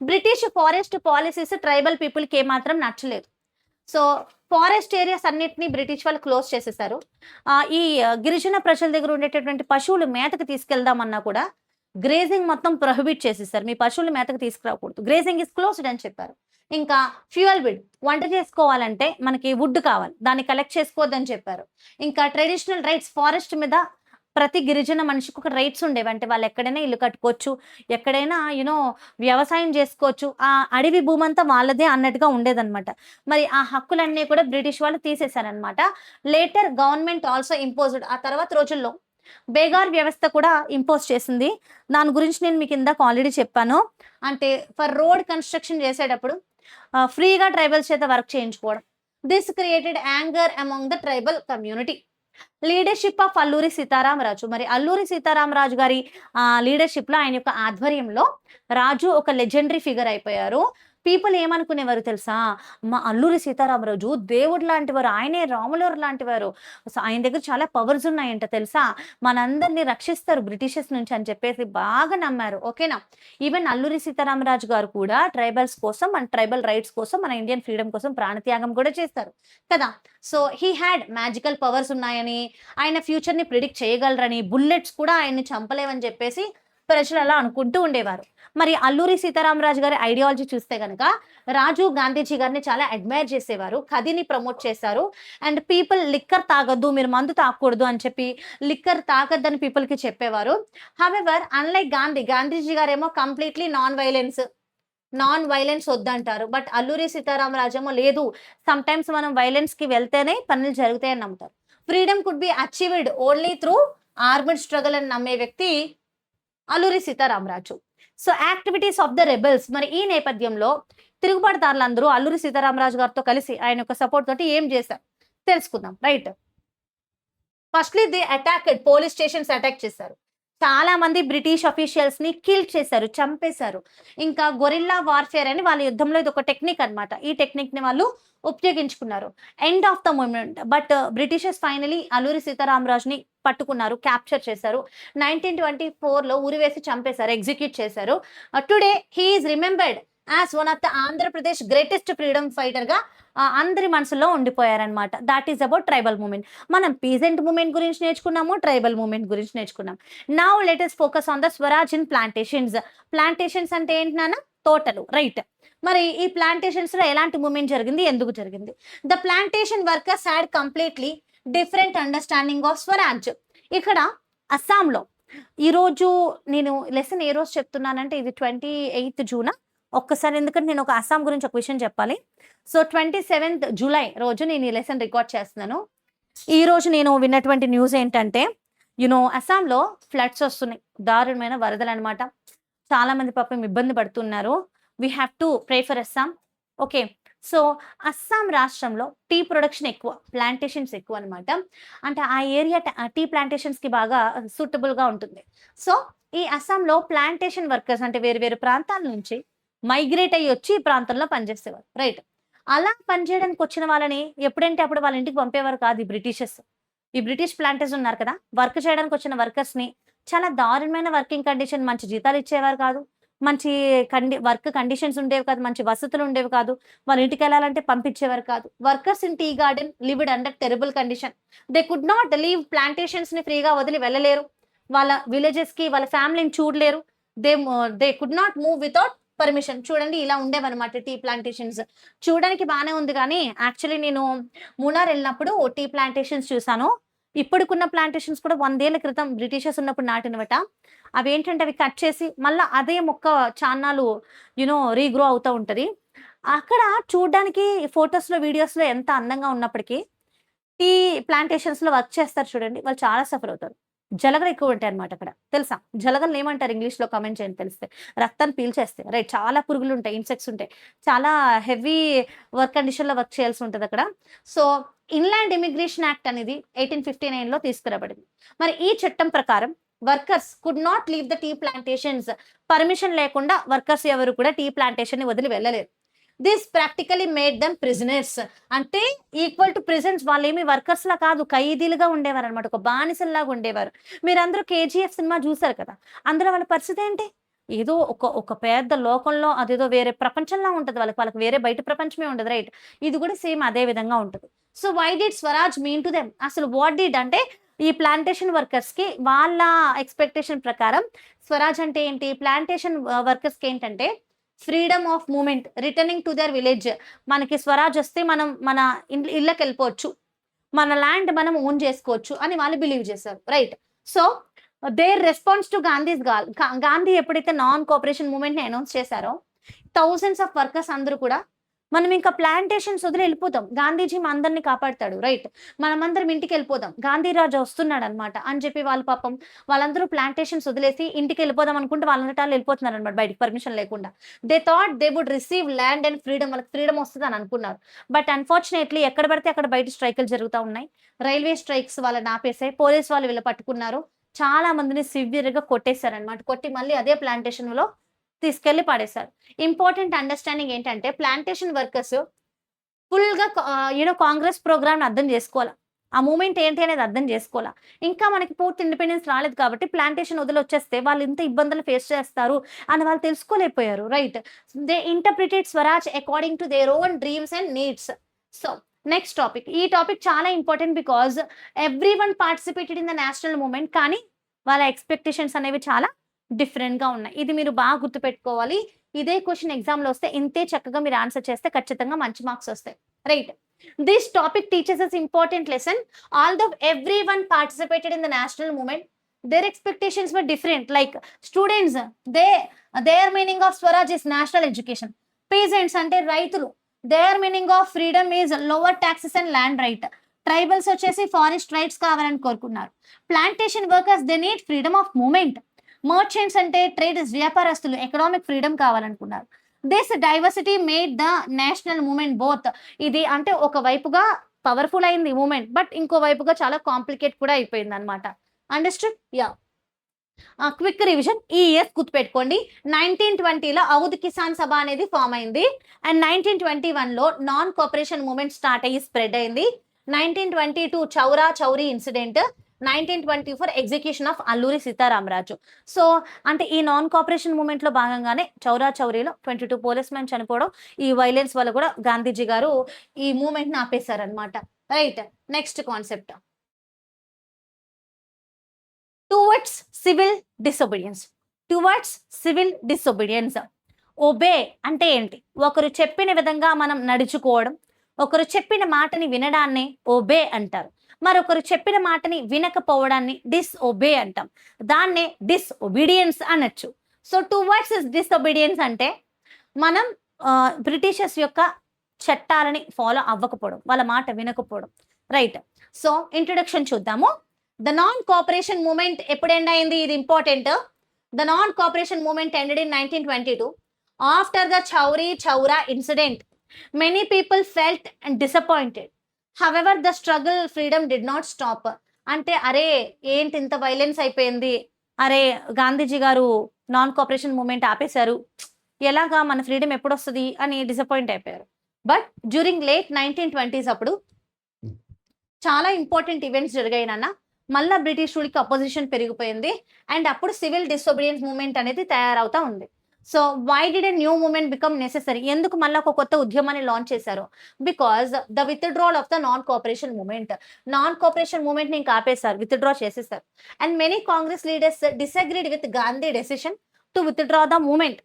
British forest policies tribal పీపుల్‌కి ఏమాత్రం నచ్చలేదు. సో, ఫారెస్ట్ ఏరియాస్ అన్నిటిని బ్రిటిష్ వాళ్ళు క్లోజ్ చేసేసారు. ఈ గిరిజన ప్రజల దగ్గర ఉండేటటువంటి పశువులు మేతకు తీసుకెళ్దామన్నా కూడా గ్రేజింగ్ మొత్తం ప్రొహిబిట్ చేసేసారు. మీ పశువులు మేతకు తీసుకురాకూడదు. గ్రేజింగ్ ఇస్ క్లోజ్డ్ అని చెప్పారు. ఇంకా ఫ్యూయల్ బిడ్, వంట చేసుకోవాలంటే మనకి వుడ్ కావాలి. దాన్ని కలెక్ట్ చేసుకోవద్దని చెప్పారు. ఇంకా ట్రెడిషనల్ రైట్స్, ఫారెస్ట్ మీద ప్రతి గిరిజన మనిషికి ఒక రైట్స్ ఉండేవి. అంటే వాళ్ళు ఎక్కడైనా ఇల్లు కట్టుకోవచ్చు, ఎక్కడైనా వ్యవసాయం చేసుకోవచ్చు. ఆ అడవి భూమంతా వాళ్ళదే అన్నట్టుగా ఉండేదన్నమాట. మరి ఆ హక్కులన్నీ కూడా బ్రిటిష్ వాళ్ళు తీసేశారనమాట. Later government also imposed. ఆ తర్వాత రోజుల్లో బేగార్ వ్యవస్థ కూడా ఇంపోజ్ చేసింది. దాని గురించి నేను మీకు ఇందాక ఆల్రెడీ చెప్పాను. అంటే ఫర్ రోడ్ కన్స్ట్రక్షన్ చేసేటప్పుడు ఫ్రీగా ట్రైబల్స్ చేత వర్క్ చేయించుకోవడం. This created anger among the tribal community. Leadership of Alluri Sitaramaraju. మరి అల్లూరి సీతారామరాజు గారి లీడర్షిప్ లో, ఆయన యొక్క ఆధ్వర్యంలో రాజు ఒక లెజెండరీ ఫిగర్ అయిపోయారు. పీపుల్ ఏమనుకునేవారు తెలుసా? మా అల్లూరి సీతారామరాజు దేవుడు లాంటి వారు, ఆయనే రాములవారు లాంటి వారు, ఆయన దగ్గర చాలా పవర్స్ ఉన్నాయంట తెలుసా, మనందరినీ రక్షిస్తారు బ్రిటిషర్స్ నుంచి అని చెప్పేసి బాగా నమ్మారు. ఓకేనా? ఈవెన్ అల్లూరి సీతారామరాజు గారు కూడా ట్రైబల్స్ కోసం, మన ట్రైబల్ రైట్స్ కోసం, మన ఇండియన్ ఫ్రీడమ్ కోసం ప్రాణత్యాగం కూడా చేస్తారు కదా. So he had magical powers ఉన్నాయని, ఆయన ఫ్యూచర్ ని ప్రిడిక్ట్ చేయగలరని, బుల్లెట్స్ కూడా ఆయన్ని చంపలేవని చెప్పేసి ప్రజలు అలా అనుకుంటూ ఉండేవారు. మరి అల్లూరి సీతారామరాజు గారి ఐడియాలజీ చూస్తే కనుక రాజు గాంధీజీ గారిని చాలా అడ్మైర్ చేసేవారు, ఖదీని ప్రమోట్ చేశారు. అండ్ పీపుల్ లిక్కర్ తాగొద్దు, మీరు మందు తాగకూడదు అని చెప్పి లిక్కర్ తాగొద్దని పీపుల్ కి చెప్పేవారు. హవెవర్ అన్లైక్ గాంధీజీ గారేమో కంప్లీట్లీ నాన్ వైలెన్స్ వద్దంటారు. బట్ అల్లూరి సీతారామరాజు ఏమో లేదు, సమ్ టైమ్స్ మనం వైలెన్స్ కి వెళ్తేనే పనులు జరుగుతాయని నమ్ముతారు. Freedom could be achieved only through armed struggle అని నమ్మే వ్యక్తి Alluri Sitaramaraju. So activities of the rebels. మరి ఈ నేపథ్యంలో తిరుగుబాటుదారులందరూ అల్లూరి సీతారామరాజు గారితో కలిసి ఆయన యొక్క సపోర్ట్ తోటి ఏం చేశారు తెలుసుకుందాం. Right, firstly the attacked police stations, attack చేశారు. చాలా మంది బ్రిటిష్ అఫీషియల్స్ ని కిల్ చేశారు, చంపేశారు. ఇంకా గొరిల్లా వార్ఫేర్ అని వాళ్ళ యుద్ధంలో ఇది ఒక టెక్నిక్ అన్నమాట. ఈ టెక్నిక్ ని వాళ్ళు ఉపయోగించుకున్నారు. End of the movement. But britishers finally Alluri సీతారామరాజుని పట్టుకున్నారు, క్యాప్చర్ చేశారు. 1924లో ఉరివేసి చంపేశారు, ఎగ్జిక్యూట్ చేశారు. Today he is remembered as one of the Andhra Pradesh greatest freedom fighter గా అందరి మనసులో ఉండిపోయారనమాట. That is about tribal movement. మనం పీజెంట్ మూమెంట్ గురించి నేర్చుకున్నాము, ట్రైబల్ మూమెంట్ గురించి నేర్చుకున్నాం. Now let us focus on the swaraj in plantations. Plantations అంటే ఏంటి నాన్న? తోటలు. రైట్. మరి ఈ ప్లాంటేషన్స్ లో ఎలాంటి మూమెంట్ జరిగింది, ఎందుకు జరిగింది? The plantation workers had completely different understanding of Swaraj. ఇక్కడ అస్సాంలో ఈరోజు నేను లెసన్ ఏ రోజు చెప్తున్నానంటే ఇది 28th జూన్. ఒక్కసారి, ఎందుకంటే నేను ఒక అస్సాం గురించి ఒక విషయం చెప్పాలి. సో 27th జూలై రోజు నేను ఈ లెసన్ రికార్డ్ చేస్తున్నాను. ఈ రోజు నేను విన్నటువంటి న్యూస్ ఏంటంటే అస్సాంలో ఫ్లడ్స్ వస్తున్నాయి, దారుణమైన వరదలు అనమాట. చాలా మంది పాపం ఇబ్బంది పడుతున్నారు. We have to pray for Assam. Okay. So Assam రాష్ట్రంలో టీ ప్రొడక్షన్ ఎక్కువ, ప్లాంటేషన్స్ ఎక్కువ అనమాట. అంటే ఆ ఏరియా టీ ప్లాంటేషన్స్ కి బాగా సూటబుల్ గా ఉంటుంది. సో ఈ అస్సాంలో ప్లాంటేషన్ వర్కర్స్ అంటే వేరు వేరు ప్రాంతాల నుంచి మైగ్రేట్ అయ్యి వచ్చి ఈ ప్రాంతంలో పనిచేసేవారు. రైట్. అలా పనిచేయడానికి వచ్చిన వాళ్ళని ఎప్పుడంటే అప్పుడు వాళ్ళ ఇంటికి పంపేవారు కాదు ఈ బ్రిటిషర్స్. ఈ బ్రిటిష్ ప్లాంటర్స్ ఉన్నారు కదా, వర్క్ చేయడానికి వచ్చిన వర్కర్స్ ని చాలా దారుణమైన వర్కింగ్ కండిషన్, మంచి జీతాలు ఇచ్చేవారు కాదు, మంచి వర్క్ కండిషన్స్ ఉండేవి కాదు, మంచి వసతులు ఉండేవి కాదు. వాళ్ళ ఇంటికి వెళ్ళాలంటే పంపించేవారు కాదు. Workers in tea garden lived under terrible condition. They could not leave plantations ని ఫ్రీగా వదిలి వెళ్ళలేరు, వాళ్ళ విలేజెస్ కి వాళ్ళ ఫ్యామిలీని చూడలేరు. They could not move without permission. చూడండి ఇలా ఉండేవన్నమాట టీ ప్లాంటేషన్స్. చూడడానికి బాగానే ఉంది కానీ యాక్చువల్లీ నేను మూనార్ వెళ్ళినప్పుడు టీ ప్లాంటేషన్స్ చూసాను. ఇప్పుడుకున్న ప్లాంటేషన్స్ కూడా 100 ఏళ్ల క్రితం బ్రిటిషర్స్ ఉన్నప్పుడు నాటినవట. అవి ఏంటంటే అవి కట్ చేసి మళ్ళీ అదే మొక్క చాన్నాలు రీగ్రో అవుతూ ఉంటది. అక్కడ చూడడానికి ఫొటోస్ లో వీడియోస్ లో ఎంత అందంగా ఉన్నప్పటికీ టీ ప్లాంటేషన్స్ లో వర్క్ చేస్తారు చూడండి, వాళ్ళు చాలా సఫర్ అవుతారు. జలగలు ఎక్కువ ఉంటాయి అనమాట అక్కడ. తెలుసా జలగలు ఏమంటారు ఇంగ్లీష్ లో? కామెంట్ చేయండి తెలిస్తే. రక్తాన్ని పీల్చేస్తాయి. రైట్. చాలా పురుగులు ఉంటాయి, ఇన్సెక్ట్స్ ఉంటాయి, చాలా హెవీ వర్క్ కండిషన్ లో వర్క్ చేయాల్సి ఉంటుంది అక్కడ. సో ఇన్లాండ్ ఇమిగ్రేషన్ యాక్ట్ అనేది 1859లో తీసుకురాబడింది. మరి ఈ చట్టం ప్రకారం workers could not leave the tea plantations. Permission లేకుండా వర్కర్స్ ఎవరు కూడా టీ ప్లాంటేషన్ ని వదిలి వెళ్ళలేరు. This practically made them prisoners. అంటే ఈక్వల్ టు ప్రిజన్స్. వాళ్ళు ఏమి వర్కర్స్ లా కాదు, ఖైదీలుగా ఉండేవారు అనమాట, ఒక బానిసల్లాగా ఉండేవారు. మీరందరూ KGF సినిమా చూసారు కదా, అందులో వాళ్ళ పరిస్థితి ఏంటి? ఏదో ఒక పెద్ద లోకంలో, అదేదో వేరే ప్రపంచంలా ఉంటది వాళ్ళకి వేరే బయట ప్రపంచమే ఉండదు. రైట్. ఇది కూడా సేమ్ అదే విధంగా ఉంటుంది. So why did swaraj mean to them? అసలు వాట్ డిడ్ అంటే ఈ ప్లాంటేషన్ వర్కర్స్కి వాళ్ళ ఎక్స్పెక్టేషన్ ప్రకారం స్వరాజ్ అంటే ఏంటి, ప్లాంటేషన్ వర్కర్స్కి ఏంటంటే freedom of moment, returning to their village. మనకి స్వరాజ్ వస్తే మనం మన ఇళ్ళకి వెళ్ళిపోవచ్చు, మన ల్యాండ్ మనం ఓన్ చేసుకోవచ్చు అని వాళ్ళు బిలీవ్ చేశారు, right. So their response to Gandhi's Gandhi ఎప్పుడైతే నాన్ కోఆపరేషన్ మూవ్మెంట్ ని అనౌన్స్ చేశారో థౌసండ్స్ ఆఫ్ వర్కర్స్ అందరూ కూడా మనం ఇంకా ప్లాంటేషన్స్ వదిలి వెళ్ళిపోతాం, గాంధీజీ మా అందరిని కాపాడతాడు, రైట్, మనమందరం ఇంటికి వెళ్ళిపోదాం, గాంధీరాజు వస్తున్నాడు అనమాట అని చెప్పి వాళ్ళు పాపం వాళ్ళందరూ ప్లాంటేషన్స్ వదిలేసి ఇంటికి వెళ్ళిపోదాం అనుకుంటే వాళ్ళందరూ వెళ్ళిపోతున్నారు అనమాట బయటికి పర్మిషన్ లేకుండా. They thought they would receive land and freedom, వాళ్ళకి ఫ్రీడమ్ వస్తుంది అని అనుకున్నారు. బట్ అన్ఫార్చునేట్లీ ఎక్కడ పడితే అక్కడ బయట స్ట్రైకులు జరుగుతూ ఉన్నాయి, రైల్వే స్ట్రైక్స్ వాళ్ళని ఆపేసాయి, పోలీస్ వాళ్ళు వీళ్ళు పట్టుకున్నారు, చాలా మందిని సివియర్ గా కొట్టేశారనమాట, కొట్టి మళ్ళీ అదే ప్లాంటేషన్ లో తీసుకెళ్లి పడేశారు. ఇంపార్టెంట్ అండర్స్టాండింగ్ ఏంటంటే ప్లాంటేషన్ వర్కర్స్ ఫుల్ గా కాంగ్రెస్ ప్రోగ్రామ్ అర్థం చేసుకోవాలా, ఆ మూమెంట్ ఏంటి అనేది అర్థం చేసుకోవాలా. ఇంకా మనకి పూర్తి ఇండిపెండెన్స్ రాలేదు కాబట్టి ప్లాంటేషన్ వదిలి వచ్చేస్తే వాళ్ళు ఇంత ఇబ్బందులు ఫేస్ చేస్తారు అని వాళ్ళు తెలుసుకోలేకపోయారు, right. They interpreted swaraj according to their own dreams and needs. So next topic, ఈ టాపిక్ చాలా important because every one participated in the national movement, కానీ వాళ్ళ ఎక్స్పెక్టేషన్స్ అనేవి చాలా డిఫరెంట్ గా ఉన్నాయి. ఇది మీరు బాగా గుర్తుపెట్టుకోవాలి. ఇదే క్వశ్చన్ ఎగ్జామ్ లో వస్తే ఇంతే చక్కగా మీరు ఆన్సర్ చేస్తే ఖచ్చితంగా మంచి మార్క్స్ వస్తాయి, right. This topic teachers as important lesson. Although every one participated in the national movement, their expectations were different. Like students, their meaning of swaraj is national education. Peasants అంటే రైతులు, their meaning of freedom is lower taxes and land right. Tribals వచ్చేసి forest rights కావాలని కోరుకున్నారు. Plantation workers they need freedom of movement. Merchants అంటే traders, వ్యాపారస్తులు economic freedom కావాలనుకున్నారు. This diversity made the national moment both. ఇది అంటే ఒక వైపుగా పవర్ఫుల్ అయింది మూమెంట్, బట్ ఇంకో వైపుగా చాలా కాంప్లికేట్ కూడా అయిపోయింది అనమాట. అండర్స్టూడ్? యా. క్విక్ రివిజన్, ఈ ఇయర్స్ గుర్తుపెట్టుకోండి. 1920లో ఔద్ కిసాన్ సభ అనేది ఫామ్ అయింది అండ్ 1921లో నాన్ కోఆపరేషన్ మూమెంట్ స్టార్ట్ అయ్యి స్ప్రెడ్ అయింది. 1922 Chaura Chauri incident, 1924 execution of Alluri Sitaramaraju. So అంటే ఈ నాన్ కోఆపరేషన్ మూమెంట్ లో భాగంగానే చౌరా చౌరీలో 22 పోలీస్ మెన్ చనిపోవడం, ఈ వైలెన్స్ వల్ల కూడా గాంధీజీ గారు ఈ మూమెంట్ ని ఆపేశారనమాట, right. Next concept, towards civil disobedience. Towards civil disobedience, obey అంటే ఏంటి, ఒకరు చెప్పిన విధంగా మనం నడుచుకోవడం, ఒకరు చెప్పిన మాటని వినడాన్ని ఒబే అంటారు, మరొకరు చెప్పిన మాటని వినకపోవడాన్ని డిస్ఒబే అంటాం, దాన్నే డిస్ఒబీడియన్స్ అనొచ్చు. సో టువర్డ్స్ డిస్ఒబీడియన్స్ అంటే మనం బ్రిటిషర్స్ యొక్క చట్టాలని ఫాలో అవ్వకపోవడం, వాళ్ళ మాట వినకపోవడం, రైట్. సో ఇంట్రొడక్షన్ చూద్దాము. ద నాన్ కోఆపరేషన్ మూమెంట్ ఎప్పుడు ఎండ్ అయింది, ఇది important. The non cooperation moment ended in 1922 after the Chauri Chaura incident. Many people felt and disappointed. However the struggle freedom did not stop. అంటే అరే ఏంటి ఇంత వైలెన్స్ అయిపోయింది, అరే గాంధీజీ గారు నాన్ కోఆపరేషన్ మూమెంట్ ఆపేశారు, ఎలాగా మన ఫ్రీడమ్ ఎప్పుడు వస్తుంది అని డిసప్పాయింట్ అయిపోయారు. బట్ డ్యూరింగ్ లేట్ 1920s అప్పుడు చాలా ఇంపార్టెంట్ ఈవెంట్స్ జరిగాయి నాన్న. మళ్ళీ బ్రిటిష్ రూల్కి అపోజిషన్ పెరిగిపోయింది అండ్ అప్పుడు సివిల్ డిసొబీడియన్స్ మూమెంట్ అనేది తయారవుతా ఉంది. So why did a new moment become necessary, ఎందుకు మళ్ళీ ఒక కొత్త ఉద్యమాన్ని లాంచ్ చేశారు, because the withdrawal of the non cooperation moment. Non cooperation moment ని ఇంకా ఆపేశారు, విత్డ్రా చేసేసారు. And many Congress leaders disagreed with Gandhi decision to withdraw the moment.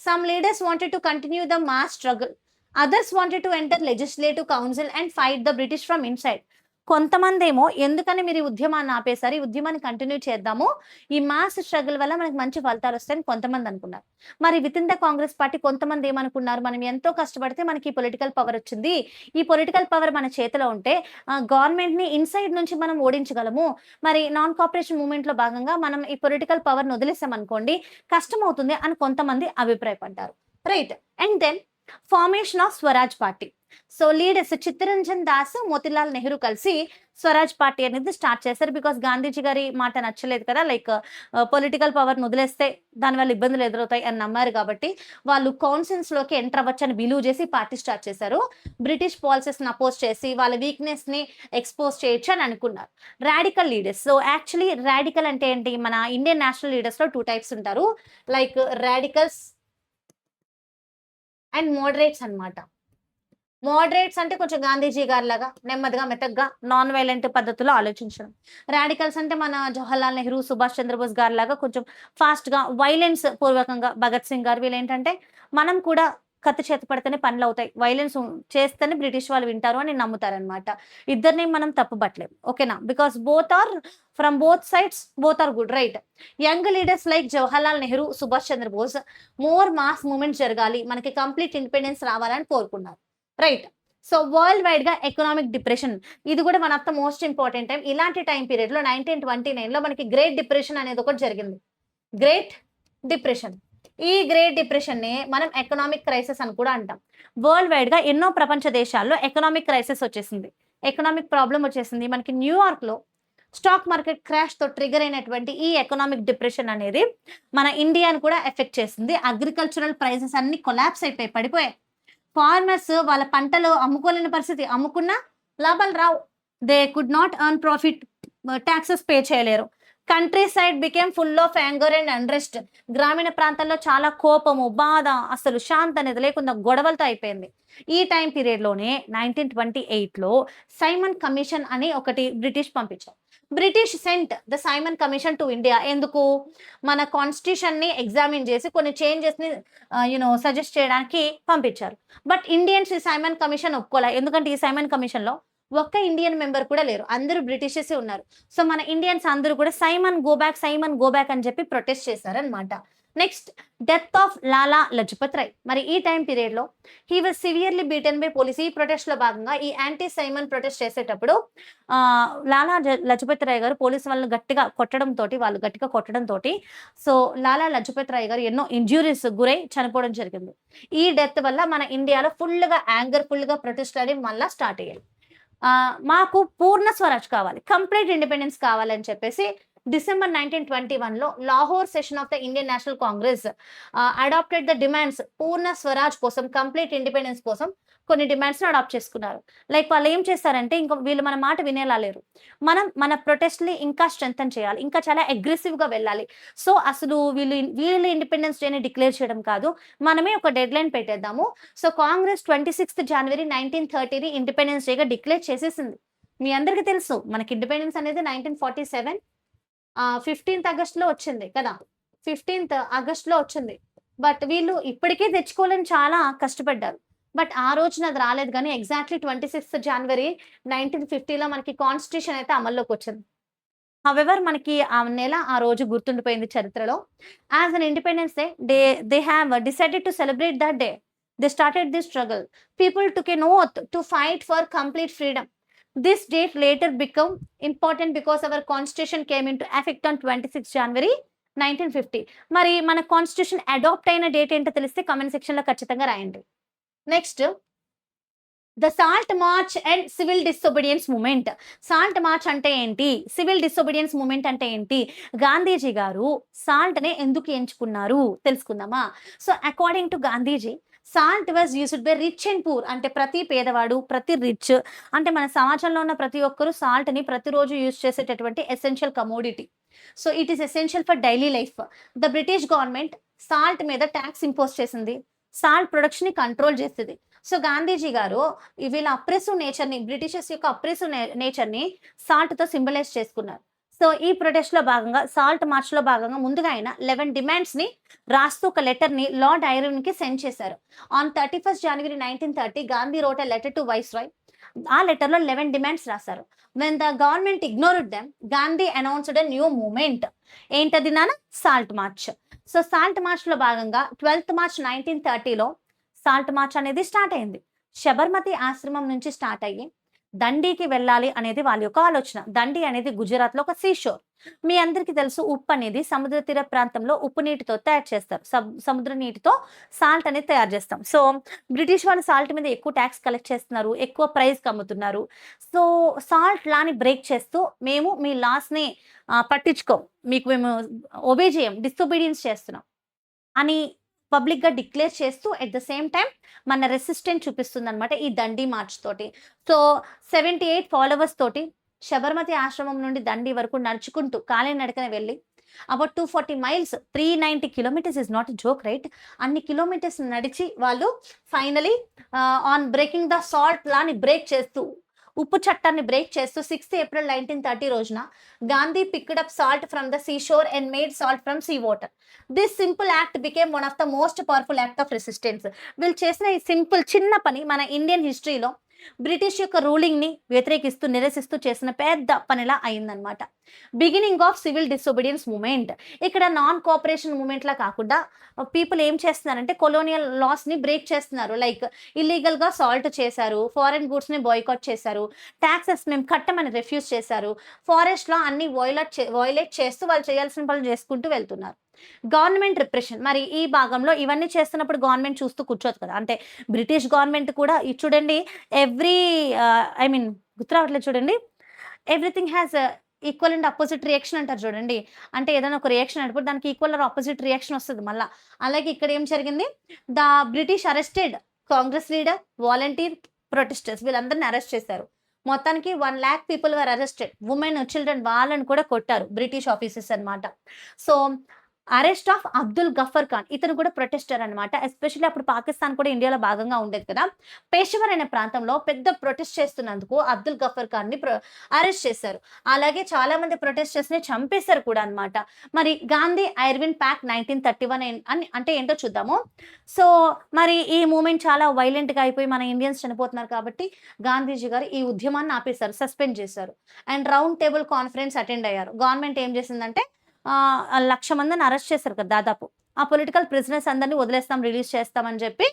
Some leaders wanted to continue the mass struggle, others wanted to enter legislative council and fight the British from inside. కొంతమంది ఏమో ఎందుకని మీరు ఈ ఉద్యమాన్ని ఆపేశారు, ఈ ఉద్యమాన్ని కంటిన్యూ చేద్దాము, ఈ మాస్ స్ట్రగుల్ వల్ల మనకి మంచి ఫలితాలు వస్తాయని కొంతమంది అనుకున్నారు. మరి with in the Congress party కొంతమంది ఏమనుకున్నారు, మనం ఎంతో కష్టపడితే మనకి పొలిటికల్ పవర్ వచ్చింది, ఈ పొలిటికల్ పవర్ మన చేతిలో ఉంటే గవర్నమెంట్ ని ఇన్సైడ్ నుంచి మనం ఓడించగలము, మరి నాన్ కోఆపరేషన్ మూవ్మెంట్ లో భాగంగా మనం ఈ పొలిటికల్ పవర్ ని వదిలేసాం అనుకోండి కష్టం అవుతుంది అని కొంతమంది అభిప్రాయపడ్డారు, right. And then formation of Swaraj Party. So leaders Chittaranjan Das, Motilal Nehru కలిసి స్వరాజ్ పార్టీ అనేది స్టార్ట్ చేశారు. బికాస్ గాంధీజీ గారి మాట నచ్చలేదు కదా, లైక్ పొలిటికల్ పవర్ వదిలేస్తే దానివల్ల ఇబ్బందులు ఎదురవుతాయి అని నమ్మారు కాబట్టి వాళ్ళు కౌన్సిల్స్ లోకి ఎంటర్ అవ్వచ్చు అని బిలీవ్ చేసి పార్టీ స్టార్ట్ చేశారు. బ్రిటిష్ పాలసీస్ ని అపోజ్ చేసి వాళ్ళ వీక్నెస్ ని ఎక్స్పోజ్ చేయొచ్చు అని అనుకున్నారు. Radical leaders. So actually radical అంటే ఏంటి, మన ఇండియన్ నేషనల్ లీడర్స్ లో 2 types ఉంటారు, లైక్ రాడికల్స్ అండ్ మోడరేట్స్ అన్నమాట. మోడరేట్స్ అంటే కొంచెం గాంధీజీ గారిలాగా నెమ్మదిగా, మెత్తగా, నాన్ వైలెంట్ పద్ధతిలో ఆలోచించడం. రాడికల్స్ అంటే మన జవహర్లాల్ నెహ్రూ, సుభాష్ చంద్రబోస్ గారిలాగా కొంచెం ఫాస్ట్‌గా, వైలెన్స్ పూర్వకంగా భగత్ సింగ్ గారు వీళ్ళేంటంటే, మనం కూడా కత్తి చేత పడితేనే పనులవుతాయి. వైలెన్స్ చేస్తేనే బ్రిటిష్ వాళ్ళు వింటారు అని నమ్ముతారనమాట. ఇద్దరిని మనం తప్పు పట్టలేం. ఓకేనా? Because both are from both sides both are good. Right. Young leaders like Jawaharlal Nehru, Subhash Chandrabose more mass movements జరగాలి. మనకి కంప్లీట్ ఇండిపెండెన్స్ రావాలని కోరుకున్నారు. రైట్. సో వరల్డ్ వైడ్ గా ఎకనామిక్ డిప్రెషన్, ఇది కూడా one of the most important time. ఇలాంటి టైం పీరియడ్ లో 1929 లో మనకి గ్రేట్ డిప్రెషన్ అనేది ఒకటి జరిగింది. Great depression. ఈ గ్రేట్ డిప్రెషన్ ని మనం ఎకనామిక్ క్రైసిస్ అని కూడా అంటాం. వరల్డ్ వైడ్ గా ఎన్నో ప్రపంచ దేశాల్లో ఎకనామిక్ క్రైసిస్ వచ్చేసింది. ఎకనామిక్ ప్రాబ్లం వచ్చేసింది. మనకి న్యూయార్క్ లో స్టాక్ మార్కెట్ క్రాష్ తో ట్రిగర్ అయినటువంటి ఈ ఎకనామిక్ డిప్రెషన్ అనేది మన ఇండియాను కూడా ఎఫెక్ట్ చేసింది. అగ్రికల్చరల్ ప్రైసెస్ అన్ని కొలాప్స్ అయిపోయి పడిపోయాయి. ఫార్మర్స్ వాళ్ళ పంటలు అమ్ముకోలేని పరిస్థితి. అమ్ముకున్నా లాభాలు రావు. They could not earn profit. Taxes pay చేయలేరు. Country side became full of anger and unrest. గ్రామీణ ప్రాంతాల్లో చాలా కోపము, బాధ, అసలు శాంతి అనేది లేకుండా గొడవలతో అయిపోయింది. ఈ టైం పీరియడ్ లోనే 1928లో సైమన్ కమిషన్ అని ఒకటి బ్రిటిష్ పంపించారు. British cent the Simon commission to India. ఎందుకు? మన కాన్స్టిట్యూషన్ ని ఎగ్జామిన్ చేసి కొన్ని చేంజెస్ ని సజెస్ట్ చేయడానికి పంపించారు. బట్ ఇండియన్స్ ఈ సైమన్ కమిషన్ ఒప్పుకోలే. ఎందుకంటే ఈ సైమన్ కమిషన్ లో ఒక్క ఇండియన్ మెంబర్ కూడా లేరు. అందరూ బ్రిటిషెస్ ఉన్నారు. సో మన ఇండియన్స్ అందరూ కూడా సైమన్ గో బ్యాక్ అని చెప్పి ప్రొటెస్ట్ చేశారనమాట. Next, death of Lala Lajpat Rai. మరి ఈ టైం పీరియడ్ లో he was severely beaten by police. ఈ ప్రొటెస్ట్ లో భాగంగా ఈ యాంటీ సైమన్ ప్రొటెస్ట్ చేసేటప్పుడు లాలా లజపత్ రాయ్ గారు పోలీసు వాళ్ళని వాళ్ళు గట్టిగా కొట్టడం తోటి సో లాలా లజపత్ రాయ్ గారు ఎన్నో ఇంజ్యూరీస్ గురై చనిపోవడం జరిగింది. ఈ డెత్ వల్ల మన ఇండియాలో ఫుల్ గా ప్రొటెస్ట్ అనేది మళ్ళా స్టార్ట్ అయ్యాయి. మాకు పూర్ణ స్వరాజ్ కావాలి, కంప్లీట్ ఇండిపెండెన్స్ కావాలని చెప్పేసి డిసెంబర్ 1921లో Lahore session of the Indian National Congress adopted the demands. Purna Swaraj కోసం, కంప్లీట్ ఇండిపెండెన్స్ కోసం కొన్ని డిమాండ్స్ అడాప్ట్ చేసుకున్నారు. లైక్ వాళ్ళు ఏం చేస్తారంటే, ఇంకా వీళ్ళు మన మాట వినేలా లేరు. మనం మన ప్రొటెస్ట్ ని ఇంకా స్ట్రెంథన్ చేయాలి, ఇంకా చాలా అగ్రెసివ్ గా వెళ్ళాలి. సో అసలు వీళ్ళు ఇండిపెండెన్స్ డేని డిక్లేర్ చేయడం కాదు, మనమే ఒక డెడ్ లైన్ పెట్టేద్దాము. సో కాంగ్రెస్ 26 జనవరి 1930ని ఇండిపెండెన్స్ డేగా డిక్లేర్ చేసేసింది. మీ అందరికీ తెలుసు మనకి ఇండిపెండెన్స్ అనేది 1947 15th ఆగస్టులో వచ్చింది కదా. 15th ఆగస్టులో వచ్చింది. బట్ వీళ్ళు ఇప్పటికే తెచ్చుకోవాలని చాలా కష్టపడ్డారు. బట్ ఆ రోజున అది రాలేదు. కానీ ఎగ్జాక్ట్లీ 26 జనవరి 1950లో మనకి కాన్స్టిట్యూషన్ అయితే అమల్లోకి వచ్చింది. హవెవర్ మనకి ఆ నెల, ఆ రోజు గుర్తుండిపోయింది చరిత్రలో. As an independence they have decided to celebrate that day. They started this struggle. People took an oath to fight for complete freedom. This date later became important because our constitution came into effect on 26 January 1950. మరి మన constitution adapt అయిన date ఏంటో తెలిస్తే comment section లో ఖచ్చితంగా రాయండి. Next, the salt march and civil disobedience moment. Salt march అంటే ఏంటి, సివిల్ డిసొబీడియన్స్ మూమెంట్ అంటే ఏంటి, గాంధీజీ గారు సాల్ట్ నే ఎందుకు ఎంచుకున్నారు తెలుసుకుందామా. So according to Gandhiji, salt was used by rich and poor. అంటే ప్రతి పేదవాడు, ప్రతి రిచ్, అంటే మన సమాజంలో ఉన్న ప్రతి ఒక్కరు సాల్ట్ ని ప్రతిరోజు యూజ్ చేసేటటువంటి essential commodity. So it is essential for daily life. The British government salt మీద ట్యాక్స్ ఇంపోజ్ చేసింది, సాల్ట్ ప్రొడక్షన్ ని కంట్రోల్ చేస్తుంది. సో గాంధీజీ గారు వీళ్ళ అప్రెసివ్ నేచర్ ని, బ్రిటిషర్స్ యొక్క అప్రెసివ్ నేచర్ ని సాల్ట్ తో సింబలైజ్ చేసుకున్నారు. సో ఈ ప్రొటెస్ట్ లో భాగంగా, సాల్ట్ మార్చ్ లో భాగంగా ముందుగా ఆయన 11 డిమాండ్స్ ని రాస్తూ ఒక లెటర్ ని లార్డ్ ఐరన్ కి సెండ్ చేశారు. On 31st January 1930 Gandhi wrote a letter to viceroy. ఆ లెటర్ లో 11 డిమాండ్స్ రాశారు. When the government ignored them, Gandhi announced a new movement. ఏంటది నాన్న? Salt March. So salt March లో భాగంగా 12th March 1930లో సాల్ట్ మార్చ్ అనేది స్టార్ట్ అయింది. శబర్మతి ఆశ్రమం నుంచి స్టార్ట్ అయ్యి దండికి వెళ్ళాలి అనేది వాళ్ళ యొక్క ఆలోచన. దండి అనేది గుజరాత్ లో ఒక సీషోర్. మీ అందరికీ తెలుసు, ఉప్పు అనేది సముద్ర తీర ప్రాంతంలో ఉప్పు నీటితో తయారు చేస్తారు. సముద్ర నీటితో సాల్ట్ అనేది తయారు చేస్తాం. సో బ్రిటిష్ వాళ్ళు సాల్ట్ మీద ఎక్కువ ట్యాక్స్ కలెక్ట్ చేస్తున్నారు, ఎక్కువ ప్రైస్ అమ్ముతున్నారు. సో సాల్ట్ లాని బ్రేక్ చేస్తూ, మేము మీ లాస్ ని పట్టించుకోం, మీకు మేము ఒబే చేయం, డిసొబీడియన్స్ చేస్తున్నాం అని పబ్లిక్ గా డిక్లేర్ చేస్తూ ఎట్ ద సేమ్ టైం మన రెసిస్టెన్స్ చూపిస్తుంది అనమాట ఈ దండి మార్చ్ తోటి. సో 78 ఫాలోవర్స్ తోటి శబర్మతి ఆశ్రమం నుండి దండి వరకు నడుచుకుంటూ కాలినడకన వెళ్ళి about 240 miles, 390 kilometres is not joke, right? అన్ని కిలోమీటర్స్ నడిచి వాళ్ళు finally on breaking the salt లాని బ్రేక్ చేస్తూ, ఉప్పు చట్టాన్ని బ్రేక్ చేస్తూ 6th April 1930 రోజున Gandhi picked up salt from the sea shore and made salt from sea water. This simple act became one of the most powerful act of resistance. వీళ్ళు చేసిన ఈ simple చిన్న పని మన ఇండియన్ హిస్టరీలో బ్రిటిష్ యొక్క రూలింగ్ ని వ్యతిరేకిస్తూ నిరసిస్తూ చేసిన పెద్ద పనిలా అయిందనమాట. Beginning of civil disobedience moment. ఇక్కడ నాన్ కోఆపరేషన్ మూమెంట్ లా కాకుండా పీపుల్ ఏం చేస్తున్నారంటే కొలోనియల్ లాస్ ని బ్రేక్ చేస్తున్నారు. లైక్ ఇల్లీగల్ గా సాల్ట్ చేశారు, ఫారెన్ గూడ్స్ ని బాయ్కాట్ చేశారు, ట్యాక్సెస్ మేము కట్టమని రిఫ్యూజ్ చేశారు, ఫారెస్ట్ లో అన్ని వైలేట్ చేస్తూ వాళ్ళు చేయాల్సిన పనులు చేసుకుంటూ వెళ్తున్నారు. Government repression. మరి ఈ భాగంలో ఇవన్నీ చేస్తున్నప్పుడు గవర్నమెంట్ చూస్తూ కూర్చోదు కదా, అంటే బ్రిటిష్ గవర్నమెంట్ కూడా ఇది చూడండి, ఎవ్రీ ఐ మీన్ గుర్తు రావట్లేదు చూడండి, everything has equal and opposite reaction అంటారు చూడండి. అంటే ఏదైనా ఒక రియాక్షన్ అయినప్పుడు దానికి ఈక్వల్ ఆర్ ఆపోజిట్ రియాక్షన్ వస్తుంది మళ్ళీ. అలాగే ఇక్కడ ఏం జరిగింది, the British arrested Congress leader, volunteer, protesters, వీళ్ళందరినీ అరెస్ట్ చేశారు. మొత్తానికి 1 lakh people were arrested, women, children, వాళ్ళని కూడా కొట్టారు బ్రిటిష్ ఆఫీసర్స్ అనమాట. So arrest of Abdul Gafar Khan, ఇతను కూడా ప్రొటెస్టర్ అనమాట. ఎస్పెషల్లీ అప్పుడు పాకిస్తాన్ కూడా ఇండియాలో భాగంగా ఉండేది కదా. పేషవర్ అనే ప్రాంతంలో పెద్ద ప్రొటెస్ట్ చేస్తున్నందుకు అబ్దుల్ గఫర్ ఖాన్ ని అరెస్ట్ చేశారు. అలాగే చాలా మంది ప్రొటెస్టర్స్ ని చంపేశారు కూడా అనమాట. మరి గాంధీ ఐర్విన్ ప్యాక్ట్ 1931 అని అంటే ఏంటో చూద్దాము. సో మరి ఈ మూమెంట్ చాలా వైలెంట్ గా అయిపోయి మన ఇండియన్స్ చనిపోతున్నారు కాబట్టి గాంధీజీ గారు ఈ ఉద్యమాన్ని ఆపేశారు, సస్పెండ్ చేశారు. And round table conference attend అయ్యారు. గవర్నమెంట్ ఏం చేసిందంటే 1,00,000 మందిని అరెస్ట్ చేశారు కదా దాదాపు. ఆ పొలిటికల్ ప్రిజనర్స్ అందరినీ వదిలేస్తాం, రిలీజ్ చేస్తామని చెప్పి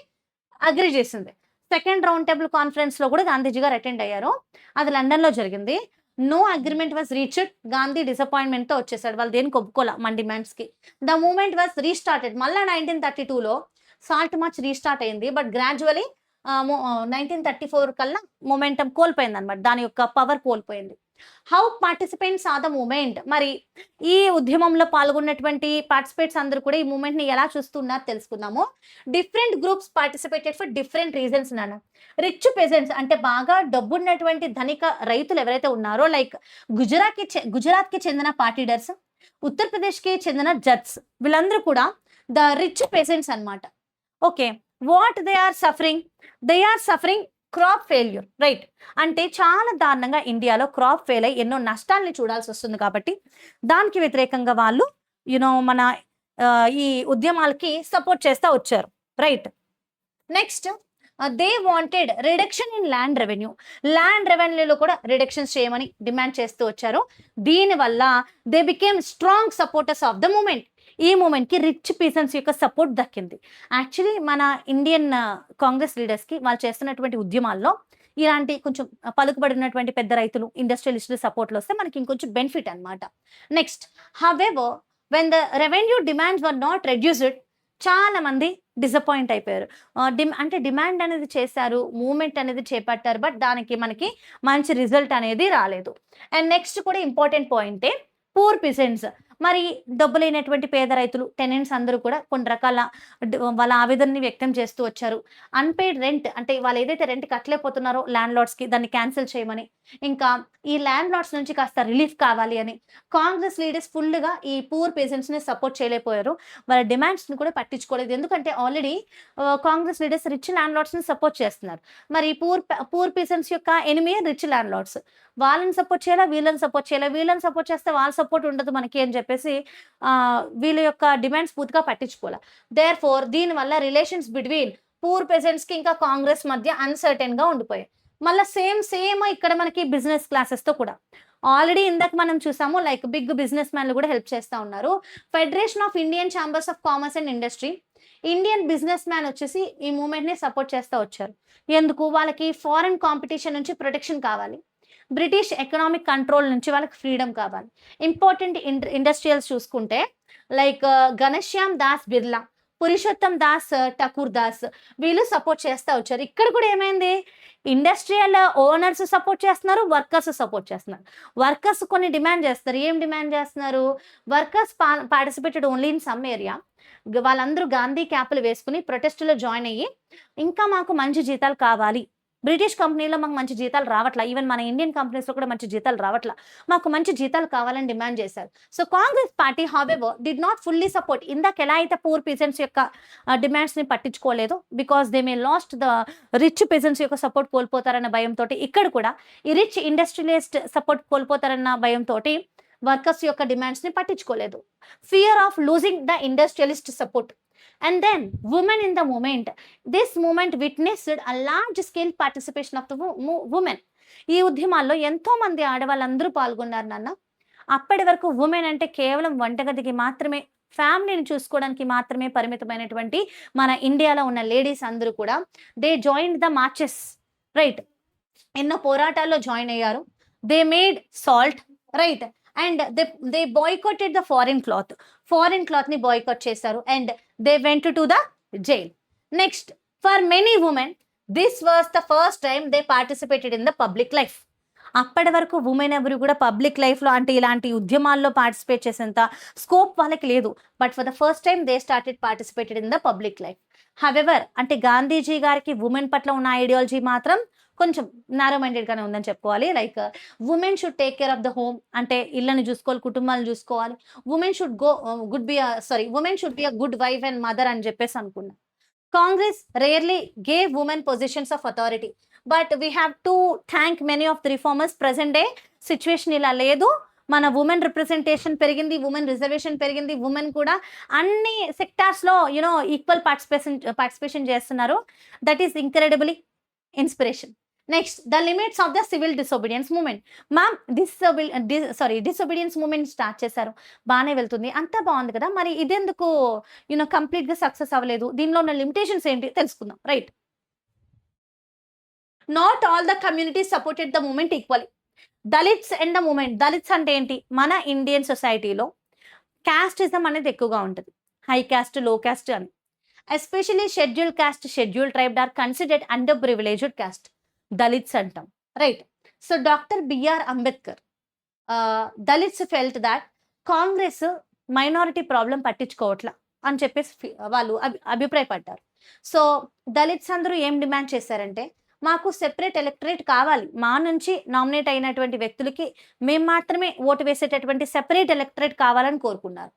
అగ్రి చేసింది. సెకండ్ రౌండ్ టేబుల్ కాన్ఫరెన్స్ లో కూడా గాంధీజీ గారు అటెండ్ అయ్యారు. అది లండన్ లో జరిగింది. No agreement was reached. Gandhi disappointment తో వచ్చేసాడు, వాళ్ళు దేనికి ఒప్పుకోలే మన డిమాండ్స్ కి. The moment was restarted. మళ్ళీ 1932లో సాల్ట్ మార్చ్ రీస్టార్ట్ అయింది. బట్ గ్రాడ్యువలీ 1934 కల్లా మొమెంటం కోల్పోయింది అనమాట, దాని యొక్క పవర్ కోల్పోయింది. How participants are the moment. మరి ఈ ఉద్యమంలో పాల్గొన్నటువంటి పార్టిసిపేట్స్ అందరూ కూడా ఈ మూమెంట్ ని ఎలా చూస్తున్నారు తెలుసుకుందాము. Different groups participated for different reasons నాన్న. రిచ్ పెజెంట్స్ అంటే బాగా డబ్బున్నటువంటి ధనిక రైతులు ఎవరైతే ఉన్నారో, లైక్ గుజరాత్ కి చెందిన పార్టీడర్స్, ఉత్తరప్రదేశ్ కి చెందిన జడ్స్, వీళ్ళందరూ కూడా ద రిచ్ పెజెంట్స్ అనమాట. Okay, what they are suffering? They are suffering crop failure, right? అంటే చాలా దారుణంగా ఇండియాలో క్రాప్ ఫెయిల్ అయ్యి ఎన్నో నష్టాలని చూడాల్సి వస్తుంది కాబట్టి దానికి వ్యతిరేకంగా వాళ్ళు మన ఈ ఉద్యమాలకి సపోర్ట్ చేస్తూ వచ్చారు, right? Next they wanted reduction in land revenue. Land రెవెన్యూలో కూడా రిడక్షన్స్ చేయమని డిమాండ్ చేస్తూ వచ్చారు. దీనివల్ల they became strong supporters of the movement. ఈ మూమెంట్ కి రిచ్ పీసన్స్ యొక్క సపోర్ట్ దక్కింది. యాక్చువల్లీ మన ఇండియన్ కాంగ్రెస్ లీడర్స్ కి వాళ్ళు చేస్తున్నటువంటి ఉద్యమాల్లో ఇలాంటి కొంచెం పలుకుబడినటువంటి పెద్ద రైతులు, ఇండస్ట్రియలిస్టులు సపోర్ట్లు వస్తే మనకి ఇంకొంచెం బెనిఫిట్ అనమాట. Next, however when the revenue demands were not reduced, చాలా మంది డిసప్పాయింట్ అయిపోయారు. అంటే డిమాండ్ అనేది చేశారు, మూవ్మెంట్ అనేది చేపట్టారు, బట్ దానికి మనకి మంచి రిజల్ట్ అనేది రాలేదు. అండ్ నెక్స్ట్ కూడా ఇంపార్టెంట్ పాయింటే పూర్ పిజెంట్స్. మరి డబ్బు లేనటువంటి పేద రైతులు, టెనెంట్స్ అందరూ కూడా కొన్ని రకాల వాళ్ళ ఆవేదనని వ్యక్తం చేస్తూ వచ్చారు. అన్పెయిడ్ రెంట్ అంటే వాళ్ళు ఏదైతే రెంట్ కట్టలేకపోతున్నారో ల్యాండ్ లార్డ్స్కి, దాన్ని క్యాన్సిల్ చేయమని, ఇంకా ఈ ల్యాండ్ లార్డ్స్ నుంచి కాస్త రిలీఫ్ కావాలి అని కాంగ్రెస్ లీడర్స్ ఫుల్గా ఈ పూర్ పేషెంట్స్ని సపోర్ట్ చేయలేకపోయారు. వాళ్ళ డిమాండ్స్ని కూడా పట్టించుకోలేదు. ఎందుకంటే ఆల్రెడీ కాంగ్రెస్ లీడర్స్ రిచ్ ల్యాండ్ లార్డ్స్ని సపోర్ట్ చేస్తున్నారు. మరి పూర్ పేషెంట్స్ యొక్క ఎనిమి రిచ్ ల్యాండ్ లార్డ్స్. వాళ్ళని సపోర్ట్ చేయాలా, వీళ్ళని సపోర్ట్ చేయాలా, వీళ్ళని సపోర్ట్ చేస్తే వాళ్ళ సపోర్ట్ ఉండదు మనకి అని చెప్పేసి వీళ్ళ యొక్క డిమాండ్స్ పూర్తిగా పట్టించుకోవాలి. దేర్ ఫోర్ దీనివల్ల రిలేషన్స్ బిట్వీన్ పూర్ పెజెంట్స్ కి ఇంకా కాంగ్రెస్ మధ్య అన్సర్టెన్ గా ఉండిపోయాయి. మళ్ళీ సేమ్ ఇక్కడ మనకి బిజినెస్ క్లాసెస్ తో కూడా ఆల్రెడీ ఇందాక మనం చూసాము, లైక్ బిగ్ బిజినెస్ మ్యాన్లు కూడా హెల్ప్ చేస్తూ ఉన్నారు. Federation of Indian chambers of commerce and industry, Indian business man వచ్చేసి ఈ మూవ్మెంట్ ని సపోర్ట్ చేస్తూ వచ్చారు. ఎందుకు? వాళ్ళకి ఫారెన్ కాంపిటీషన్ నుంచి ప్రొటెక్షన్ కావాలి, బ్రిటిష్ ఎకనామిక్ కంట్రోల్ నుంచి వాళ్ళకి ఫ్రీడమ్ కావాలి. ఇంపార్టెంట్ ఇండస్ట్రియల్స్ చూసుకుంటే లైక్ ఘనశ్యామ్ దాస్ బిర్లా, పురుషోత్తం దాస్ ఠాకూర్ దాస్, వీళ్ళు సపోర్ట్ చేస్తూ వచ్చారు. ఇక్కడ కూడా ఏమైంది, ఇండస్ట్రియల్ ఓనర్స్ సపోర్ట్ చేస్తున్నారు, వర్కర్స్ సపోర్ట్ చేస్తున్నారు. వర్కర్స్ కొన్ని డిమాండ్ చేస్తారు. ఏం డిమాండ్ చేస్తున్నారు? Workers participated only in some area. వాళ్ళందరూ గాంధీ క్యాప్లు వేసుకుని ప్రొటెస్ట్లో జాయిన్ అయ్యి ఇంకా మాకు మంచి జీతాలు కావాలి, బ్రిటిష్ కంపెనీలో మాకు మంచి జీతాలు రావట్లా, ఈవెన్ మన ఇండియన్ కంపెనీస్లో కూడా మంచి జీతాలు రావట్లా, మాకు మంచి జీతాలు కావాలని డిమాండ్ చేశారు. So Congress party however did not fully support. ఇందాక ఎలా అయితే పూర్ పీజెంట్స్ యొక్క డిమాండ్స్ని పట్టించుకోలేదు, because they may last the rich peasants యొక్క సపోర్ట్ కోల్పోతారన్న భయంతో, ఇక్కడ కూడా ఈ రిచ్ ఇండస్ట్రియలిస్ట్ సపోర్ట్ కోల్పోతారన్న భయంతో వర్కర్స్ యొక్క డిమాండ్స్ని పట్టించుకోలేదు. Fear of losing the industrialist support. And then women in the movement, this movement witnessed a large scale participation of the women. ఈ ఉద్యమాల్లో ఎంతో మంది ఆడవాళ్ళందరూ పాల్గొన్నారు నాన్న. అప్పటి వరకు ఉమెన్ అంటే కేవలం వంటగదికి మాత్రమే, ఫ్యామిలీని చూసుకోవడానికి మాత్రమే పరిమితమైనటువంటి మన ఇండియాలో ఉన్న లేడీస్ అందరూ కూడా they join the marches, right. ఎన్నో పోరాటాల్లో జాయిన్ అయ్యారు. They made salt, right. And they boycotted the foreign cloth ని బాయ్కాట్ చేశారు. And they went to the jail. Next, for many women this was the first time they participated in the public life. అప్పటి వరకు women ఎవరు కూడా public లైఫ్లో అంటే ఇలాంటి ఉద్యమాల్లో పార్టిసిపేట్ చేసేంత స్కోప్ వాళ్ళకి లేదు. But for the first time they started participated in the public life. However, అంటే గాంధీజీ గారికి ఉమెన్ పట్ల ఉన్న ఐడియాలజీ మాత్రం కొంచెం నారో మైండెడ్గానే ఉందని చెప్పుకోవాలి. Like women should take care of the home, అంటే ఇళ్ళని చూసుకోవాలి, కుటుంబాలను చూసుకోవాలి. Women should women should be a good wife and mother అని చెప్పేసి అనుకున్నా. Congress rarely gave women positions of authority, but we have to thank many of the reformers. Present day situation ఇలా లేదు. మన ఉమెన్ రిప్రజెంటేషన్ పెరిగింది, ఉమెన్ రిజర్వేషన్ పెరిగింది, women కూడా అన్ని సెక్టార్స్లో ఈక్వల్ పార్టిసిపేషన్ చేస్తున్నారు. That is incredibly inspiration. Next, the limits of the civil disobedience moment. మ్యామ్ disobedience moment start చేశారు, బాగానే వెళ్తుంది, అంతా బాగుంది కదా, మరి ఇదెందుకు కంప్లీట్గా సక్సెస్ అవ్వలేదు, దీనిలో ఉన్న లిమిటేషన్స్ ఏంటి తెలుసుకుందాం, right. Not all the communities supported the movement equally. Dalits and the movement. Dalits అంటే ఏంటి? మన ఇండియన్ సొసైటీలో క్యాస్టిజం అనేది ఎక్కువగా ఉంటుంది, హై క్యాస్ట్, లో క్యాస్ట్ అని. Especially schedule caste, schedule tribe are considered under privileged caste, Dalits అంటాం, right. So doctor BR Ambedkar, Dalits felt that Congress minority problem పట్టించుకోవట్లా అని చెప్పేసి వాళ్ళు అభిప్రాయపడ్డారు. సో దళిత్స్ అందరూ ఏం డిమాండ్ చేశారంటే, మాకు సెపరేట్ ఎలక్టరేట్ కావాలి, మా నుంచి నామినేట్ అయినటువంటి వ్యక్తులకి మేము మాత్రమే ఓటు వేసేటటువంటి సెపరేట్ ఎలక్టరేట్ కావాలని కోరుకున్నారు.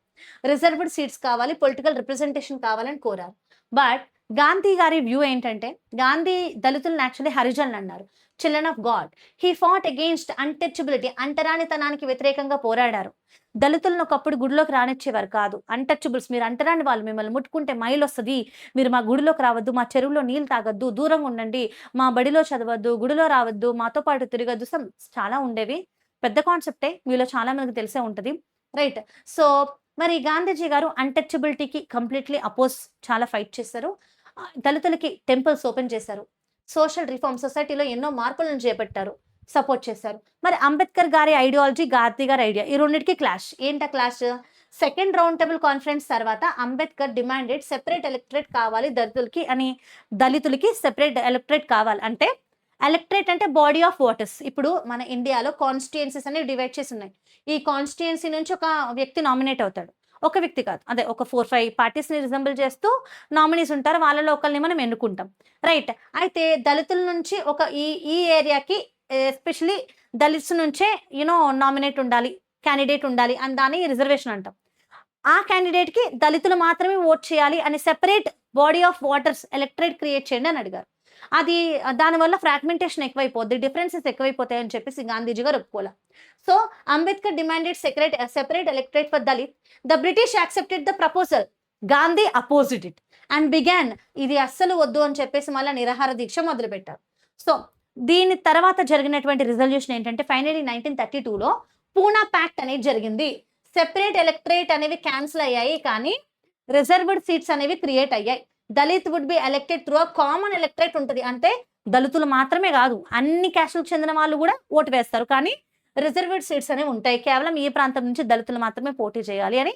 రిజర్వ్డ్ సీట్స్ కావాలి, పొలిటికల్ రిప్రజెంటేషన్ కావాలని కోరారు. బట్ గాంధీ గారి వ్యూ ఏంటంటే, గాంధీ దళితులను యాక్చువల్లీ హరిజనులు అన్నారు, children of God. He fought against untouchability, అంటరానితనానికి వ్యతిరేకంగా పోరాడారు. దళితులను ఒకప్పుడు గుడిలోకి రానిచ్చేవారు కాదు, అన్టచబుల్స్, మీరు అంటరాని వాళ్ళు, మిమ్మల్ని ముట్టుకుంటే మైలు వస్తుంది, మీరు మా గుడిలోకి రావద్దు, మా చెరువులో నీళ్ళు తాగొద్దు, దూరంగా ఉండండి, మా బడిలో చదవద్దు, గుడిలో రావద్దు, మాతో పాటు తిరగద్దు, చాలా ఉండేవి. పెద్ద కాన్సెప్టే, మీలో చాలా మందికి తెలిసే ఉంటుంది, రైట్. సో మరి గాంధీజీ గారు అన్టచబిలిటీకి కంప్లీట్లీ అపోజ్ చాలా ఫైట్ చేశారు. దళితులకి టెంపుల్స్ ఓపెన్ చేశారు, సోషల్ రిఫార్మ్, సొసైటీలో ఎన్నో మార్పులను చేపట్టారు, సపోర్ట్ చేశారు. మరి అంబేద్కర్ గారి ఐడియాలజీ, గాంధీ గారి ఐడియా, ఈ రెండింటికి క్లాష్. ఏంటా clash? Second round table conference తర్వాత అంబేద్కర్ డిమాండెడ్ సెపరేట్ ఎలక్టరేట్ కావాలి దళితులకి సెపరేట్ ఎలక్టరేట్ కావాలి. అంటే ఎలక్టరేట్ అంటే బాడీ ఆఫ్ ఓటర్స్. ఇప్పుడు మన ఇండియాలో కాన్స్టిట్యుయెన్సీస్ అనేవి డివైడ్ చేసి ఉన్నాయి. ఈ కాన్స్టిట్యుయెన్సీ నుంచి ఒక వ్యక్తి నామినేట్ అవుతాడు, ఒక వ్యక్తి కాదు, అదే ఒక 4-5 పార్టీస్ని రిజంబుల్ చేస్తూ నామినీస్ ఉంటారు, వాళ్ళలో ఒకరిని మనం ఎన్నుకుంటాం, రైట్. అయితే దళితుల నుంచి ఒక ఈ ఏరియాకి ఎస్పెషలీ దళిత్స్ నుంచే నామినేట్ ఉండాలి, క్యాండిడేట్ ఉండాలి అని దాన్ని రిజర్వేషన్ అంటాం. ఆ క్యాండిడేట్కి దళితులు మాత్రమే ఓట్ చేయాలి అని separate body of voters electorate create చేయండి అని అడిగారు. అది దానివల్ల ఫ్రాగ్మెంటేషన్ ఎక్కువైపోద్ది, డిఫరెన్సెస్ ఎక్కువైపోతాయి అని చెప్పేసి గాంధీజీ గారు ఒప్పుకోలే. So Ambedkar demanded separate electorate for Dalit. The British accepted the proposal, Gandhi opposed it and began, ఇది అస్సలు వద్దు అని చెప్పేసి మళ్ళీ నిరాహార దీక్ష మొదలుపెట్టారు. సో దీని తర్వాత జరిగినటువంటి రిజల్యూషన్ ఏంటంటే, ఫైనలీ 1932లో పూనా ప్యాక్ట్ అనేది జరిగింది. సెపరేట్ ఎలక్టరేట్ అనేవి క్యాన్సిల్ అయ్యాయి, కానీ రిజర్వ్డ్ సీట్స్ అనేవి క్రియేట్ అయ్యాయి. Dalit would be elected through a common electorate ఉంటుంది, అంటే దళితులు మాత్రమే కాదు, అన్ని క్యాస్టులకు చెందిన వాళ్ళు కూడా ఓటు వేస్తారు, కానీ రిజర్వ్డ్ సీట్స్ అనేవి ఉంటాయి. కేవలం ఈ ప్రాంతం నుంచి దళితులు మాత్రమే పోటీ చేయాలి అని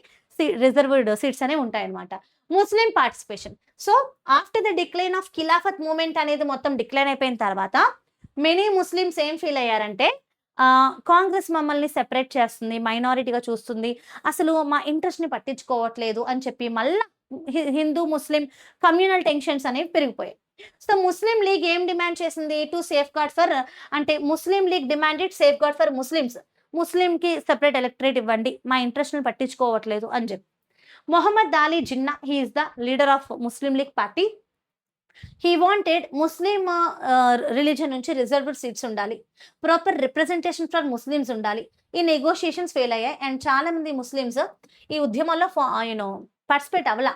రిజర్వ్డ్ సీట్స్ అనేవి ఉంటాయి అనమాట. Muslim participation. So after the decline of Khilafat movement అనేది మొత్తం డిక్లైన్ అయిపోయిన తర్వాత మెనీ ముస్లిమ్స్ ఏం ఫీల్ అయ్యారంటే, కాంగ్రెస్ మమ్మల్ని సెపరేట్ చేస్తుంది, మైనారిటీగా చూస్తుంది, అసలు మా ఇంట్రెస్ట్ని పట్టించుకోవట్లేదు అని చెప్పి మళ్ళీ హిందూ ముస్లిం కమ్యూనల్ టెన్షన్స్ అనేవి పెరిగిపోయాయి. సో ముస్లిం లీగ్ ఏం డిమాండ్ చేసింది? టు సేఫ్ గార్డ్ ఫర్, అంటే Muslim League demanded safeguard for Muslims. ముస్లింకి సెపరేట్ ఎలక్టరేట్ ఇవ్వండి, మా ఇంట్రెస్ట్ని పట్టించుకోవట్లేదు అని చెప్పి. Mohammad Ali Jinnah, he is the leader of Muslim League party. He wanted Muslim religion నుంచి రిజర్వ్డ్ సీట్స్ ఉండాలి, ప్రాపర్ రిప్రజెంటేషన్ ఫర్ ముస్లిమ్స్ ఉండాలి. ఈ నెగోషియేషన్స్ ఫెయిల్ అయ్యాయి అండ్ చాలా మంది ముస్లిమ్స్ ఈ ఉద్యమంలో పార్టిసిపేట్ అవ్వాల.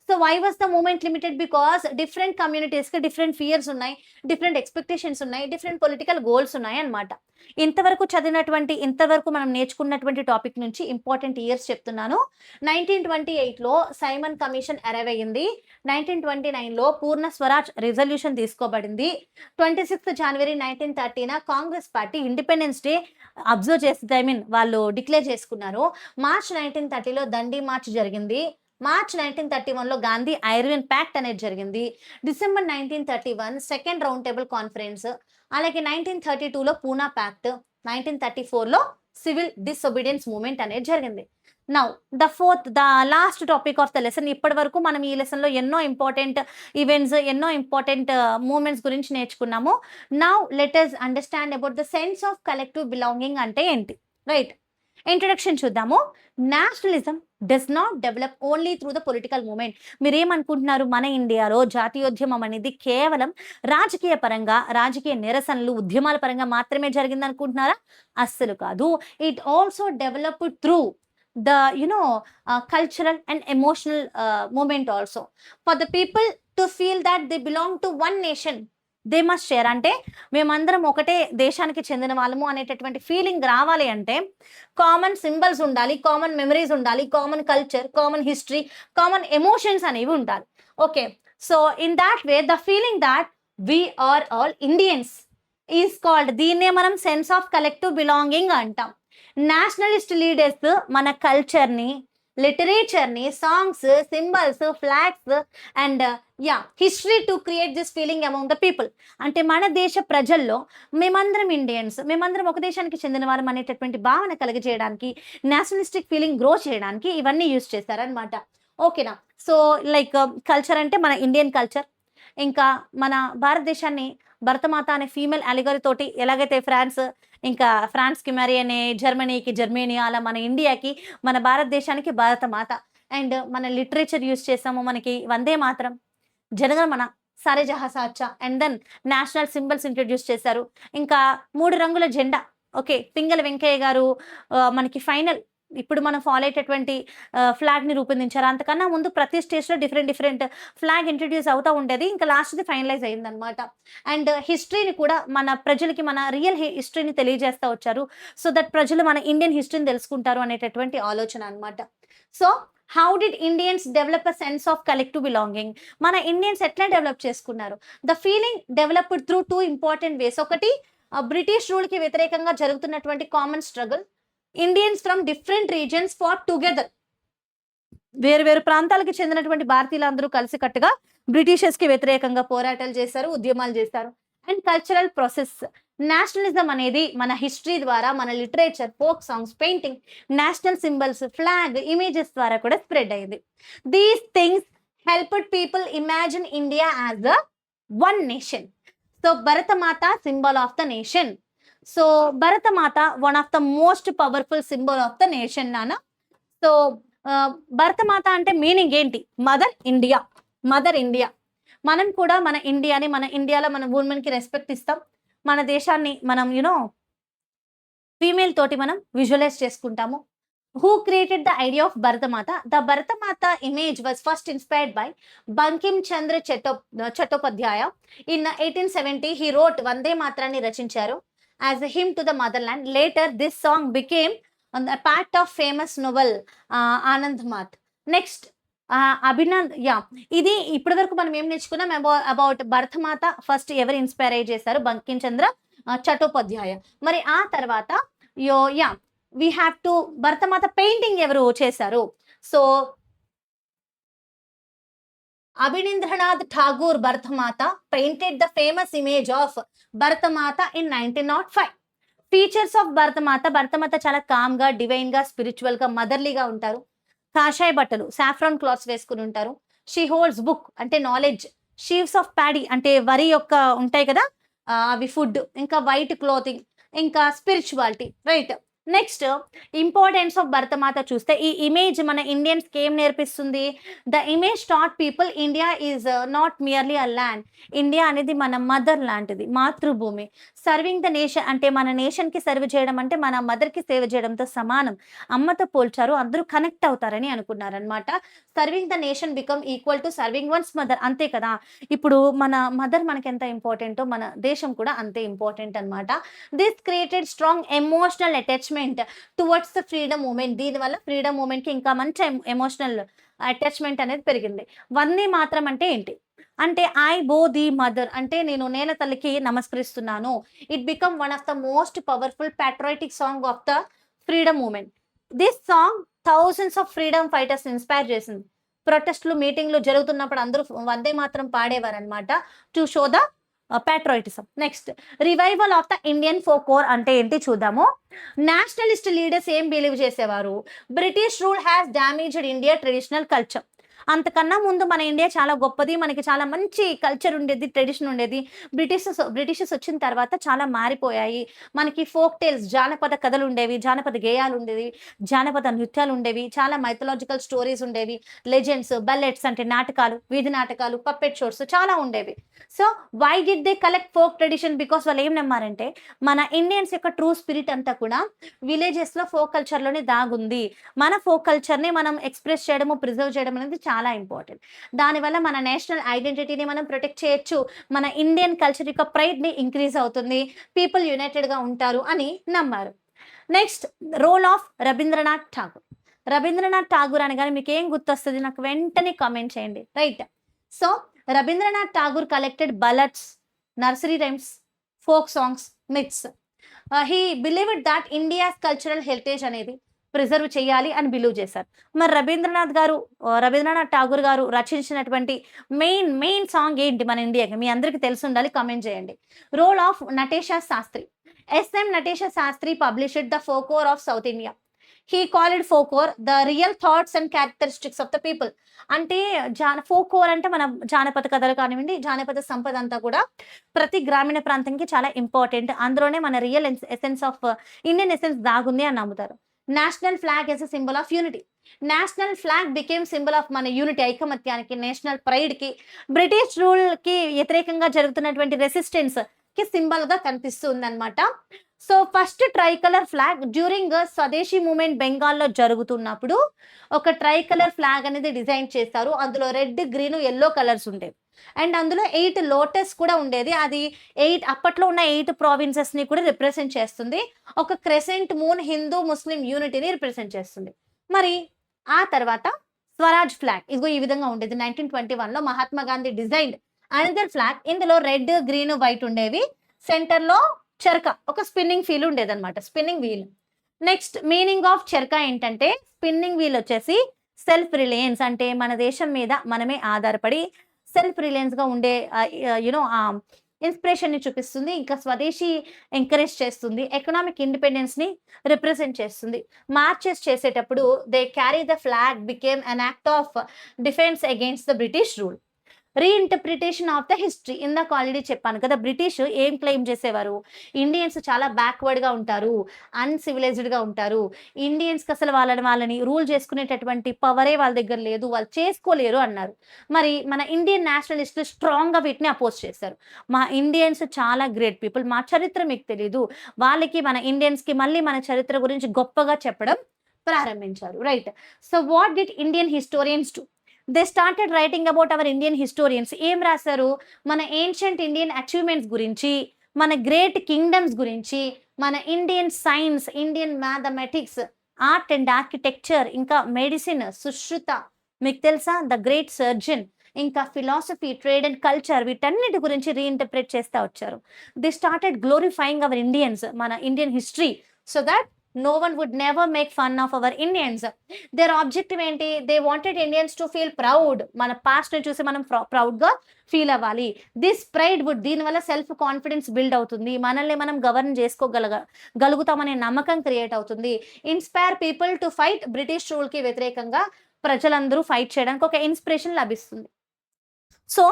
So why was the movement limited? Because different కమ్యూనిటీస్కి డిఫరెంట్ ఫియర్స్ ఉన్నాయి, డిఫరెంట్ ఎక్స్పెక్టేషన్స్ ఉన్నాయి, డిఫరెంట్ పొలిటికల్ గోల్స్ ఉన్నాయి అనమాట. ఇంతవరకు మనం నేర్చుకున్నటువంటి టాపిక్ నుంచి ఇంపార్టెంట్ ఇయర్స్ చెప్తున్నాను. 1928లో సైమన్ కమిషన్ అరైవ్ అయ్యింది. 1929లో పూర్ణ స్వరాజ్ రిజల్యూషన్ తీసుకోబడింది. 26 జనవరి 1930న Congress party independence day observe చేస్తుంది, వాళ్ళు డిక్లేర్ చేసుకున్నారు. మార్చ్ 1930లో దండి మార్చ్ జరిగింది. మార్చ్ 1931లో గాంధీ ఐర్విన్ ప్యాక్ట్ అనేది జరిగింది. December 1931 second round table conference, అలాగే 1932లో పూనా ప్యాక్ట్, 1934లో సివిల్ డిసొబీడియన్స్ మూవ్మెంట్ అనేది జరిగింది. Now the last topic of the lesson. ఇప్పటి వరకు మనం ఈ లెసన్లో ఎన్నో ఇంపార్టెంట్ ఈవెంట్స్, ఎన్నో ఇంపార్టెంట్ మూమెంట్స్ గురించి నేర్చుకున్నాము. Now let us understand about the sense of collective belonging అంటే ఏంటి. రైట్, ఇంట్రొడక్షన్ చూద్దాము. Nationalism does not develop only through the political moment. మీరేమనుకుంటున్నారు, మన ఇండియాలో జాతీయోద్యమం అనేది కేవలం రాజకీయ పరంగా, రాజకీయ నిరసనలు, ఉద్యమాల పరంగా మాత్రమే జరిగింది అనుకుంటున్నారా? అస్సలు కాదు. It also developed through the cultural and emotional movement also. For the people to feel that they belong to one nation, they must share. అంటే మేమందరం ఒకటే దేశానికి చెందిన వాళ్ళము అనేటటువంటి ఫీలింగ్ రావాలి అంటే కామన్ సింబల్స్ ఉండాలి, కామన్ మెమరీస్ ఉండాలి, common culture, common history, common emotions అనేవి ఉండాలి. Okay, so in that way the feeling that we are all Indians is called, దీన్నే మనం సెన్స్ ఆఫ్ కలెక్టివ్ బిలాంగింగ్ అంటాం. నేషనలిస్ట్ లీడర్స్ మన కల్చర్ని, లిటరేచర్ని, songs, symbols, flags and history to create this feeling among the people. అంటే మన దేశ ప్రజల్లో మేమందరం ఇండియన్స్, మేమందరం ఒక దేశానికి చెందిన వారం అనేటటువంటి భావన కలిగజేయడానికి, నేషనలిస్టిక్ ఫీలింగ్ గ్రో చేయడానికి ఇవన్నీ యూజ్ చేస్తారనమాట. ఓకేనా? సో లైక్ కల్చర్ అంటే మన ఇండియన్ కల్చర్, ఇంకా మన భారతదేశాన్ని భరతమాత అనే ఫీమేల్ అలిగరీ తోటి ఎలాగైతే ఫ్రాన్స్కి మరి అనే జర్మనీకి జర్మనీ, అలా మన ఇండియాకి, మన భారతదేశానికి భారతమాత. అండ్ మన లిటరేచర్ యూజ్ చేసాము, మనకి Vande Mataram, Janaganamana, Saare Jahan Se Achha, and then national symbols introduce చేశారు. ఇంకా 3 రంగుల జెండా. ఓకే, పింగళ వెంకయ్య గారు మనకి ఫైనల్ ఇప్పుడు మనం ఫాలో అయ్యేటటువంటి ఫ్లాగ్ని రూపొందించారు. అంతకన్నా ముందు ప్రతి స్టేజ్లో డిఫరెంట్ ఫ్లాగ్ ఇంట్రడ్యూస్ అవుతూ ఉండేది. ఇంకా లాస్ట్ది ఫైనలైజ్ అయిందనమాట. అండ్ హిస్టరీని కూడా మన ప్రజలకి, మన రియల్ హిస్టరీని తెలియజేస్తూ వచ్చారు. సో దట్ ప్రజలు మన ఇండియన్ హిస్టరీని తెలుసుకుంటారు అనేటటువంటి ఆలోచన అనమాట. So how did Indians develop a sense of collective belonging? మన ఇండియన్స్ ఎట్లా డెవలప్ చేసుకున్నారు? The feeling developed through 2 important ways. ఒకటి, బ్రిటిష్ రూల్కి వ్యతిరేకంగా జరుగుతున్నటువంటి common struggle. Indians from different regions fought together. వేరు ప్రాంతాలకు చెందినటువంటి భారతీయులందరూ కలిసికట్టుగా బ్రిటిషర్స్కి వ్యతిరేకంగా పోరాటాలు చేశారు, ఉద్యమాలు చేశారు. And cultural process. నేషనలిజం అనేది మన హిస్టరీ ద్వారా, మన literature, folk songs, painting, national symbols, flag, images ద్వారా కూడా స్ప్రెడ్ అయ్యింది. These things helped people imagine India as the one nation. So Bharatamata symbol of the nation. So Bharatamata one of the most powerful symbol of the nation నాన్న. So Bharatamata అంటే meaning ఏంటి? Mother India. Mother India. మనం కూడా మన ఇండియాని, మన ఇండియాలో మన ఉమెన్కి రెస్పెక్ట్ ఇస్తాం. మన దేశాన్ని మనం ఫీమేల్ తోటి మనం విజువలైజ్ చేసుకుంటాము. Who created the idea of Bharatmata? The Bharatmata image was first inspired by Bankim Chandra Chattopadhyay. In 1870 he wrote Vande మాత్రాన్ని రచించారు as a hymn to the motherland. Later this song became a part of famous novel Anand Math. Next Abhinand. ఇది ఇప్పటి వరకు మనం ఏం నేర్చుకున్నాం about Bharatamata. First ఎవరు inspire చేశారు? బంకిం చంద్ర చట్టోపాధ్యాయ. మరి ఆ తర్వాత we have to Bharatamata painting ఎవరు చేశారు? So Abhinendranath Tagore Bharatamata painted the famous image of Bharatamata in 1905. Features of Bharatamata. Bharatamata చాలా కామ్గా, డివైన్గా, స్పిరిచువల్గా, మదర్లీగా ఉంటారు. కాషాయ బట్టలు, సాఫ్రాన్ క్లాత్స్ వేసుకుని ఉంటారు. షీ హోల్డ్స్ బుక్ అంటే నాలెడ్జ్. షీవ్స్ ఆఫ్ ప్యాడీ అంటే వరి యొక్క ఉంటాయి కదా, అవి ఫుడ్. ఇంకా వైట్ క్లోతింగ్, ఇంకా spirituality, right. Next importance of Bharatamata చూస్తే ఈ ఇమేజ్ మన ఇండియన్స్కి ఏం నేర్పిస్తుంది? The image taught people India is not merely a land. India అనేది మన మదర్ లాంటిది, మాతృభూమి. సర్వింగ్ ద నేషన్ అంటే మన నేషన్కి సర్వ్ చేయడం అంటే మన మదర్కి సేవ చేయడంతో సమానం. అమ్మతో పోల్చారు, అందరూ కనెక్ట్ అవుతారని అనుకున్నారనమాట. Serving the nation become equal to serving one's mother, అంతే కదా. ఇప్పుడు మన మదర్ మనకి ఎంత ఇంపార్టెంటో మన దేశం కూడా అంతే ఇంపార్టెంట్ అనమాట. This created strong emotional attachment towards the freedom movement. దీనివల్ల ఫ్రీడమ్ మూమెంట్కి ఇంకా మంచి ఎమోషనల్ అటాచ్మెంట్ అనేది పెరిగింది. వందే మాత్రం అంటే ఏంటి అంటే ఐ బో ది మదర్ అంటే నేను నేల తల్లికి నమస్కరిస్తున్నాను. It become one of the most powerful patriotic song of the freedom movement. This song thousands of freedom fighters inspire చేసింది. ప్రొటెస్ట్లు, మీటింగ్లు జరుగుతున్నప్పుడు అందరూ వందే మాత్రం పాడేవారు అనమాట, to show the patriotism. Next revival of the Indian folklore అంటే ఏంటి చూద్దాము. నేషనలిస్ట్ లీడర్స్ ఏం బిలీవ్ చేసేవారు? British rule has damaged India traditional culture. అంతకన్నా ముందు మన ఇండియా చాలా గొప్పది, మనకి చాలా మంచి కల్చర్ ఉండేది, ట్రెడిషన్ ఉండేది. బ్రిటిషర్స్ వచ్చిన తర్వాత చాలా మారిపోయాయి. మనకి ఫోక్ టేల్స్, జానపద కథలు ఉండేవి, జానపద గేయాలు ఉండేవి, జానపద నృత్యాలు ఉండేవి, చాలా మైథలాజికల్ స్టోరీస్ ఉండేవి, లెజెండ్స్, బల్లెట్స్ అంటే నాటకాలు, వీధి నాటకాలు, పప్పెట్ షోస్ చాలా ఉండేవి. So why did they collect folk tradition? Because వాళ్ళు ఏం నమ్మారంటే మన ఇండియన్స్ యొక్క ట్రూ స్పిరిట్ అంతా కూడా విలేజెస్లో ఫోక్ కల్చర్లోనే దాగుంది. మన ఫోక్ కల్చర్ని మనం ఎక్స్ప్రెస్ చేయడము, ప్రిజర్వ్ చేయడం అనేది చాలా ఇంపార్టెంట్. దానివల్ల మన నేషనల్ ఐడెంటిటీని మనం ప్రొటెక్ట్ చేయొచ్చు, మన ఇండియన్ కల్చర్ యొక్క ప్రైడ్ని ఇంక్రీజ్ అవుతుంది, పీపుల్ యునైటెడ్గా ఉంటారు అని నమ్మారు. Next role of Rabindranath Tagore. Rabindranath Tagore అనగానే మీకు ఏం గుర్తొస్తుంది? నాకు వెంటనే కామెంట్ చేయండి, right. So Rabindranath Tagore collected ballads, nursery rhymes, folk songs, myths. He believed that India's cultural heritage అనేది ప్రిజర్వ్ చేయాలి అని బిలీవ్ చేశారు. మరి రవీంద్రనాథ్ ఠాగూర్ గారు రచించినటువంటి మెయిన్ సాంగ్ ఏంటి మన ఇండియాకి? మీ అందరికీ తెలిసి ఉండాలి, కామెంట్ చేయండి. Role of Natesa Sastri. SM Natesa Sastri published the folklore of South India. He called folklore the real thoughts and characteristics of the people. అంటే ఫోక్లోర్ అంటే మన జానపద కథలు కానివ్వండి, జానపద సంపద అంతా కూడా ప్రతి గ్రామీణ ప్రాంతానికి చాలా ఇంపార్టెంట్. అందులోనే మన real essence of Indian essence దాగుంది అని నమ్ముతారు. National flag as a symbol of unity. National flag became symbol of మన యూనిటీ, ఐకమత్యానికి, నేషనల్ ప్రైడ్కి, బ్రిటిష్ రూల్కి వ్యతిరేకంగా జరుగుతున్నటువంటి రెసిస్టెన్స్ కి సింబల్ గా కనిపిస్తుంది అనమాట. So first tricolour flag during Swadeshi movement బెంగాల్లో జరుగుతున్నప్పుడు ఒక ట్రై కలర్ ఫ్లాగ్ అనేది డిజైన్ చేస్తారు. అందులో రెడ్, గ్రీన్, ఎల్లో కలర్స్ ఉండేవి. అండ్ అందులో 8 లోటస్ కూడా ఉండేది. అది అప్పట్లో ఉన్న 8 ప్రావిన్సెస్ ని కూడా రిప్రజెంట్ చేస్తుంది. ఒక క్రెసెంట్ మూన్ హిందూ ముస్లిం యూనిటీని రిప్రజెంట్ చేస్తుంది. మరి ఆ తర్వాత స్వరాజ్ ఫ్లాగ్ ఇదిగో ఈ విధంగా ఉండేది. 1921లో Mahatma Gandhi designed another flag. ఇందులో రెడ్, గ్రీన్, వైట్ ఉండేవి. సెంటర్ లో చెరక, ఒక స్పిన్నింగ్ వీల్ ఉండేది అనమాట, spinning wheel. Next meaning of charkha ఏంటంటే స్పిన్నింగ్ వీల్ వచ్చేసి సెల్ఫ్ రిలయన్స్ అంటే మన దేశం మీద మనమే ఆధారపడి సెల్ఫ్ రిలయన్స్ గా ఉండే ఇన్స్పిరేషన్ ని చూపిస్తుంది. ఇంకా స్వదేశీ ఎంకరేజ్ చేస్తుంది, ఎకనామిక్ ఇండిపెండెన్స్ ని రిప్రజెంట్ చేస్తుంది. మార్చెస్ చేసేటప్పుడు they carry the flag became an act of defence against the British rule. Reinterpretation of the history. ఇందాక ఆల్రెడీ చెప్పాను కదా, బ్రిటిష్ ఏం క్లెయిమ్ చేసేవారు? ఇండియన్స్ చాలా బ్యాక్వర్డ్గా ఉంటారు, అన్సివిలైజ్డ్గా ఉంటారు, ఇండియన్స్కి అసలు వాళ్ళని రూల్ చేసుకునేటటువంటి పవరే వాళ్ళ దగ్గర లేదు, వాళ్ళు చేసుకోలేరు అన్నారు. మరి మన ఇండియన్ నేషనలిస్టులు స్ట్రాంగ్గా వీటిని అపోజ్ చేశారు. మా ఇండియన్స్ చాలా గ్రేట్ పీపుల్, మా చరిత్ర మీకు తెలీదు, వాళ్ళకి మన ఇండియన్స్కి మళ్ళీ మన చరిత్ర గురించి గొప్పగా చెప్పడం ప్రారంభించారు, right. So what did Indian historians do? They started writing about our Indian historians. ఏం రాశారు? మన ఏన్షియంట్ ఇండియన్ అచీవ్మెంట్స్ గురించి, మన గ్రేట్ కింగ్డమ్స్ గురించి, మన Indian science, Indian mathematics, art and architecture, ఇంకా మెడిసిన్, సుశ్రుత మీకు తెలుసా, ద గ్రేట్ సర్జన్, ఇంకా ఫిలాసఫీ, ట్రేడ్ అండ్ కల్చర్, వీటన్నిటి గురించి రీఇంటర్ప్రిట్ చేస్తూ వచ్చారు. They started glorifying our Indians, మన Indian history, so that no one would never make fun of our Indians. Their objective ఏంటి? They wanted Indians to feel proud. మన past ని చూసి మనం ప్రౌడ్ గా ఫీల్ అవ్వాలి. దిస్ ప్రైడ్ వుడ్, దీనివల్ల self confidence build అవుతుంది, మనల్ని మనం గవర్న్ గలుగుతామనే నమ్మకం క్రియేట్ అవుతుంది. Inspire people to fight, British rule కి వ్యతిరేకంగా ప్రజలందరూ ఫైట్ చేయడానికి ఒక ఇన్స్పిరేషన్ లభిస్తుంది. So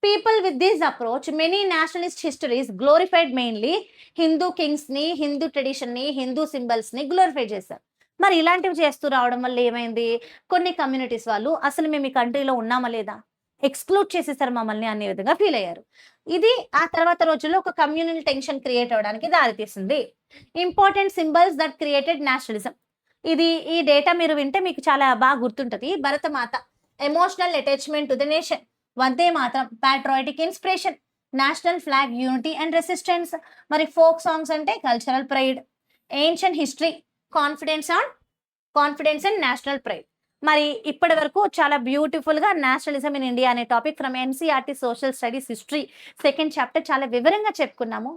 people with this approach many Nationalist histories glorified mainly Hindu Kings ని, హిందూ ట్రెడిషన్ ని, హిందూ సింబల్స్ ని గ్లోరిఫై చేశారు. మరి ఇలాంటివి చేస్తూ రావడం వల్ల ఏమైంది? కొన్ని కమ్యూనిటీస్ వాళ్ళు అసలు మేము ఈ కంట్రీలో ఉన్నామా లేదా, ఎక్స్క్లూడ్ చేసేసారు మమ్మల్ని అనే విధంగా ఫీల్ అయ్యారు. ఇది ఆ తర్వాత రోజుల్లో ఒక కమ్యూనల్ టెన్షన్ క్రియేట్ అవడానికి దారితీసింది. Important symbols that created nationalism. ఈ డేటా మీరు వింటే మీకు చాలా బాగా గుర్తుంటది. Bharatmata, emotional attachment to the nation. Vande Mataram, patriotic inspiration. National flag, unity and resistance. మరి ఫోక్ సాంగ్స్ అంటే cultural pride. Ancient history, confidence and national pride. మరి ఇప్పటి వరకు చాలా బ్యూటిఫుల్ గా నేషనలిజం ఇన్ ఇండియా అనే topic from NCERT social studies history second chapter చాలా వివరంగా చెప్పుకున్నాము.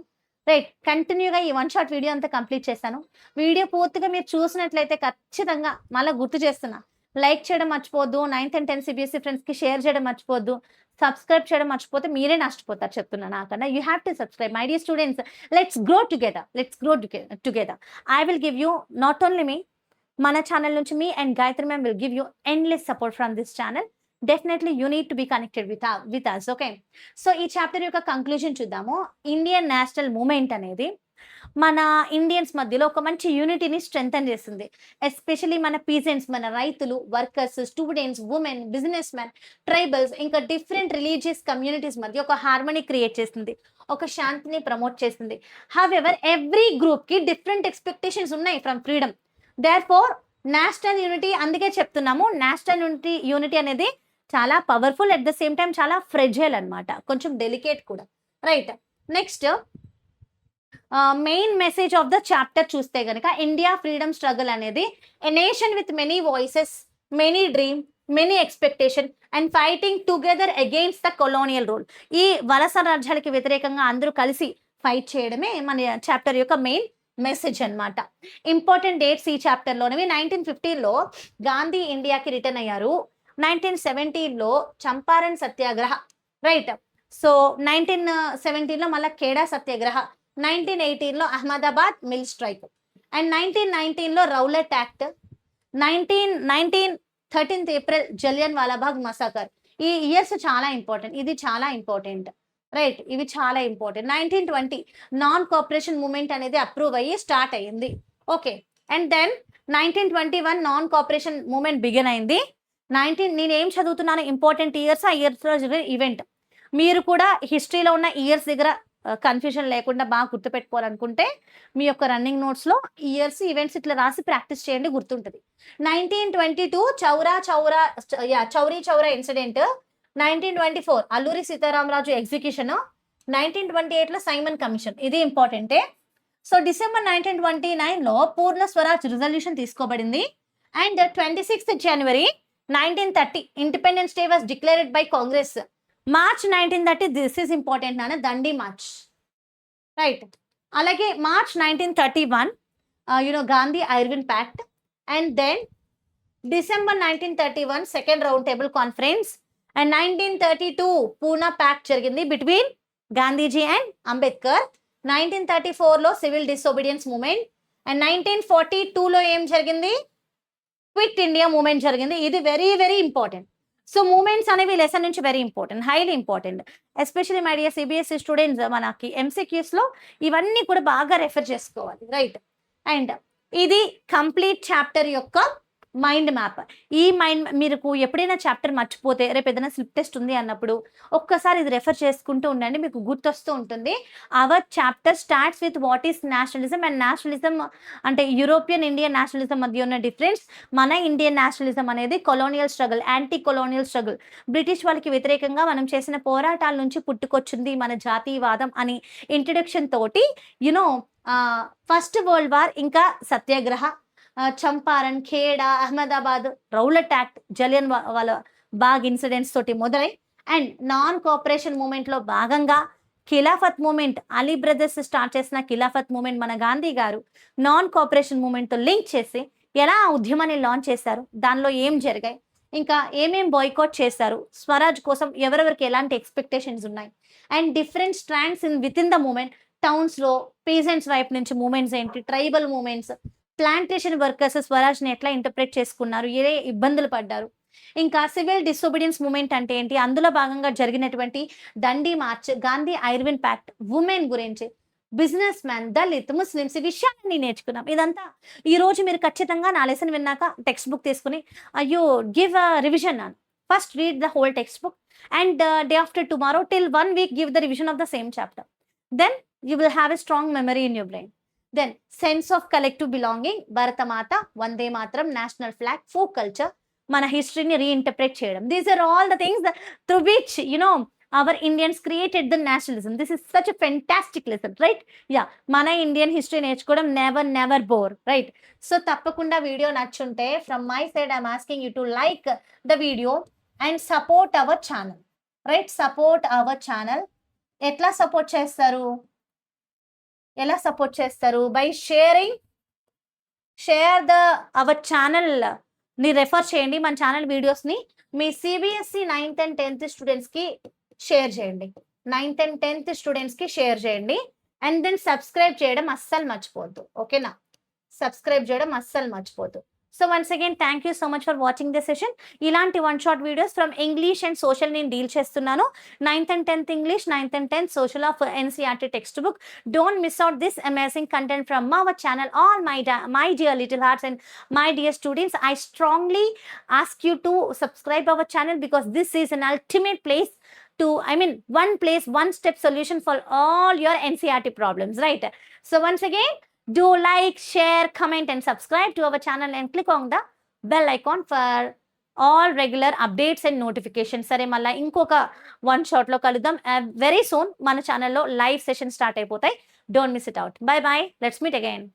రైట్, కంటిన్యూగా ఈ వన్ షాట్ వీడియో అంతా కంప్లీట్ చేశాను. వీడియో పూర్తిగా మీరు చూసినట్లయితే ఖచ్చితంగా మళ్ళీ గుర్తు చేస్తున్నా, లైక్ చేయడం మర్చిపోద్దు, 9th and 10th CBSE friends కి షేర్ చేయడం మర్చిపోద్దు, సబ్స్క్రైబ్ చేయడం మర్చిపోతే మీరే నష్టపోతారు చెప్తున్నా నాకన్నా. You have to subscribe my dear students. Let's grow together. I will give you not only me, మన ఛానల్ నుంచి me and Gayatri ma'am will give you endless support from this channel. Definitely you need to be connected with us. Okay, so ఈ chapter యొక్క conclusion చూద్దాము. Indian national movement అనేది మన Indians మధ్యలో ఒక మంచి యూనిటీని స్ట్రెంథన్ చేస్తుంది. ఎస్పెషలీ మన పీజెంట్స్, మన రైతులు, workers, students, women, business man, tribals, ఇంకా డిఫరెంట్ రిలీజియస్ కమ్యూనిటీస్ మధ్య ఒక హార్మనీ క్రియేట్ చేస్తుంది, ఒక శాంతిని ప్రమోట్ చేస్తుంది. హౌఎవర్ ఎవ్రీ గ్రూప్ కి డిఫరెంట్ ఎక్స్పెక్టేషన్స్ ఉన్నాయి from freedom. Therefore national unity, అందుకే చెప్తున్నాము నేషనల్ యూనిటీ అనేది చాలా powerful, at the same time చాలా ఫ్రెజైల్ అన్నమాట, కొంచెం డెలికేట్ కూడా. Right, next main message of the chapter చూస్తే గనక ఇండియా ఫ్రీడమ్ స్ట్రగుల్ అనేది a nation with many voices, many dream, many expectation and fighting together against the colonial rule. ఈ వలస రాజ్యాలకి వ్యతిరేకంగా అందరూ కలిసి ఫైట్ చేయడమే మన చాప్టర్ యొక్క మెయిన్ మెసేజ్ అన్నమాట. ఇంపార్టెంట్ డేట్స్ ఈ చాప్టర్ లోనివి. 1915లో గాంధీ ఇండియాకి రిటర్న్ అయ్యారు. 1917లో చంపారన్ సత్యాగ్రహ. రైట్, సో 1917లో మళ్ళీ ఖేడా సత్యాగ్రహ, 1918లో అహ్మదాబాద్ మిల్ స్ట్రైక్ అండ్ 1919లో Rowlatt act, 13th April Jallian Walabagh massacre. ఈ ఇయర్స్ చాలా ఇంపార్టెంట్, ఇది చాలా ఇంపార్టెంట్. రైట్, ఇవి చాలా ఇంపార్టెంట్. 1920 నాన్ కోఆపరేషన్ మూవ్మెంట్ అనేది అప్రూవ్ అయ్యి స్టార్ట్ అయ్యింది. Okay, and then 1921 non cooperation movement begin అయింది. నేను ఏం చదువుతున్నాను, ఇంపార్టెంట్ ఇయర్స్, ఆ ఇయర్స్ లో జరిగిన ఈవెంట్. మీరు కూడా హిస్టరీలో ఉన్న ఇయర్స్ దగ్గర కన్ఫ్యూజన్ లేకుండా బాగా గుర్తుపెట్టుకోవాలనుకుంటే మీ యొక్క రన్నింగ్ నోట్స్ లో ఇయర్స్, ఈవెంట్స్ ఇట్లా రాసి ప్రాక్టీస్ చేయండి, గుర్తుంటది. 1922 చౌరీ చౌరా ఇన్సిడెంట్. 1924 అల్లూరి సీతారామరాజు ఎగ్జిక్యూషన్. 1928లో సైమన్ కమిషన్, ఇది ఇంపార్టెంటే. సో డిసెంబర్ 1929లో పూర్ణ స్వరాజ్ రిజల్యూషన్ తీసుకోబడింది. And 26th January 1930 independence day was declared by Congress. March 1930, this is important నాన్న, దండి మార్చ్. రైట్, అలాగే March 1931 Gandhi Irwin pact. And then December 1931 second round table conference. And 1932 Poona pact జరిగింది between Gandhiji and Ambedkar. 1934లో civil disobedience movement. And 1942లో ఏం జరిగింది, quit India movement జరిగింది. ఇది very very important. So movements అనేవి లెసన్ నుంచి very important, highly important. Especially my dear CBSE students, మనకి ఎంసీక్యూస్ లో ఇవన్నీ కూడా బాగా రెఫర్ చేసుకోవాలి. రైట్, అండ్ ఇది కంప్లీట్ చాప్టర్ యొక్క మైండ్ మ్యాప్. ఈ మైండ్ మీకు ఎప్పుడైనా చాప్టర్ మర్చిపోతే, రేపు ఏదైనా స్లిప్ టెస్ట్ ఉంది అన్నప్పుడు ఒక్కసారి ఇది రెఫర్ చేసుకుంటూ ఉండండి, మీకు గుర్తొస్తూ ఉంటుంది. Our chapter starts with what is nationalism and nationalism అంటే యూరోపియన్ ఇండియన్ నేషనలిజం మధ్య ఉన్న డిఫరెన్స్. మన ఇండియన్ నేషనలిజం అనేది colonial struggle, anti colonial struggle, British వాళ్ళకి వ్యతిరేకంగా మనం చేసిన పోరాటాల నుంచి పుట్టుకొచ్చింది మన జాతీయవాదం అని ఇంట్రడక్షన్ తోటి ఫస్ట్ వరల్డ్ వార్, ఇంకా satyagraha, Champaran, Kheda, Ahmedabad, Rowlatt act, Jallianwala Bagh incidents తోటి మొదలై అండ్ నాన్ కోఆపరేషన్ మూమెంట్ లో భాగంగా Khilafat movement, Ali brothers start చేసిన ఖిలాఫత్ మూమెంట్ మన గాంధీ గారు నాన్ కోఆపరేషన్ మూమెంట్తో లింక్ చేసి ఎలా ఆ ఉద్యమాన్ని లాంచ్ చేశారు, దానిలో ఏం జరిగాయి, ఇంకా ఏమేం బాయ్కాట్ చేశారు, స్వరాజ్ కోసం ఎవరెవరికి ఎలాంటి ఎక్స్పెక్టేషన్స్ ఉన్నాయి, and different strands with in the movement, టౌన్స్లో పేజెంట్స్ వైపు నుంచి మూమెంట్స్ ఏంటి, ట్రైబల్ మూమెంట్స్, ప్లాంటేషన్ వర్కర్స్ స్వరాజ్ని ఎట్లా ఇంటర్ప్రెట్ చేసుకున్నారు, ఏ ఇబ్బందులు పడ్డారు, ఇంకా సివిల్ డిసోబీడియన్స్ మూమెంట్ అంటే ఏంటి, అందులో భాగంగా జరిగినటువంటి దండి March, Gandhi Irwin pact, women గురించి, బిజినెస్ మ్యాన్, దళిత్, ముస్లిమ్స్, ఈ విషయాన్ని నేర్చుకున్నాం. ఇదంతా ఈ రోజు మీరు ఖచ్చితంగా నా లెసన్ విన్నాక టెక్స్ట్ బుక్ తీసుకుని అయ్యో గివ్ అ రివిజన్ అని first read the whole textbook and day after tomorrow till 1 week give the revision of the same chapter. Then you will have a strong memory in your brain. Then sense of collective belonging, Bharatmata, Vande Mataram, national flag, folk culture, మన హిస్టరీని reinterpret చేయడం. These are all the things through which our Indians created the nationalism. This is such a fantastic lesson, right? Yeah, మన Indian history నేర్చుకోవడం never bore, right? So తప్పకుండా video నచ్చుంటే from my side I'm asking you to like the video and support our channel, right? Support our channel. ఎట్లా support చేస్తారు? By sharing, share our channel ని refer చేయండి. మన channel వీడియోస్ని మీ CBSE 9th and 10th స్టూడెంట్స్కి share చేయండి. 9th and 10th స్టూడెంట్స్కి share చేయండి. అండ్ దెన్ సబ్స్క్రైబ్ చేయడం అస్సలు మర్చిపోవద్దు, ఓకేనా? సబ్స్క్రైబ్ చేయడం అస్సలు మర్చిపోవద్దు. So once again thank you so much for watching this session. ఇలాంటి 1-shot videos from English and social నేను డీల్ చేస్తున్నాను. 9th and 10th English, 9th and 10th social of NCERT text book. Don't miss out this amazing content from our channel. All my dear little hearts and my dear students, I strongly ask you to subscribe our channel because this is an ultimate place to, one place, one step solution for all your NCERT problems, right? So once again, do like, share, comment and subscribe to our channel and click on the bell icon for all regular updates and notifications. సరే, మళ్ళీ ఇంకొక 1-shot లో కలుద్దాం. Very soon మన ఛానల్లో live session start అయిపోతాయి. Don't miss it out. By by, let's meet again.